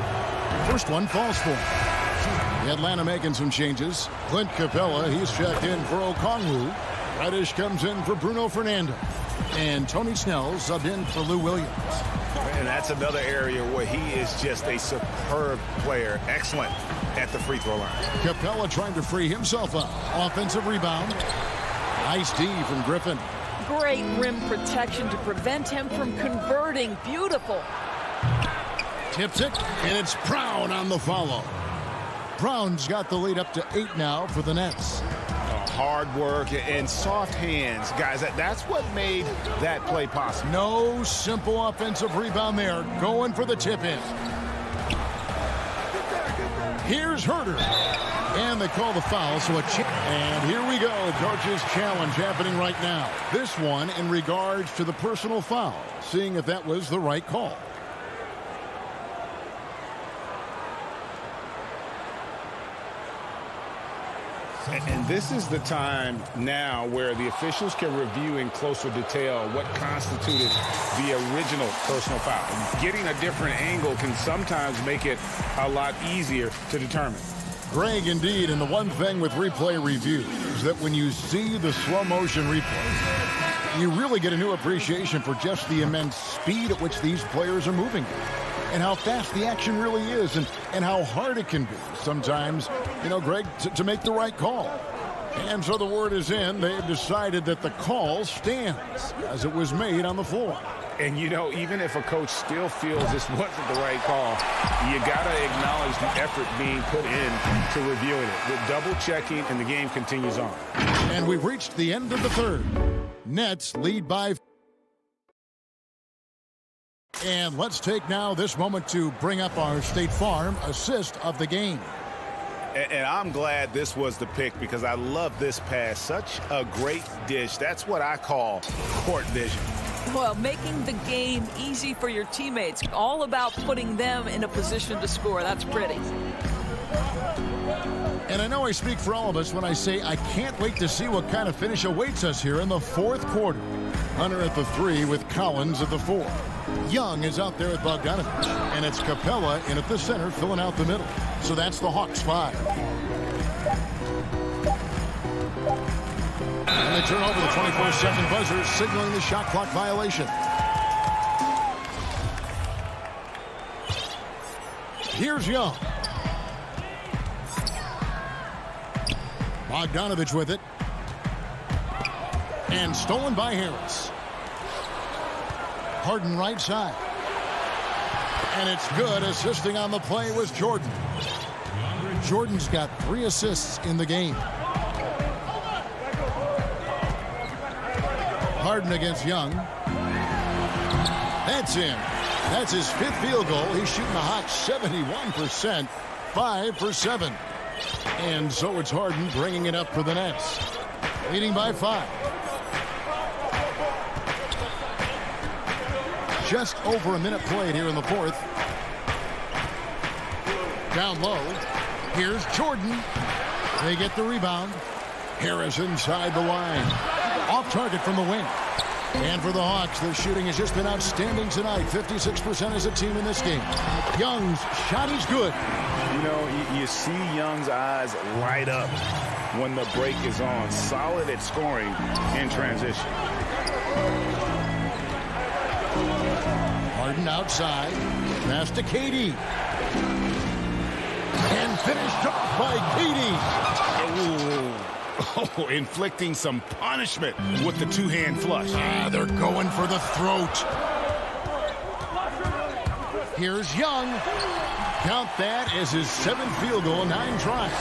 First one falls for him. Atlanta making some changes. Clint Capella, he's checked in for Okongwu. Reddish comes in for Bruno Fernando. And Tony Snell subbed in for Lou Williams. And that's another area where he is just a superb player. Excellent at the free throw line. Capella trying to free himself up. Offensive rebound. Nice D from Griffin. great rim protection to prevent him from converting. Beautiful. Tips it, and it's Brown on the follow. Brown's got the lead up to 8 now for the Nets. Hard work and soft hands, guys. That's what made that play possible. No simple offensive rebound there. Going for the tip-in. Here's Herter. And they call the foul, so and here we go. Coach's challenge happening right now. This one in regards to the personal foul, seeing if that was the right call. And this is the time now where the officials can review in closer detail what constituted the original personal foul. Getting a different angle can sometimes make it a lot easier to determine. Greg, indeed, and the one thing with replay review is that when you see the slow motion replay, you really get a new appreciation for just the immense speed at which these players are moving and how fast the action really is and how hard it can be sometimes, Greg, to make the right call. And so the word is in. They've decided that the call stands as it was made on the floor. And, even if a coach still feels this wasn't the right call, you got to acknowledge the effort being put in to reviewing it. With double checking, and the game continues on. And we've reached the end of the third. Nets lead by. And let's take now this moment to bring up our State Farm assist of the game. And I'm glad this was the pick because I love this pass. Such a great dish. That's what I call court vision. Well, making the game easy for your teammates. All about putting them in a position to score. That's pretty. And I know I speak for all of us when I say I can't wait to see what kind of finish awaits us here in the fourth quarter. Hunter at the 3 with Collins at the 4. Young is out there at Bogdanovich, and it's Capella in at the center filling out the middle. So that's the Hawks 5. And they turn over the 24-second buzzer, signaling the shot clock violation. Here's Young. Bogdanovich with it. And stolen by Harris. Harden right side. And it's good. Assisting on the play was Jordan. Jordan's got 3 assists in the game. Harden against Young. That's in. That's his 5th field goal. He's shooting the Hawks 71%. 5 for 7. And so it's Harden bringing it up for the Nets. Leading by 5. Just over a minute played here in the fourth. Down low. Here's Jordan. They get the rebound. Harris inside the line. Off target from the wing. And for the Hawks, their shooting has just been outstanding tonight. 56% as a team in this game. Young's shot is good. You see Young's eyes light up when the break is on. Solid at scoring in transition. Harden outside. Pass to KD. And finished off by KD. Oh, inflicting some punishment with the 2-hand flush. They're going for the throat. Here's Young. Count that as his 7th field goal, 9 tries.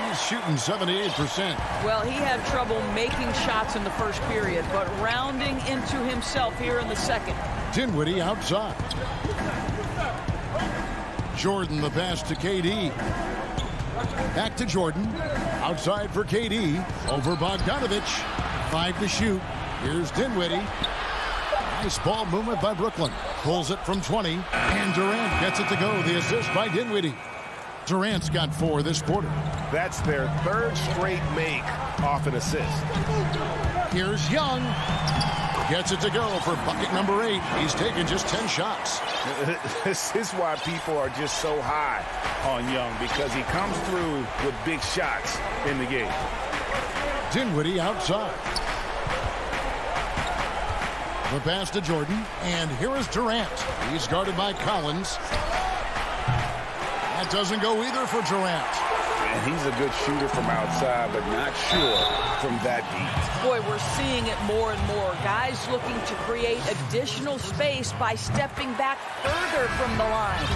He's shooting 78%. Well, he had trouble making shots in the first period, but rounding into himself here in the second. Dinwiddie outside. Jordan the pass to KD. Back to Jordan. Outside for KD. Over Bogdanovich. 5 to shoot. Here's Dinwiddie. Nice ball movement by Brooklyn. Pulls it from 20. And Durant gets it to go. The assist by Dinwiddie. Durant's got 4 this quarter. That's their 3rd straight make off an assist. Here's Young. Gets it to go for bucket number 8. He's taken just 10 shots. This is why people are just so high on Young, because he comes through with big shots in the game. Dinwiddie outside. The pass to Jordan, and here is Durant. He's guarded by Collins. That doesn't go either for Durant. And he's a good shooter from outside, but not sure from that deep. Boy, we're seeing it more and more. Guys looking to create additional space by stepping back further from the line.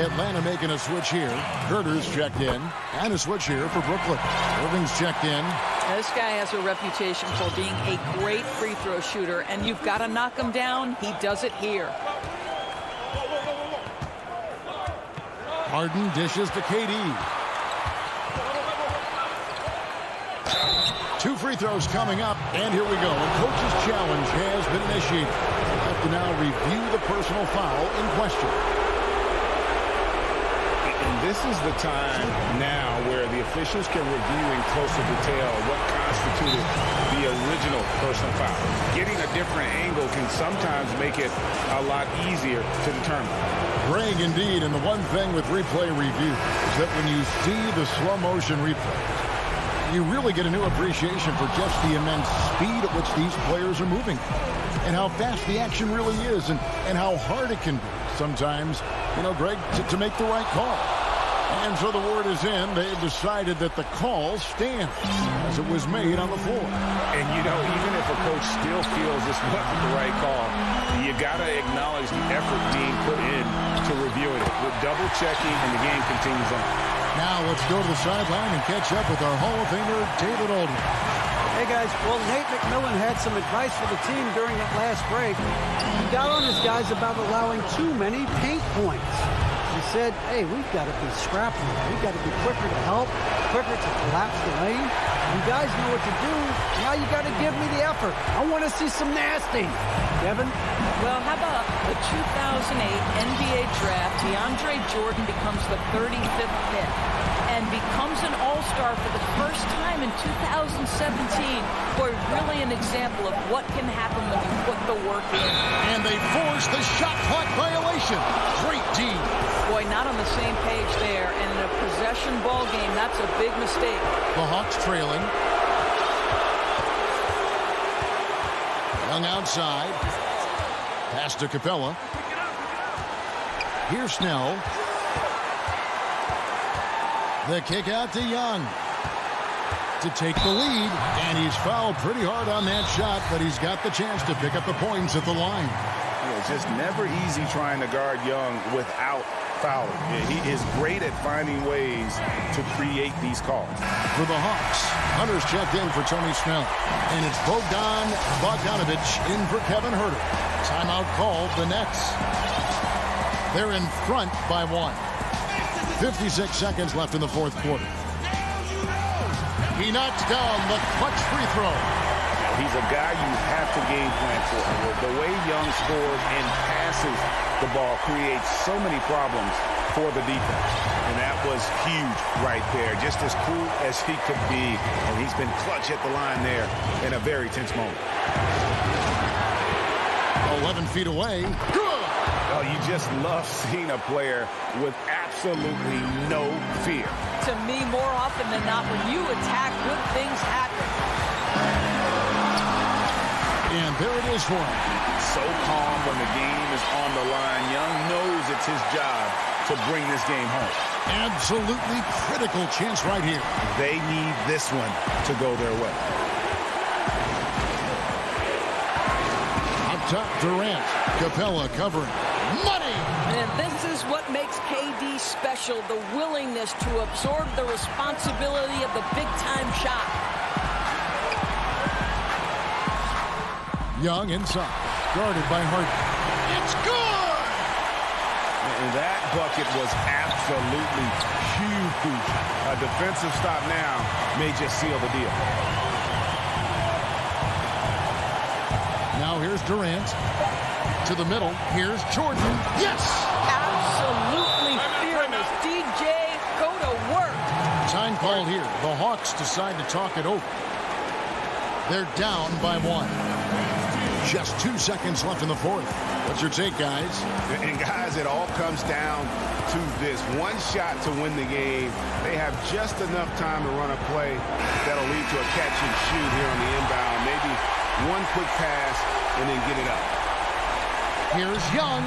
Atlanta making a switch here. Herter's checked in. And a switch here for Brooklyn. Irving's checked in. Now, this guy has a reputation for being a great free throw shooter, and you've got to knock him down. He does it here. Harden dishes to KD. 2 free throws coming up, and here we go. A coach's challenge has been initiated. We'll have to now review the personal foul in question. And this is the time now where the officials can review in closer detail what constituted the original personal foul. Getting a different angle can sometimes make it a lot easier to determine. Greg, indeed, and the one thing with replay review is that when you see the slow motion replay, you really get a new appreciation for just the immense speed at which these players are moving and how fast the action really is and how hard it can be sometimes, you know, Greg, to make the right call. And so the word is in. They've decided that the call stands as it was made on the floor. And, you know, even if a coach still feels this wasn't the right call, you got to acknowledge the effort being put in to reviewing it. With double-checking, and the game continues on. Now let's go to the sideline and catch up with our Hall of Famer, David Aldridge. Hey, guys. Well, Nate McMillan had some advice for the team during that last break. He got on his guys about allowing too many paint points. He said, hey, we've got to be scrappy. We've got to be quicker to help, quicker to collapse the lane. You guys know what to do. Now you got to give me the effort. I want to see some nasty. Kevin? Well, how about the 2008 NBA draft? DeAndre Jordan becomes the 35th pick and becomes an all-star for the first time in 2017. Boy, really an example of what can happen when you put the work in. And they force the shot clock violation. Great D. Boy, not on the same page there. And in a possession ball game, that's a big mistake. The Hawks trailing. Young outside. Pass to Capella. Here's Snell. The kick out to Young to take the lead. And he's fouled pretty hard on that shot, but he's got the chance to pick up the points at the line. Yeah, it's just never easy trying to guard Young without fouling. He is great at finding ways to create these calls. For the Hawks, Hunter's checked in for Tony Snell. And it's Bogdanovich in for Kevin Huerter. Timeout called the Nets. They're in front by 1. 56 seconds left in the fourth quarter. He knocks down the clutch free throw. He's a guy you have to game plan for. The way Young scores and passes the ball creates so many problems for the defense. And that was huge right there. Just as cool as he could be. And he's been clutch at the line there in a very tense moment. 11 feet away. Good! Oh, you just love seeing a player with absolutely no fear. To me, more often than not, when you attack, good things happen. And there it is for him. So calm when the game is on the line. Young knows it's his job to bring this game home. Absolutely critical chance right here. They need this one to go their way. Up top, Durant. Capella covering. Money! And this is what makes KD special, the willingness to absorb the responsibility of the big-time shot. Young inside, guarded by Harden. It's good! And that bucket was absolutely huge. A defensive stop now may just seal the deal. Now here's Durant. To the middle. Here's Jordan. Yes! Absolutely fearless. DJ, go to work. Time called here. The Hawks decide to talk it over. They're down by 1. Just 2 seconds left in the fourth. What's your take, guys? And guys, it all comes down to this. One shot to win the game. They have just enough time to run a play that'll lead to a catch and shoot here on the inbound. Maybe one quick pass and then get it up. Here's Young.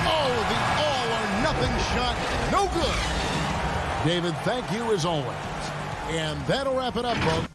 Oh, the all-or-nothing shot. No good. David, thank you as always. And that'll wrap it up, folks.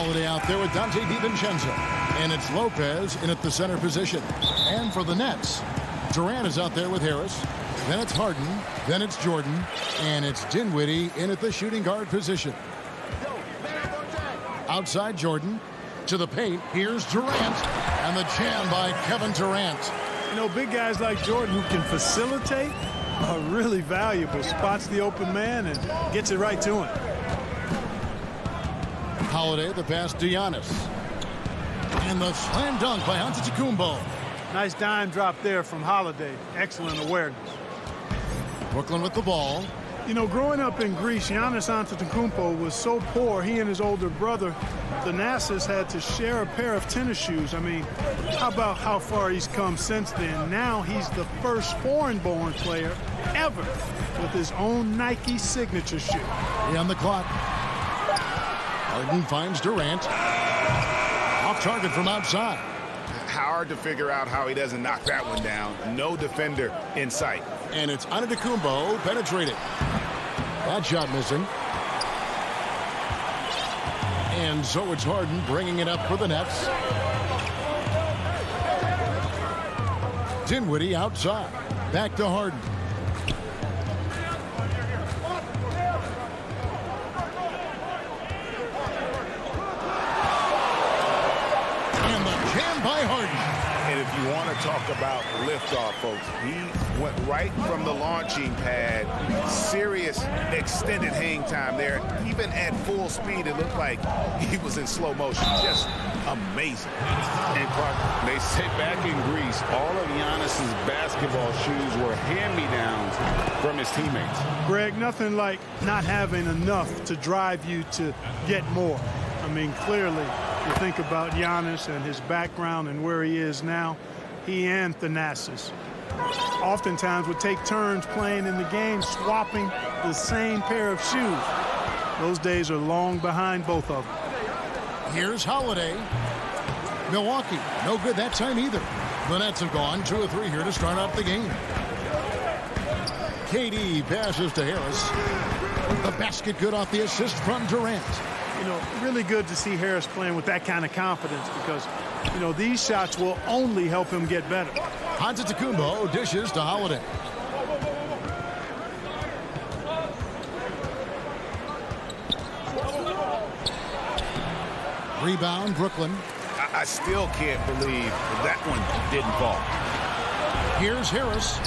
Holiday out there with Dante DiVincenzo. And it's Lopez in at the center position. And for the Nets, Durant is out there with Harris. Then it's Harden. Then it's Jordan. And it's Dinwiddie in at the shooting guard position. Outside Jordan. To the paint. Here's Durant. And the jam by Kevin Durant. You know, big guys like Jordan who can facilitate are really valuable. Spots the open man and gets it right to him. Holiday, the pass to Giannis. And the slam dunk by Antetokounmpo. Nice dime drop there from Holiday. Excellent awareness. Brooklyn with the ball. You know, growing up in Greece, Giannis Antetokounmpo was so poor, he and his older brother, Thanasis, had to share a pair of tennis shoes. I mean, how about how far he's come since then? Now he's the first foreign-born player ever with his own Nike signature shoe. On the clock. Harden finds Durant. Off target from outside. Hard to figure out how he doesn't knock that one down. No defender in sight. And it's Antetokounmpo penetrating. That shot missing. And so it's Harden bringing it up for the Nets. Dinwiddie outside. Back to Harden. And the jam by Harden. And if you want to talk about liftoff, folks, he went right from the launching pad. Serious extended hang time there. Even at full speed, it looked like he was in slow motion. Just amazing. And Clark, they say back in Greece, all of Giannis's basketball shoes were hand-me-downs from his teammates. Greg, nothing like not having enough to drive you to get more. I mean, clearly, you think about Giannis and his background and where he is now, he and Thanasis oftentimes would take turns playing in the game, swapping the same pair of shoes. Those days are long behind both of them. Here's Holiday. Milwaukee, no good that time either. The Nets have gone 2 of 3 here to start out the game. KD passes to Harris. The basket good off the assist from Durant. You know, really good to see Harris playing with that kind of confidence because, you know, these shots will only help him get better. Antetokounmpo dishes to Holiday. Rebound, Brooklyn. I still can't believe that one didn't fall. Here's Harris.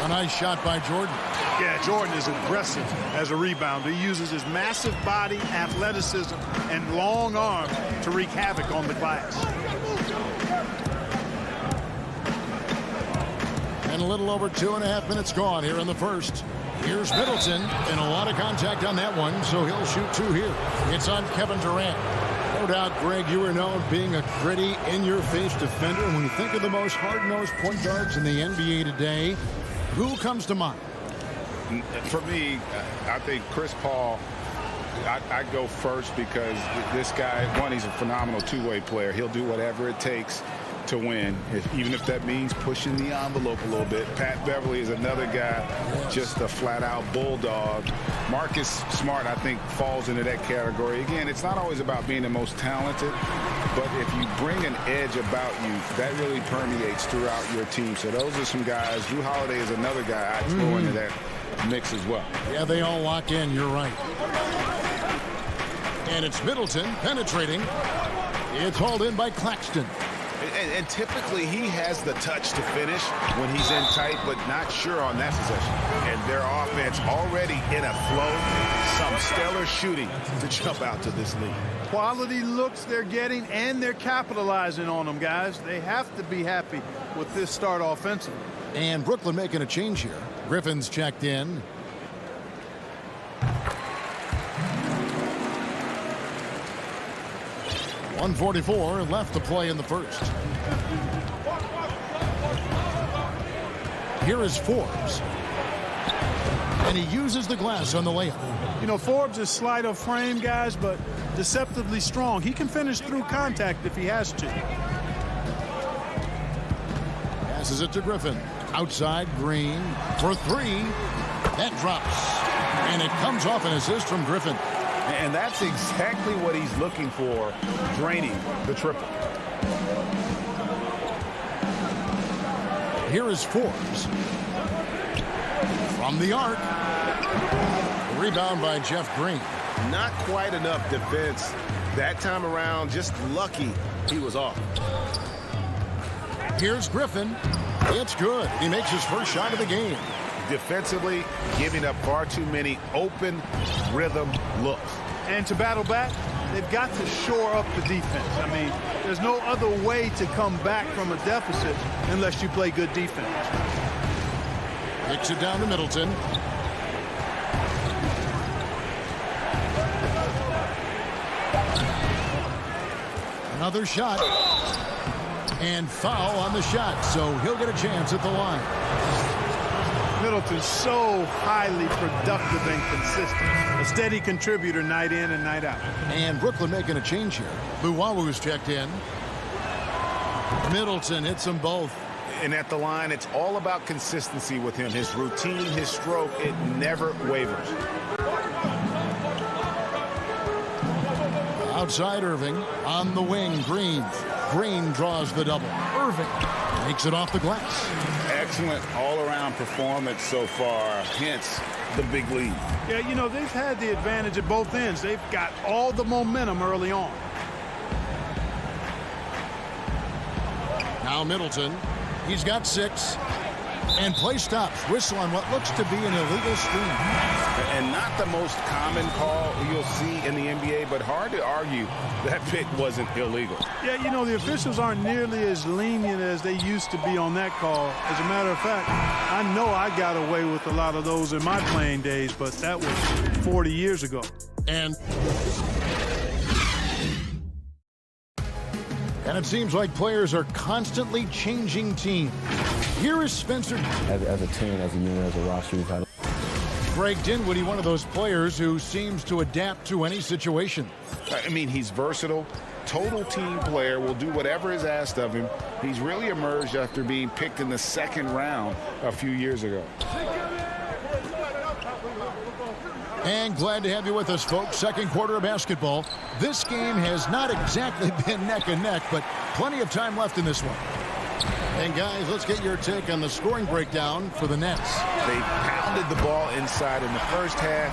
A nice shot by Jordan. Yeah, Jordan is aggressive as a rebounder. He uses his massive body, athleticism, and long arms to wreak havoc on the glass. And a little over 2.5 minutes gone here in the first. Here's Middleton, and a lot of contact on that one, so he'll shoot 2 here. It's on Kevin Durant. No doubt, Greg, you are known being a gritty, in-your-face defender. And when you think of the most hard-nosed point guards in the NBA today, who comes to mind? For me, I think Chris Paul, I go first because this guy, one, he's a phenomenal two-way player. He'll do whatever it takes to win, even if that means pushing the envelope a little bit. Pat Beverly is another guy, just a flat-out bulldog. Marcus Smart, I think, falls into that category. Again, it's not always about being the most talented, but if you bring an edge about you, that really permeates throughout your team. So those are some guys. Drew Holiday is another guy I'd throw into that mix as well. Yeah, they all lock in. You're right. And it's Middleton penetrating. It's hauled in by Claxton. And typically he has the touch to finish when he's in tight, but not sure on that possession. And their offense already in a flow. Some stellar shooting to jump out to this lead. Quality looks they're getting, and they're capitalizing on them, guys. They have to be happy with this start offensively. And Brooklyn making a change here. Griffin's checked in. .144 left to play in the first. Here is Forbes. And he uses the glass on the layup. You know, Forbes is slight of frame, guys, but deceptively strong. He can finish through contact if he has to. Passes it to Griffin. Outside, Green for three. That drops. And it comes off an assist from Griffin. And that's exactly what he's looking for, draining the triple. Here is Forbes. From the arc. Rebound by Jeff Green. Not quite enough defense that time around. Just lucky he was off. Here's Griffin. It's good. He makes his first shot of the game. Defensively, giving up far too many open rhythm looks. And to battle back, they've got to shore up the defense. I mean, there's no other way to come back from a deficit unless you play good defense. Kicks it down to Middleton. Another shot. And foul on the shot, so he'll get a chance at the line. Middleton's so highly productive and consistent. A steady contributor night in and night out. And Brooklyn making a change here. Luwawu's checked in. Middleton hits them both. And at the line, it's all about consistency with him. His routine, his stroke, it never wavers. Outside Irving. On the wing, Green. Green draws the double. Irving makes it off the glass. Excellent all-around performance so far, hence the big lead. Yeah, you know, they've had the advantage at both ends. They've got all the momentum early on. Now Middleton. He's got 6. And play stops. Whistle on what looks to be an illegal screen. And not the most common call you'll see in the NBA, but hard to argue that pick wasn't illegal. Yeah, you know, the officials aren't nearly as lenient as they used to be on that call. As a matter of fact, I know I got away with a lot of those in my playing days, but that was 40 years ago. And it seems like players are constantly changing teams. Here is Spencer. As a team, as a unit, as a roster, we've had. Greg Dinwiddie, one of those players who seems to adapt to any situation. I mean, he's versatile, total team player, will do whatever is asked of him. He's really emerged after being picked in the second round a few years ago. And glad to have you with us, folks. Second quarter of basketball. This game has not exactly been neck and neck, but plenty of time left in this one. And guys, let's get your take on the scoring breakdown for the Nets. They pounded the ball inside in the first half,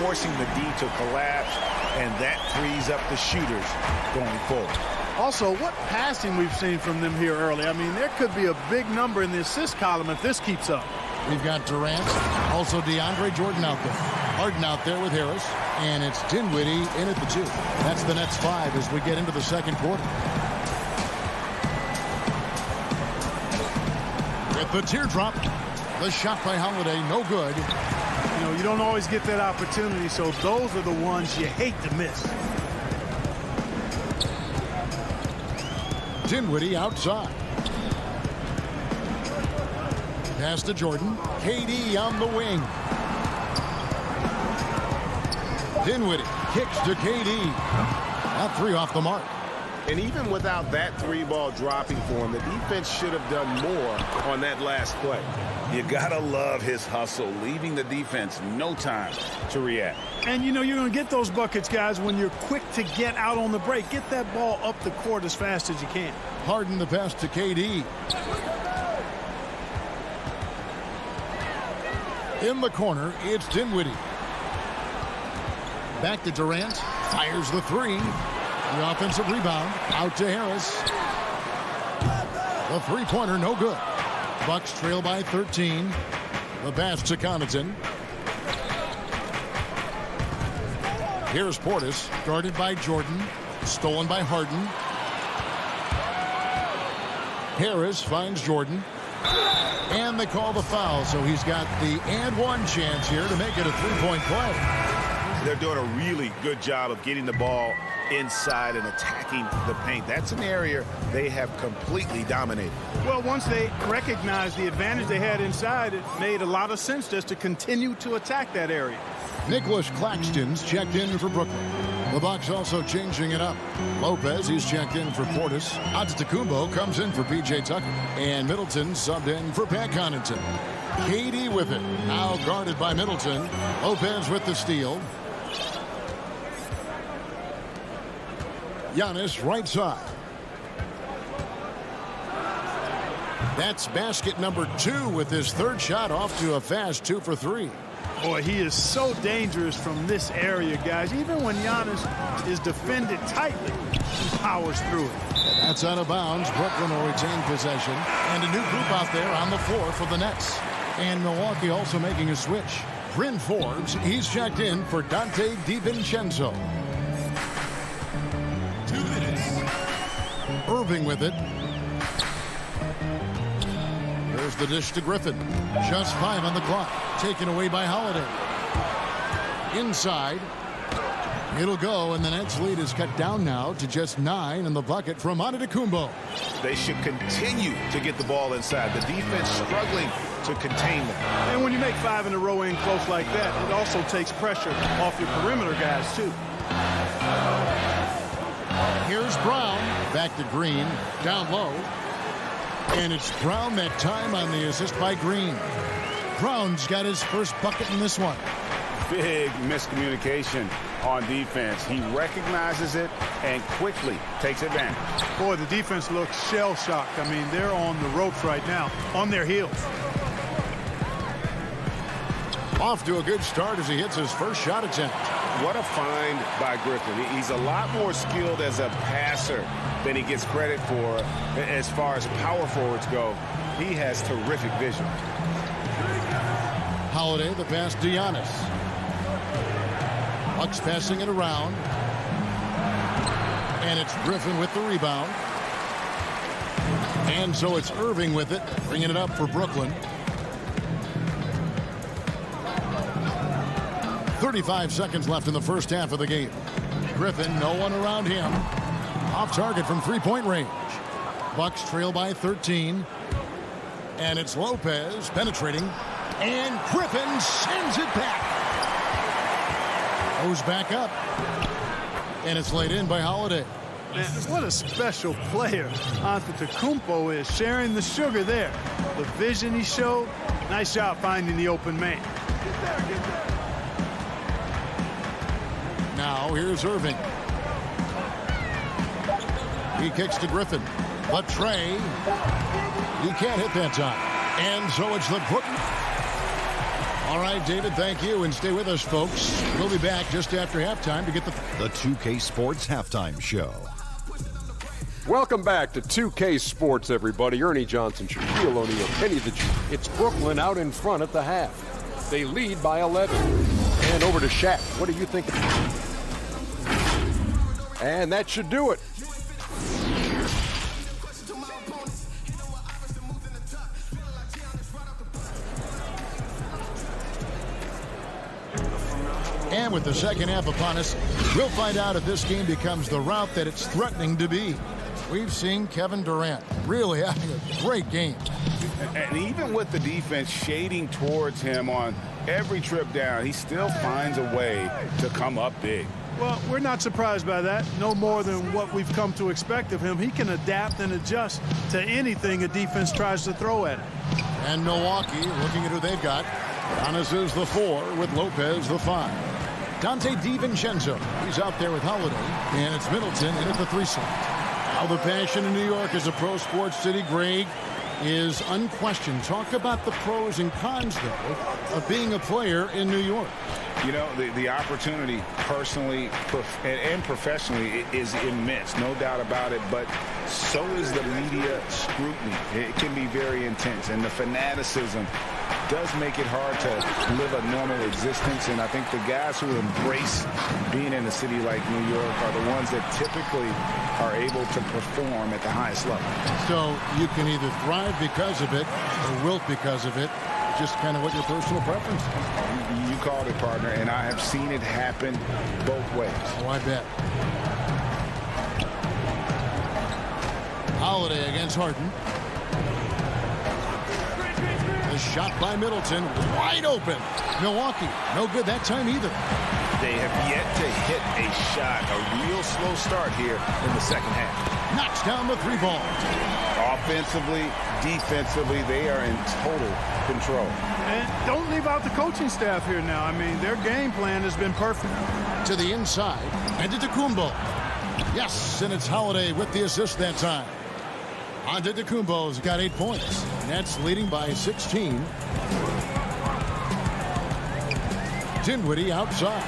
forcing the D to collapse, and that frees up the shooters going forward. Also, what passing we've seen from them here early. I mean, there could be a big number in the assist column if this keeps up. We've got Durant, also DeAndre Jordan out there. Harden out there with Harris, and it's Dinwiddie in at the 2. That's the Nets 5 as we get into the second quarter. With the teardrop, the shot by Holiday, no good. You know, you don't always get that opportunity, so those are the ones you hate to miss. Dinwiddie outside. Pass to Jordan. KD on the wing. Dinwiddie kicks to KD. That 3 off the mark. And even without that three-ball dropping for him, the defense should have done more on that last play. You gotta love his hustle, leaving the defense no time to react. And you know you're going to get those buckets, guys, when you're quick to get out on the break. Get that ball up the court as fast as you can. Harden the pass to KD. In the corner, it's Dinwiddie. Back to Durant. Fires the three. The offensive rebound. Out to Harris. The three-pointer, no good. Bucks trail by 13. The pass to Connaughton. Here's Portis, guarded by Jordan. Stolen by Harden. Harris finds Jordan. And they call the foul, so he's got the and one chance here to make it a three-point play. They're doing a really good job of getting the ball inside and attacking the paint. That's an area they have completely dominated. Well, once they recognized the advantage they had inside, it made a lot of sense just to continue to attack that area. Nicholas Claxton's checked in for Brooklyn. The Bucks also changing it up. Lopez, he's checked in for Portis. Antetokounmpo comes in for P.J. Tucker. And Middleton subbed in for Pat Connaughton. KD with it. Now guarded by Middleton. Lopez with the steal. Giannis right side. That's basket number 2 with his third shot off to a fast 2 for 3. Boy, he is so dangerous from this area, guys. Even when Giannis is defended tightly, he powers through it. That's out of bounds. Brooklyn will retain possession. And a new group out there on the floor for the Nets. And Milwaukee also making a switch. Bryn Forbes, he's checked in for Dante DiVincenzo. 2 minutes. Irving with it. There's the dish to Griffin. Just 5 on the clock. Taken away by Holiday. Inside. It'll go, and the Nets lead is cut down now to just 9 in the bucket from Antetokounmpo. They should continue to get the ball inside. The defense struggling to contain them. And when you make 5 in a row in close like that, it also takes pressure off your perimeter guys, too. Here's Brown. Back to Green. Down low. And it's Brown that time on the assist by Green. Brown's got his first bucket in this one. Big miscommunication on defense. He recognizes it and quickly takes advantage. Boy, the defense looks shell-shocked. I mean, they're on the ropes right now, on their heels. Off to a good start as he hits his first shot attempt. What a find by Griffin. He's a lot more skilled as a passer than he gets credit for as far as power forwards go. He has terrific vision. Holiday, the pass to Giannis. Bucks passing it around. And it's Griffin with the rebound. And so it's Irving with it, bringing it up for Brooklyn. 35 seconds left in the first half of the game. Griffin, no one around him. Off target from three-point range. Bucks trail by 13. And it's Lopez penetrating. And Griffin sends it back. Goes back up. And it's laid in by Holiday. Man, what a special player Antetokounmpo is, sharing the sugar there. The vision he showed, nice job finding the open man. Now here's Irving. He kicks to Griffin. But Trey, he can't hit that time. And so it's the Brooklyn. All right, David, thank you. And stay with us, folks. We'll be back just after halftime to get the 2K Sports Halftime Show. Welcome back to 2K Sports, everybody. Ernie Johnson, Shaquille O'Neal, Kenny the G. It's Brooklyn out in front at the half. They lead by 11. And over to Shaq. What do you think? And that should do it. And with the second half upon us, we'll find out if this game becomes the route that it's threatening to be. We've seen Kevin Durant really having a great game. And even with the defense shading towards him on every trip down, he still finds a way to come up big. Well, we're not surprised by that. No more than what we've come to expect of him. He can adapt and adjust to anything a defense tries to throw at him. And Milwaukee, looking at who they've got. Giannis is the 4 with Lopez the 5. Dante DiVincenzo, he's out there with Holiday. And it's Middleton in at the 3 slot. Now the passion in New York is a pro sports city, Greg, is unquestioned. Talk about the pros and cons, though, of being a player in New York. You know, the opportunity personally and professionally is immense, no doubt about it, but so is the media scrutiny. It can be very intense, and the fanaticism does make it hard to live a normal existence, and I think the guys who embrace being in a city like New York are the ones that typically are able to perform at the highest level. So you can either thrive because of it or wilt because of it. Just kind of what your personal preference is. You called it, partner, and I have seen it happen both ways. Oh, I bet. Holiday against Harden. The shot by Middleton, wide open. Milwaukee, no good that time either. They have yet to hit a shot, a real slow start here in the second half. Knocks down the 3 ball. Offensively, defensively, they are in total control. And don't leave out the coaching staff here now. I mean, their game plan has been perfect. To the inside, and to Antetokounmpo. Yes, and it's Holiday with the assist that time. Antetokounmpo's got 8 points. Nets leading by 16. Dinwiddie outside.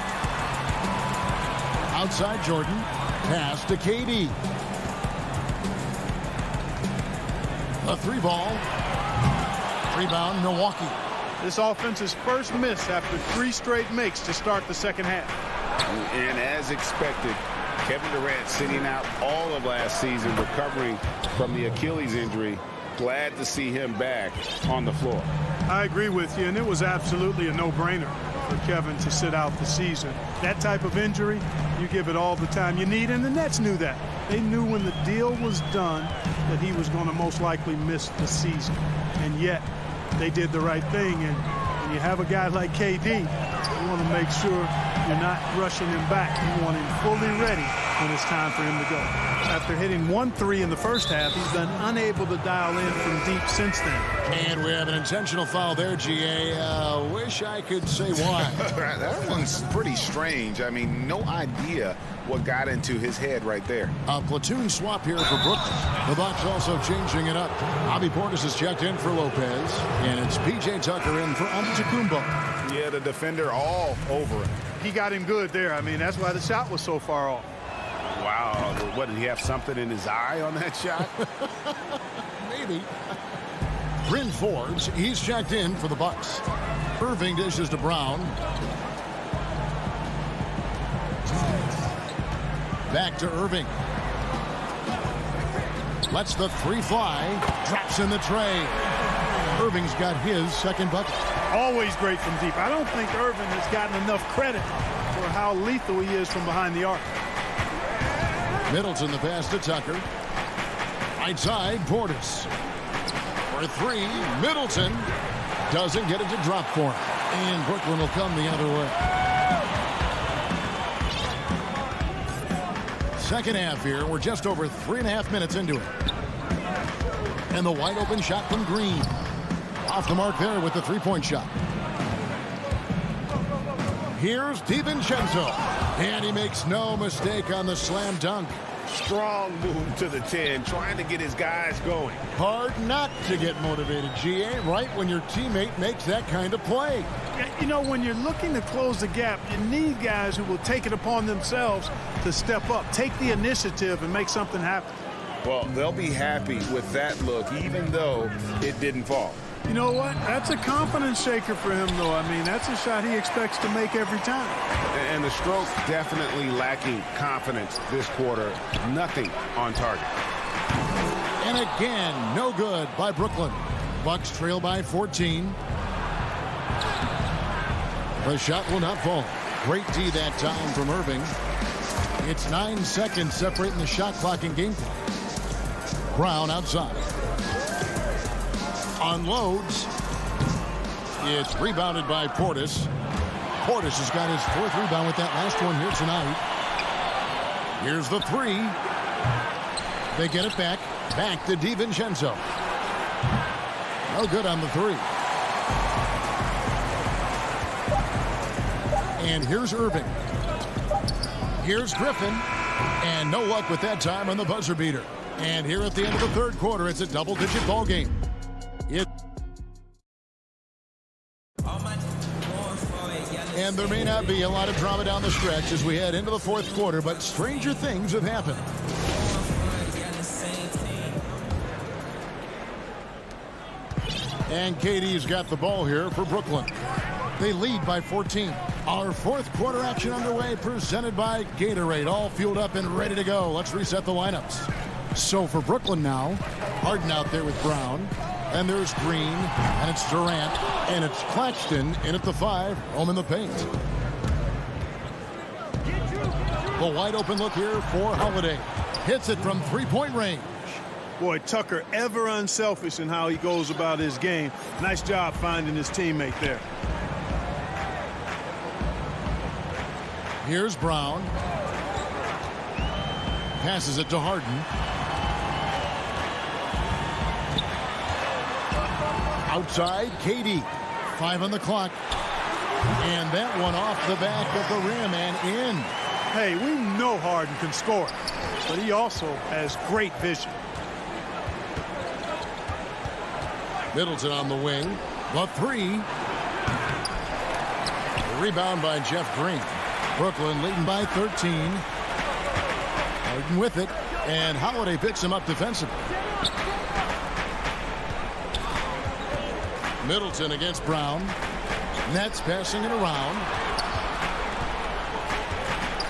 Outside Jordan. Pass to KD. The 3 ball. Rebound Milwaukee. This offense's first miss after 3 straight makes to start the second half. And as expected, Kevin Durant sitting out all of last season, recovering from the Achilles injury. Glad to see him back on the floor. I agree with you, and it was absolutely a no-brainer for Kevin to sit out the season. That type of injury, you give it all the time you need, and the Nets knew that. They knew when the deal was done that he was going to most likely miss the season. And yet, they did the right thing, and when you have a guy like KD, you want to make sure you're not rushing him back. You want him fully ready when it's time for him to go. After hitting 1 3 in the first half, he's been unable to dial in from deep since then. And we have an intentional foul there, GA. Wish I could say why. That one's pretty strange. I mean, no idea what got into his head right there. A platoon swap here for Brooklyn. The Bucks also changing it up. Bobby Portis is checked in for Lopez, and it's P.J. Tucker in for Antetokounmpo. Yeah, the defender all over him. He got him good there. I mean, that's why the shot was so far off. Wow. What, did he have something in his eye on that shot? Maybe. Bryn Forbes, he's checked in for the Bucks. Irving dishes to Brown. Back to Irving. Lets the 3 fly. Drops in the tray. Irving's got his second bucket. Always great from deep. I don't think Irving has gotten enough credit for how lethal he is from behind the arc. Middleton the pass to Tucker. Right side, Portis. For 3, Middleton doesn't get it to drop for him. And Brooklyn will come the other way. Second half here. We're just over 3.5 minutes into it. And the wide open shot from Green. Off the mark there with the 3-point shot. Here's DiVincenzo. And he makes no mistake on the slam dunk. Strong move to the 10, trying to get his guys going. Hard not to get motivated, GA, right when your teammate makes that kind of play. You know, when you're looking to close the gap, you need guys who will take it upon themselves to step up, take the initiative, and make something happen. Well, they'll be happy with that look, even though it didn't fall. You know what? That's a confidence shaker for him, though. I mean, that's a shot he expects to make every time. And the stroke definitely lacking confidence this quarter. Nothing on target. And again, no good by Brooklyn. Bucks trail by 14. The shot will not fall. Great D that time from Irving. It's 9 seconds separating the shot clock and game clock. Brown outside. Unloads. It's rebounded by Portis. Portis has got his 4th rebound with that last one here tonight. Here's the three. They get it back. Back to DiVincenzo. No good on the three. And here's Irving. Here's Griffin. And no luck with that time on the buzzer beater. And here at the end of the third quarter, it's a double-digit ball game. And there may not be a lot of drama down the stretch as we head into the fourth quarter, but stranger things have happened. And KD's got the ball here for Brooklyn. They lead by 14. Our fourth quarter action underway, presented by Gatorade. All fueled up and ready to go. Let's reset the lineups. So for Brooklyn now, Harden out there with Brown. And there's Green, and it's Durant, and it's Claxton in at the 5, home in the paint. The wide open look here for Holiday. Hits it from three-point range. Boy, Tucker ever unselfish in how he goes about his game. Nice job finding his teammate there. Here's Brown. Passes it to Harden. Outside, KD. 5 on the clock. And that one off the back of the rim and in. Hey, we know Harden can score, but he also has great vision. Middleton on the wing. The three. Rebound by Jeff Green. Brooklyn leading by 13. Harden with it. And Holiday picks him up defensively. Middleton against Brown. Nets passing it around.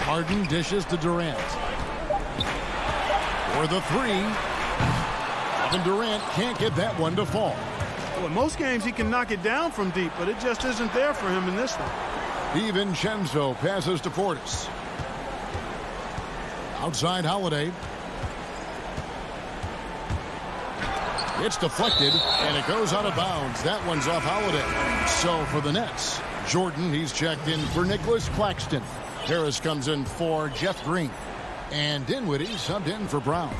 Harden dishes to Durant. For the three. And Durant can't get that one to fall. Well, in most games he can knock it down from deep, but it just isn't there for him in this one. DiVincenzo passes to Portis. Outside Holiday. It's deflected, and it goes out of bounds. That one's off Holiday. So for the Nets, Jordan, he's checked in for Nicholas Claxton. Harris comes in for Jeff Green. And Dinwiddie subbed in for Brown.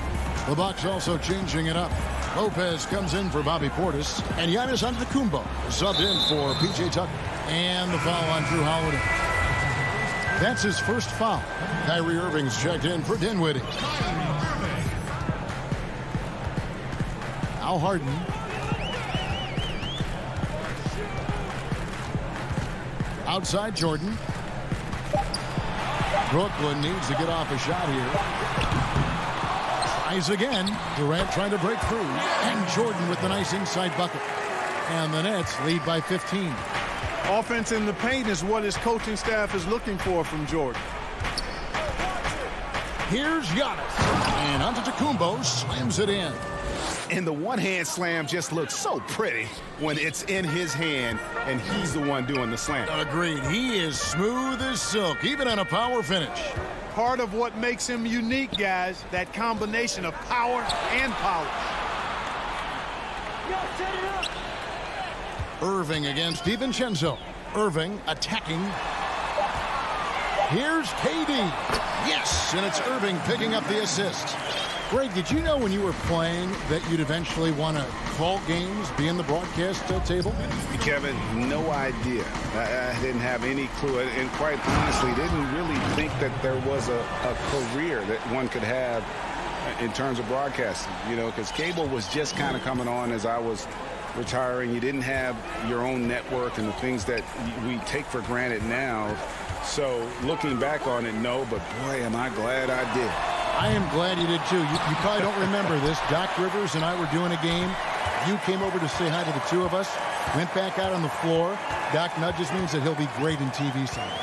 The Bucks also changing it up. Lopez comes in for Bobby Portis. And Giannis Antetokounmpo subbed in for P.J. Tucker. And the foul on Drew Holiday. That's his first foul. Kyrie Irving's checked in for Dinwiddie. Now Harden. Outside Jordan. Brooklyn needs to get off a shot here. Tries again. Durant trying to break through. And Jordan with the nice inside bucket. And the Nets lead by 15. Offense in the paint is what his coaching staff is looking for from Jordan. Here's Giannis. And Antetokounmpo slams it in. And the one-hand slam just looks so pretty when it's in his hand and he's the one doing the slam. Agreed. He is smooth as silk, even on a power finish. Part of what makes him unique, guys, that combination of power and polish. Irving against DiVincenzo. Irving attacking. Here's KD. Yes, and it's Irving picking up the assist. Greg, did you know when you were playing that you'd eventually want to call games, be in the broadcast table? Kevin, no idea. I didn't have any clue. And quite honestly, didn't really think that there was a career that one could have in terms of broadcasting, you know, because cable was just kind of coming on as I was retiring. You didn't have your own network and the things that we take for granted now. So looking back on it, no, but boy, am I glad I did. I am glad you did too. You probably don't remember this. Doc Rivers and I were doing a game. You came over to say hi to the two of us. Went back out on the floor. Doc nudges me and said he'll be great in TV someday.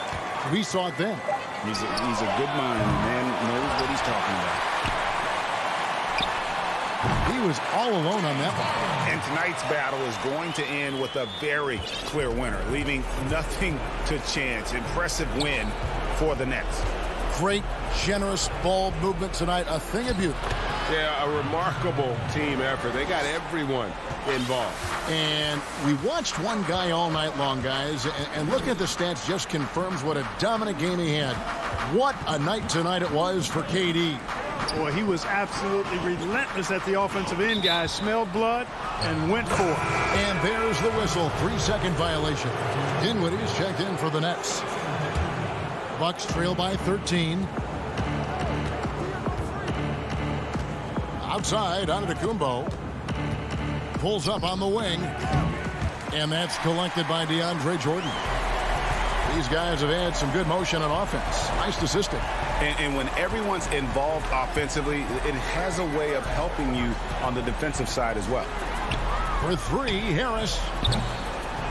We saw it then. He's a good mind. The man knows what he's talking about. He was all alone on that one. And tonight's battle is going to end with a very clear winner, leaving nothing to chance. Impressive win for the Nets. Great, generous ball movement tonight. A thing of beauty. Yeah, a remarkable team effort. They got everyone involved. And we watched one guy all night long, guys. And looking at the stats just confirms what a dominant game he had. What a night tonight it was for KD. Boy, he was absolutely relentless at the offensive end, guys. Smelled blood and went for it. And there's the whistle. 3-second violation. Dinwiddie's checked in for the Nets. Bucks trail by 13. Outside, Antetokounmpo. Pulls up on the wing. And that's collected by DeAndre Jordan. These guys have had some good motion on offense. Nice assisting. And when everyone's involved offensively, it has a way of helping you on the defensive side as well. For three, Harris.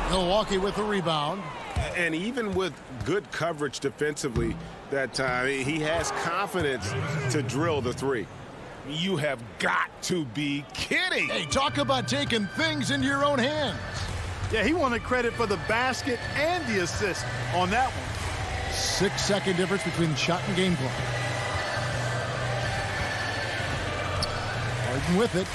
Milwaukee with the rebound. And even with good coverage defensively that time, he has confidence to drill the three. You have got to be kidding. Hey, talk about taking things into your own hands. Yeah, he wanted credit for the basket and the assist on that one. 6-second difference between shot and game clock. Harden with it.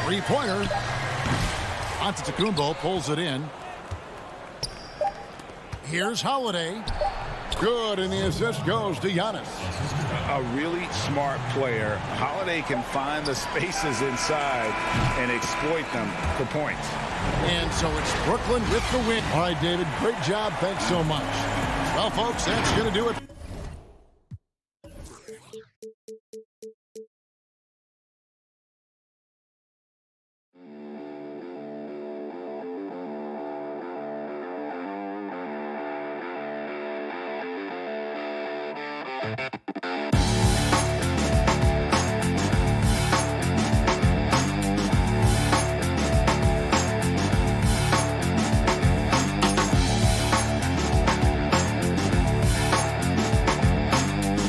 Three-pointer. Antetokounmpo pulls it in. Here's Holiday. Good, and the assist goes to Giannis. A really smart player. Holiday can find the spaces inside and exploit them for points. And so it's Brooklyn with the win. All right, David, great job. Thanks so much. Well, folks, that's going to do it.